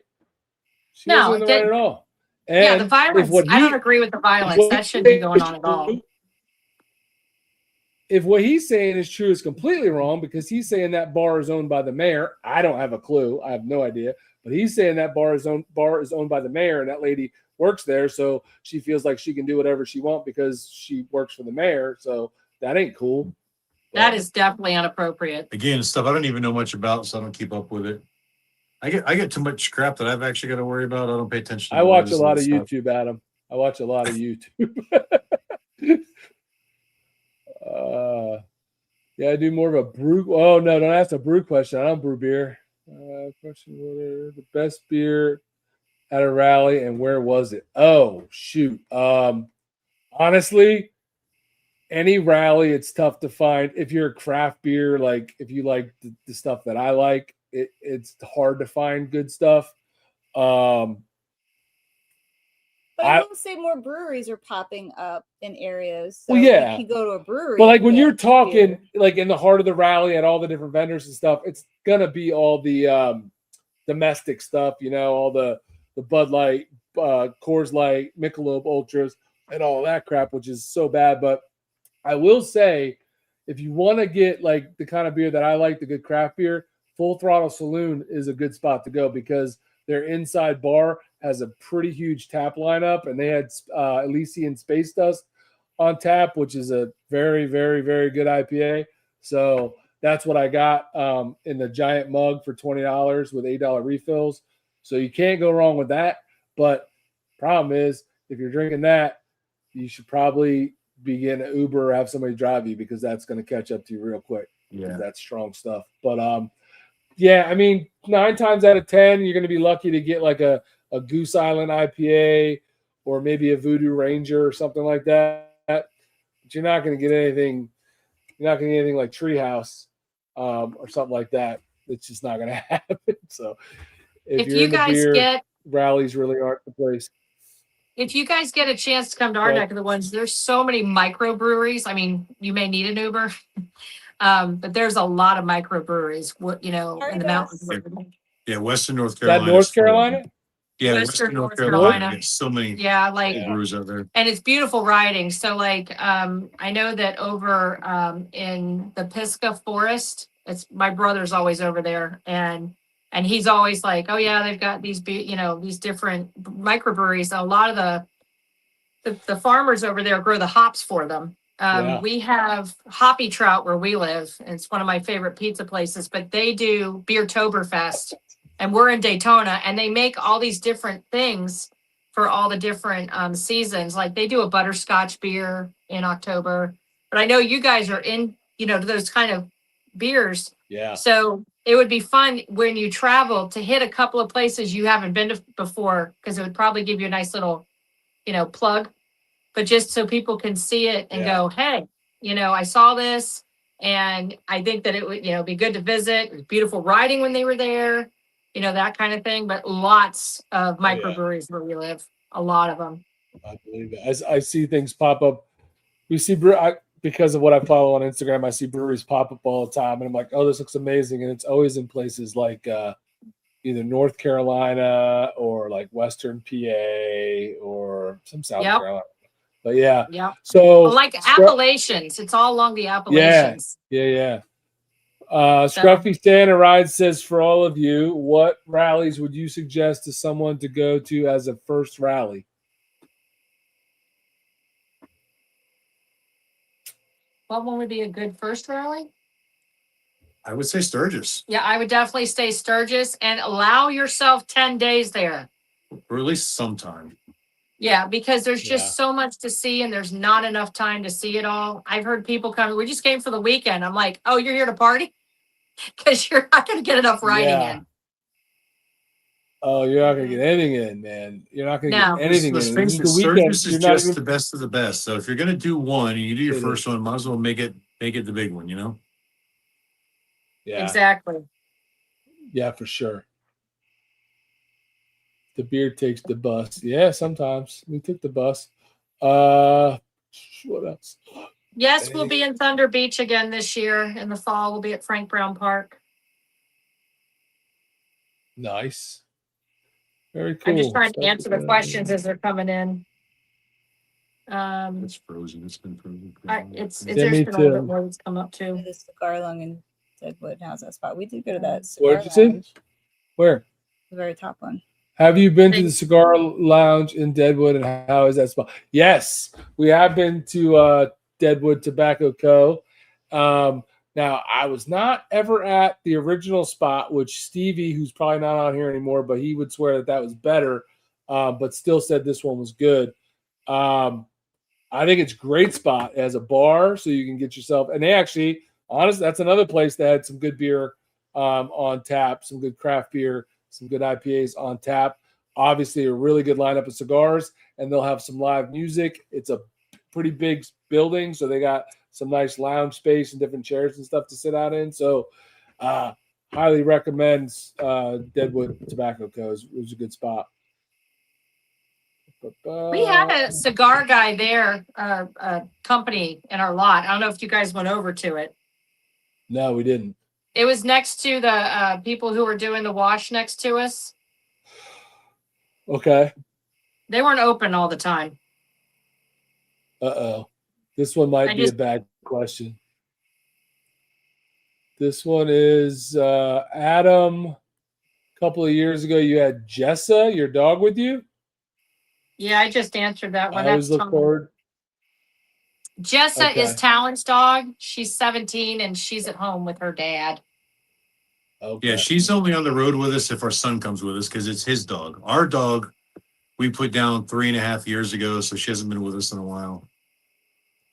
She wasn't in the right at all. And the violence. I don't agree with the violence. That shouldn't be going on at all. If what he's saying is true, is completely wrong, because he's saying that bar is owned by the mayor. I don't have a clue. I have no idea. But he's saying that bar is owned by the mayor, and that lady works there, so she feels like she can do whatever she wants because she works for the mayor. So that ain't cool. That is definitely inappropriate. Again, stuff I don't even know much about, so I don't keep up with it. I get too much crap that I've actually got to worry about. I don't pay attention. I watch a lot of YouTube, Adam. I watch a lot of YouTube. Yeah, I do more of a brew. Oh no, don't ask a brew question. I don't brew beer. Question: what are the best beer at a rally, and where was it? Oh shoot. Honestly, any rally, it's tough to find. If you're a craft beer, like if you like the stuff that I like, it's hard to find good stuff. But I will say more breweries are popping up in areas. So well, yeah, you can go to a brewery. But like when you're talking like in the heart of the rally at all the different vendors and stuff, it's gonna be all the domestic stuff, you know, all the Bud Light, Coors Light, Michelob Ultras, and all that crap, which is so bad. But I will say, if you want to get like the kind of beer that I like, the good craft beer, Full Throttle Saloon is a good spot to go because their inside bar has a pretty huge tap lineup, and they had Elysian Space Dust on tap, which is a very, very, very good IPA. So that's what I got in the giant mug for $20 with $8 refills. So you can't go wrong with that. But problem is, if you're drinking that, you should probably be getting an Uber or have somebody drive you because that's going to catch up to you real quick. Yeah. That's strong stuff. But yeah, I mean, 9 times out of 10, you're going to be lucky to get like a Goose Island IPA or maybe a Voodoo Ranger or something like that. But you're not going to get anything. You're not going to get anything like Treehouse or something like that. It's just not going to happen. So If you're you in the guys beer, get rallies really aren't the place. If you guys get a chance to come to our Right. neck of the woods, there's so many microbreweries. I mean, you may need an Uber, but there's a lot of microbreweries, in the mountains. Yeah, Western North Is that Carolina. North Carolina? Yeah, Western North Carolina. Carolina. There's so many Yeah, like, brews out there. and it's beautiful riding. So like, I know that over in the Pisgah Forest, it's my brother's always over there, and he's always like, oh yeah, they've got these these different microbreweries. A lot of the farmers over there grow the hops for them. Yeah. We have Hoppy Trout where we live, and it's one of my favorite pizza places, but they do Beertoberfest, and we're in Daytona, and they make all these different things for all the different seasons. Like they do a butterscotch beer in October, but I know you guys are in, those kind of beers. Yeah. So it would be fun when you travel to hit a couple of places you haven't been to before, because it would probably give you a nice little, plug, but just so people can see it and go, hey, I saw this, and I think that it would, be good to visit. It was beautiful riding when they were there, that kind of thing. But lots of microbreweries where we live, a lot of them. I believe it. As I see things pop up, we see because of what I follow on Instagram, I see breweries pop up all the time, and I'm like, oh, this looks amazing, and it's always in places like either North Carolina or like Western PA or some South Carolina. But yeah. So like Appalachians, it's all along the Appalachians. Yeah. Scruffy Santa Ride says, for all of you, what rallies would you suggest to someone to go to as a first rally? What one would be a good first rally? I would say Sturgis. Yeah, I would definitely stay Sturgis and allow yourself 10 days there. Or at least sometime. Yeah, because there's just so much to see, and there's not enough time to see it all. I've heard people come, we just came for the weekend. I'm like, oh, you're here to party? Because you're not going to get enough riding in. Oh, you're not going to get anything in, man. You're not going to get anything in. Sturgis is just the best of the best. So if you're going to do one, and you do your first one, might as well make it the big one, Yeah. Exactly. Yeah, for sure. The beer takes the bus. Yeah, sometimes we took the bus. What else? Yes, we'll be in Thunder Beach again this year. In the fall, we'll be at Frank Brown Park. Nice. Very cool. I'm just trying to answer the questions as they're coming in. It's frozen. It's been frozen. There's been a little bit more that's come up too. The cigar lung in Deadwood. How's that spot? We did go to that What cigar did you lounge. see? Where? The very top one. Have you been to the cigar lounge in Deadwood, and how is that spot? Yes, we have been to Deadwood Tobacco Co. Now, I was not ever at the original spot, which Stevie, who's probably not on here anymore, but he would swear that was better, but still said this one was good. I think it's a great spot as a bar, so you can get yourself. And they actually, honestly, that's another place that had some good beer on tap, some good craft beer, some good IPAs on tap. Obviously, a really good lineup of cigars, and they'll have some live music. It's a pretty big building, so they got some nice lounge space and different chairs and stuff to sit out in. So, highly recommend Deadwood Tobacco Co. It was a good spot. We had a cigar guy there, a company in our lot. I don't know if you guys went over to it. No, we didn't. It was next to the people who were doing the wash next to us. Okay. They weren't open all the time. Uh-oh. This one might be a bad question. This one is Adam. A couple of years ago, you had Jessa, your dog, with you. Yeah, I just answered that one. I always That's look forward. Jessa Okay. is Talon's dog. She's 17 and she's at home with her dad. Okay. Yeah, she's only on the road with us if our son comes with us because it's his dog. Our dog, we put down 3.5 years ago, so she hasn't been with us in a while.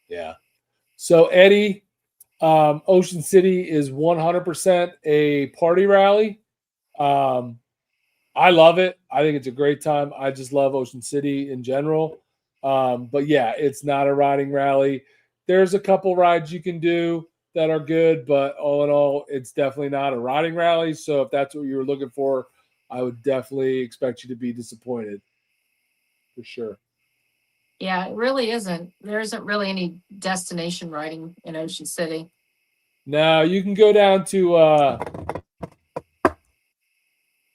Yeah. So Eddie, Ocean City is 100% a party rally. I love it. I think it's a great time. I just love Ocean City in general. But yeah, it's not a riding rally. There's a couple rides you can do that are good, but all in all, it's definitely not a riding rally. So if that's what you were looking for, I would definitely expect you to be disappointed for sure. Yeah, it really isn't. There isn't really any destination riding in Ocean City. Now you can go down to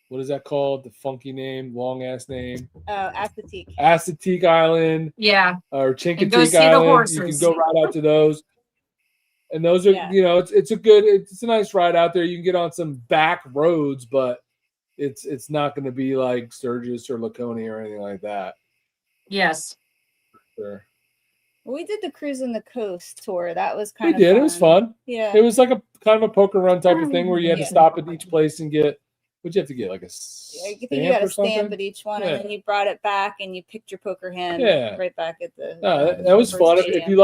what is that called? The funky name, long ass name. Assateague. Assateague Island. Yeah. Or And go Chincoteague see the Island. You can horses. go right out to those. And those are, it's a nice ride out there. You can get on some back roads, but it's not going to be like Sturgis or Laconia or anything like that. Yes. Sure. We did the cruise in the coast tour. That was kind of fun. fun. It was fun. Yeah. It was like a kind of a poker run type of thing where you had to Yeah. stop at each place and get, what'd you have to get? Like a I think stamp you got or a stamp something? at each one, Yeah. and then you brought it back and you picked your poker hand right back at the. No, that was fun. If stadium. you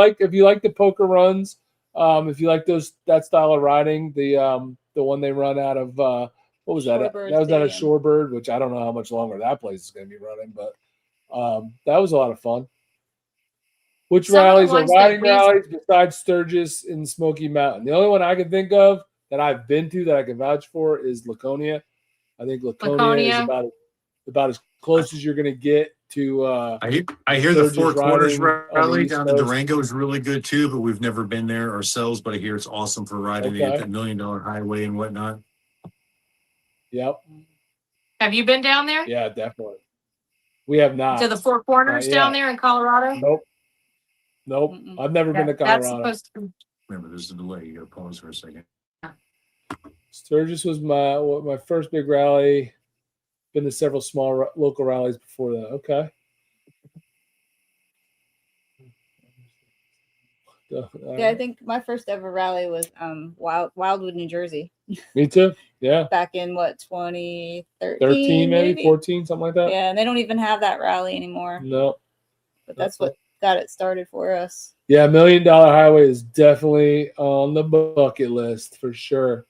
like the poker runs, if you like that style of riding, the one they run out of what was that? Shorebird That was out of Stadium. Shorebird, which I don't know how much longer that place is going to be running, but that was a lot of fun. Which Some of the rallies are ones that riding we've- rallies besides Sturgis and Smoky Mountain? The only one I can think of that I've been to that I can vouch for is Laconia. I think Laconia is about as close as you're going to get to. I hear the Sturgis Four Quarters riding on the rally East down in Coast. Durango is really good too, but we've never been there ourselves. But I hear it's awesome for riding Okay. the $1 million highway and whatnot. Yep. Have you been down there? Yeah, definitely. We have not. To the Four Corners Not down yet. there in Colorado? Nope. Mm-mm. I've never been to That's Colorado. supposed to Remember, there's a delay. You got to pause for a second. Sturgis was my first big rally. Been to several small local rallies before that. Okay. Yeah, I think my first ever rally was Wildwood, New Jersey. Me too. Yeah. Back in 2013, 13 maybe 14, something like that. Yeah, and they don't even have that rally anymore. No. But that's what got it started for us. Yeah, $1 Million Highway is definitely on the bucket list for sure.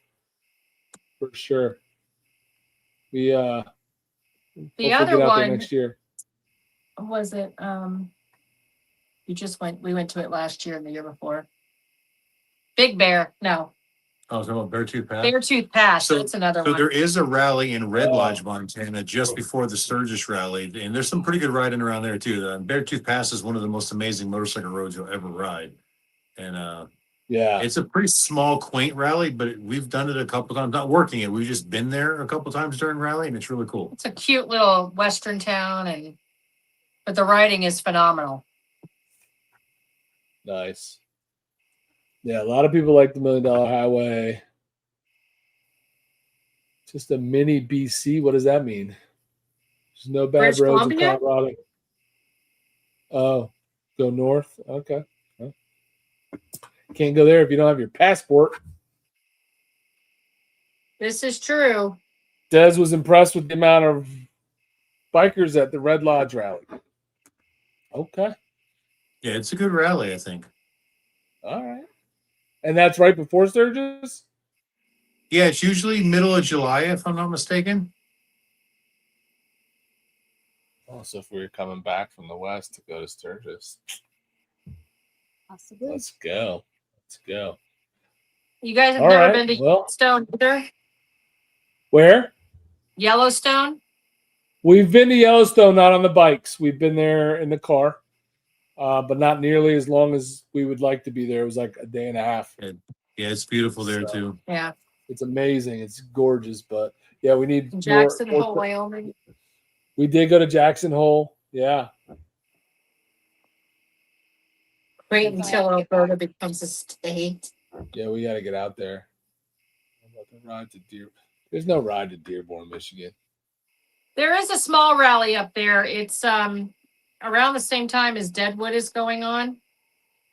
For sure. We The hopefully other get out there one next year. was it we went to it last year and the year before. Big Bear. No. I was talking about Beartooth Pass. Beartooth Pass. So- That's another So one. there is a rally in Red Oh. Lodge, Montana, just before the Sturgis rally, and there's some pretty good riding around there too. Beartooth Pass is one of the most amazing motorcycle roads you'll ever ride, and Yeah. it's a pretty small, quaint rally, but we've done it a couple times. Not working it, we've just been there a couple times during rally, and it's really cool. It's a cute little western town, but the riding is phenomenal. Nice. Yeah, a lot of people like the $1 Million Highway. Just a mini BC. What does that mean? There's no bad British roads Columbia? in Colorado. Oh, go north. Okay. Well, can't go there if you don't have your passport. This is true. Des was impressed with the amount of bikers at the Red Lodge rally. Okay. Yeah, it's a good rally, I think. All right. And that's right before Sturgis? Yeah, it's usually middle of July, if I'm not mistaken. Also, if we were coming back from the west to go to Sturgis, Possibly. let's go. Let's go. You guys have All never right, been to well- Yellowstone either? Where? Yellowstone? We've been to Yellowstone, not on the bikes. We've been there in the car, but not nearly as long as we would like to be there. It was like a day and a half. Yeah, it's beautiful there So- too. Yeah. It's amazing. It's gorgeous, but yeah, we need Jackson more- Hole, Wyoming. We did go to Jackson Hole. Yeah. Wait until Alberta becomes a state. Yeah, we got to get out there. Ride to Deer. There's no ride to Dearborn, Michigan. There is a small rally up there. It's around the same time as Deadwood is going on.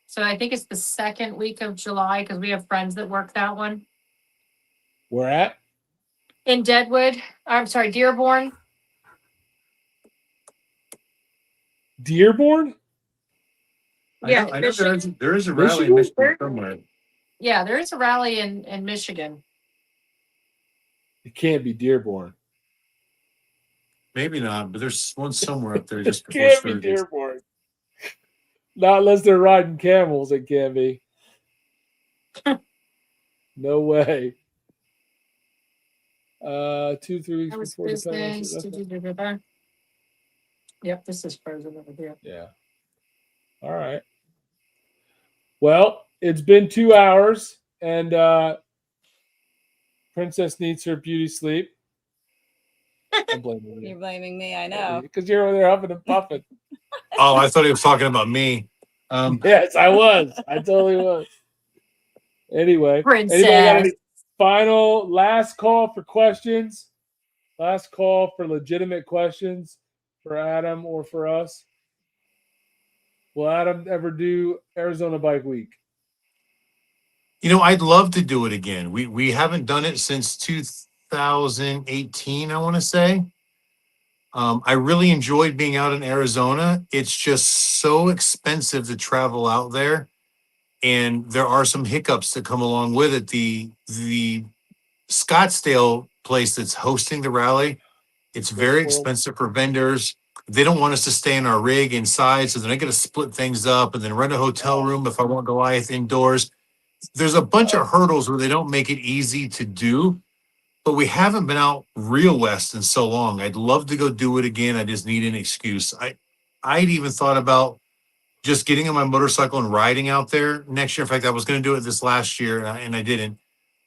So I think it's the second week of July because we have friends that work that one. Where at? In Deadwood. I'm sorry, Dearborn. Dearborn? Yeah, I know there is a rally Michigan? in Michigan somewhere. Yeah, there is a rally in Michigan. It can't be Dearborn. Maybe not, but there's one somewhere up there just It before can't be Sturgis. Dearborn. Not unless they're riding camels, it can't be. No way. 2-3 weeks That was before business. Independence. Yep, this is frozen over here. Yeah. All right. Well, it's been 2 hours, and Princess needs her beauty sleep. I'm blaming You're you. blaming me. I know. Because you're over there huffing and puffing. Oh, I thought he was talking about me. Yes, I was. I totally was. Anyway, Princess. anybody got any final last call for questions? Last call for legitimate questions for Adam or for us? Will Adam ever do Arizona Bike Week? You know, I'd love to do it again. We haven't done it since 2018, I want to say. I really enjoyed being out in Arizona. It's just so expensive to travel out there. And there are some hiccups that come along with it. The Scottsdale place that's hosting the rally, it's very expensive for vendors. They don't want us to stay in our rig inside, so then I got to split things up and then rent a hotel room if I want Goliath indoors. There's a bunch of hurdles where they don't make it easy to do, but we haven't been out real west in so long. I'd love to go do it again. I just need an excuse. I'd even thought about just getting on my motorcycle and riding out there next year. In fact, I was going to do it this last year and I didn't.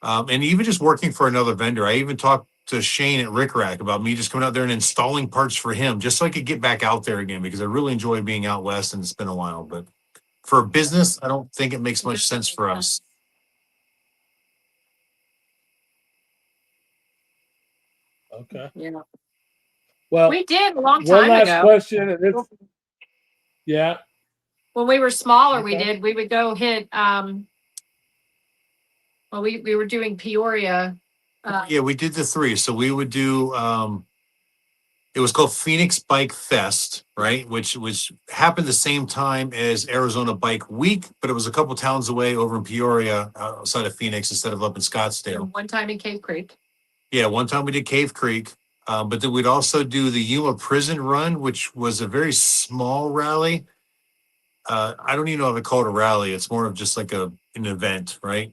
And even just working for another vendor. I even talked to Shane at Rick Rack about me just coming out there and installing parts for him just so I could get back out there again because I really enjoy being out west and it's been a while. But for a business, I don't think it makes much sense for us. Okay. Yeah. Well, We did a long one time last ago. question. And it's, yeah. When we were smaller, Okay. we would go hit well, we were doing Peoria. Yeah, we did the three. So we would do it was called Phoenix Bike Fest, right? Which happened the same time as Arizona Bike Week, but it was a couple towns away over in Peoria outside of Phoenix instead of up in Scottsdale. One time in Cave Creek. Yeah, one time we did Cave Creek, but then we'd also do the Yuma Prison Run, which was a very small rally. I don't even know if I call it a rally. It's more of just like an event, right?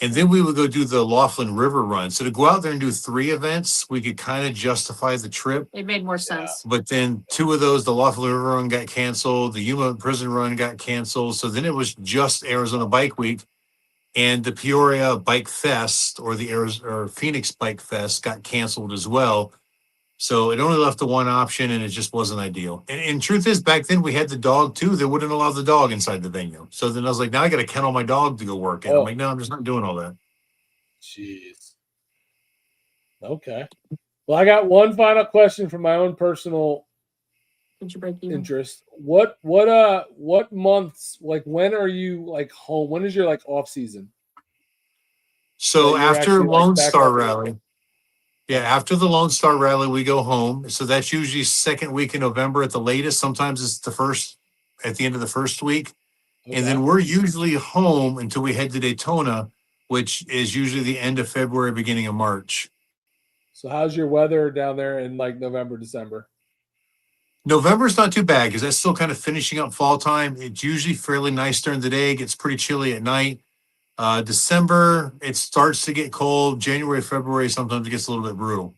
And then we would go do the Laughlin River Run. So to go out there and do 3 events, we could kind of justify the trip. It made more sense. But then 2 of those, the Laughlin River Run got canceled, the Yuma Prison Run got canceled. So then it was just Arizona Bike Week. And the Peoria Bike Fest or the Phoenix Bike Fest got canceled as well. So it only left the one option and it just wasn't ideal. And truth is, back then we had the dog too. They wouldn't allow the dog inside the venue. So then I was like, now I got to kennel my dog to go work. And I'm like, no, I'm just not doing all that. Jeez. Okay. Well, I got one final question from my own personal Did you break even? interest. What months, like when are you like home? When is your like off season? So Yeah, you're after actually, like, Lone back Star up and- Rally, yeah, after the Lone Star Rally, we go home. So that's usually second week in November at the latest. Sometimes it's the first, at the end of the first week. Okay. And then we're usually home until we head to Daytona, which is usually the end of February, beginning of March. So how's your weather down there in like November, December? November's not too bad because that's still kind of finishing up fall time. It's usually fairly nice during the day. It gets pretty chilly at night. December, it starts to get cold. January, February, sometimes it gets a little bit brutal.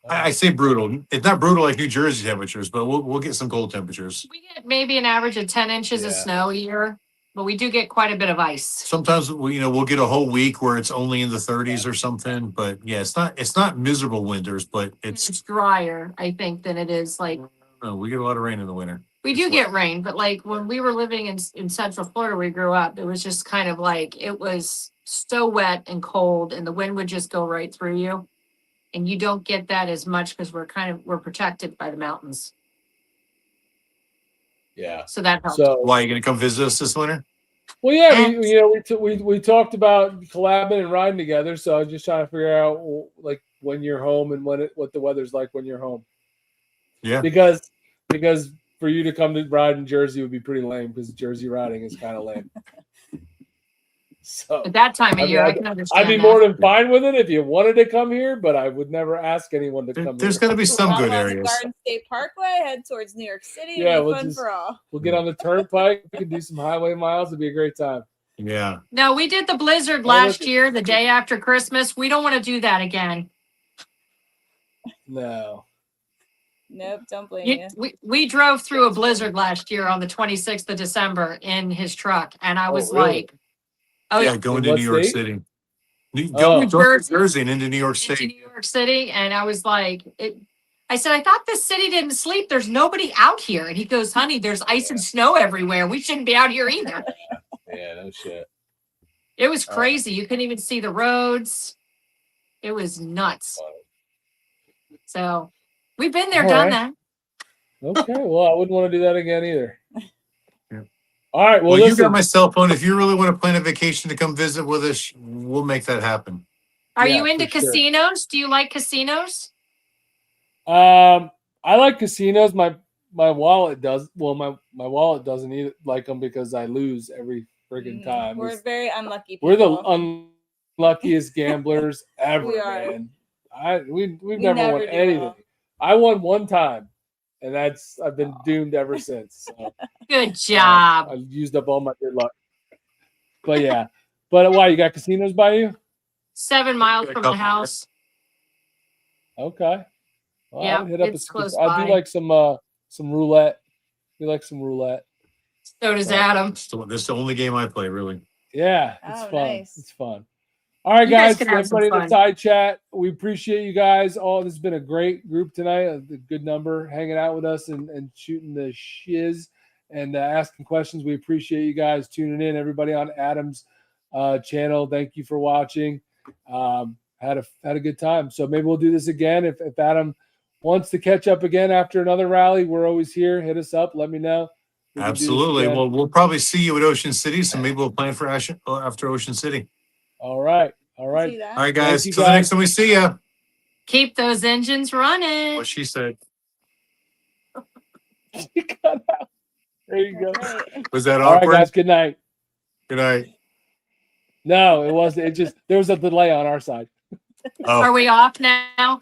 I say brutal. It's not brutal like New Jersey temperatures, but we'll get some cold temperatures. We get maybe an average of 10 inches of Yeah. snow a year, but we do get quite a bit of ice. Sometimes we'll get a whole week where it's only in the 30s or something. But yeah, it's not miserable winters, but It's it's drier, I think, than it is like no, we get a lot of rain in the winter. We do get rain, but like when we were living in Central Florida, where we grew up, it was just kind of like, it was so wet and cold and the wind would just go right through you. And you don't get that as much because we're protected by the mountains. Yeah. So that helps. So Why, you gonna come visit us this winter? well, yeah, we talked about collabing and riding together. So I was just trying to figure out like when you're home and what the weather's like when you're home. Yeah. Because for you to come to ride in Jersey would be pretty lame because Jersey riding is kind of lame. So At that time of year, I can understand. I'd be more than fine with it if you wanted to come here, but I would never ask anyone to come There's here. gonna be some Follow good on the areas. Garden State Parkway, head towards New York City. Yeah, It'll be fun for all. We'll get on the turnpike. We can do some highway miles. It'd be a great time. Yeah. No, we did the blizzard last year, the day after Christmas. We don't want to do that again. No. Nope, don't blame you. We drove through a blizzard last year on the 26th of December in his truck, and I was really? like, "Oh Yeah, going to what New York state? City. Oh. Go to Jersey and into New York into State. New York City," and I was like, I said, "I thought this city didn't sleep. There's nobody out here." And he goes, "Honey, there's ice and snow everywhere. We shouldn't be out here either." Yeah, no shit. It was crazy. You couldn't even see the roads. It was nuts. So we've been there, All done right. that. Okay, well, I wouldn't want to do that again either. Yeah. All right, well, Well, you listen. got my cell phone. If you really want to plan a vacation to come visit with us, we'll make that happen. Are Yeah, you into for sure. casinos? Do you like casinos? I like casinos. My wallet does. Well, my wallet doesn't either like them because I lose every friggin' time. We're very unlucky people. We're the unluckiest gamblers ever, We are. man. We've We never never won do anything. well. I won one time, and I've been doomed ever since. So, Good job. I used up all my good luck. But yeah, but why you got casinos by you? 7 miles A from the couple, house. Okay. Well, Yeah, I would hit up it's close I do by. like some roulette. We like some roulette. So does Adam. This is the only game I play, really. Yeah, it's Oh, fun. nice. It's fun. All right, You guys guys. can have some Everybody in the fun. side chat, we appreciate you guys. All this has been a great group tonight. A good number hanging out with us and shooting the shiz and asking questions. We appreciate you guys tuning in. Everybody on Adam's channel, thank you for watching. Had a good time. So maybe we'll do this again. If Adam wants to catch up again after another rally, we're always here. Hit us up. Let me know. We can do this Absolutely. again. Well, we'll probably see you at Ocean City, so maybe we'll plan for after Ocean City. All right. All See right. that? All right, guys. you, Till the guys. next time we see you. Keep those engines running. What she said. There you go. Great. Was that All right, awkward? guys. Good night. Good night. No, it wasn't. It just there was a delay on our side. Oh. Are we off now?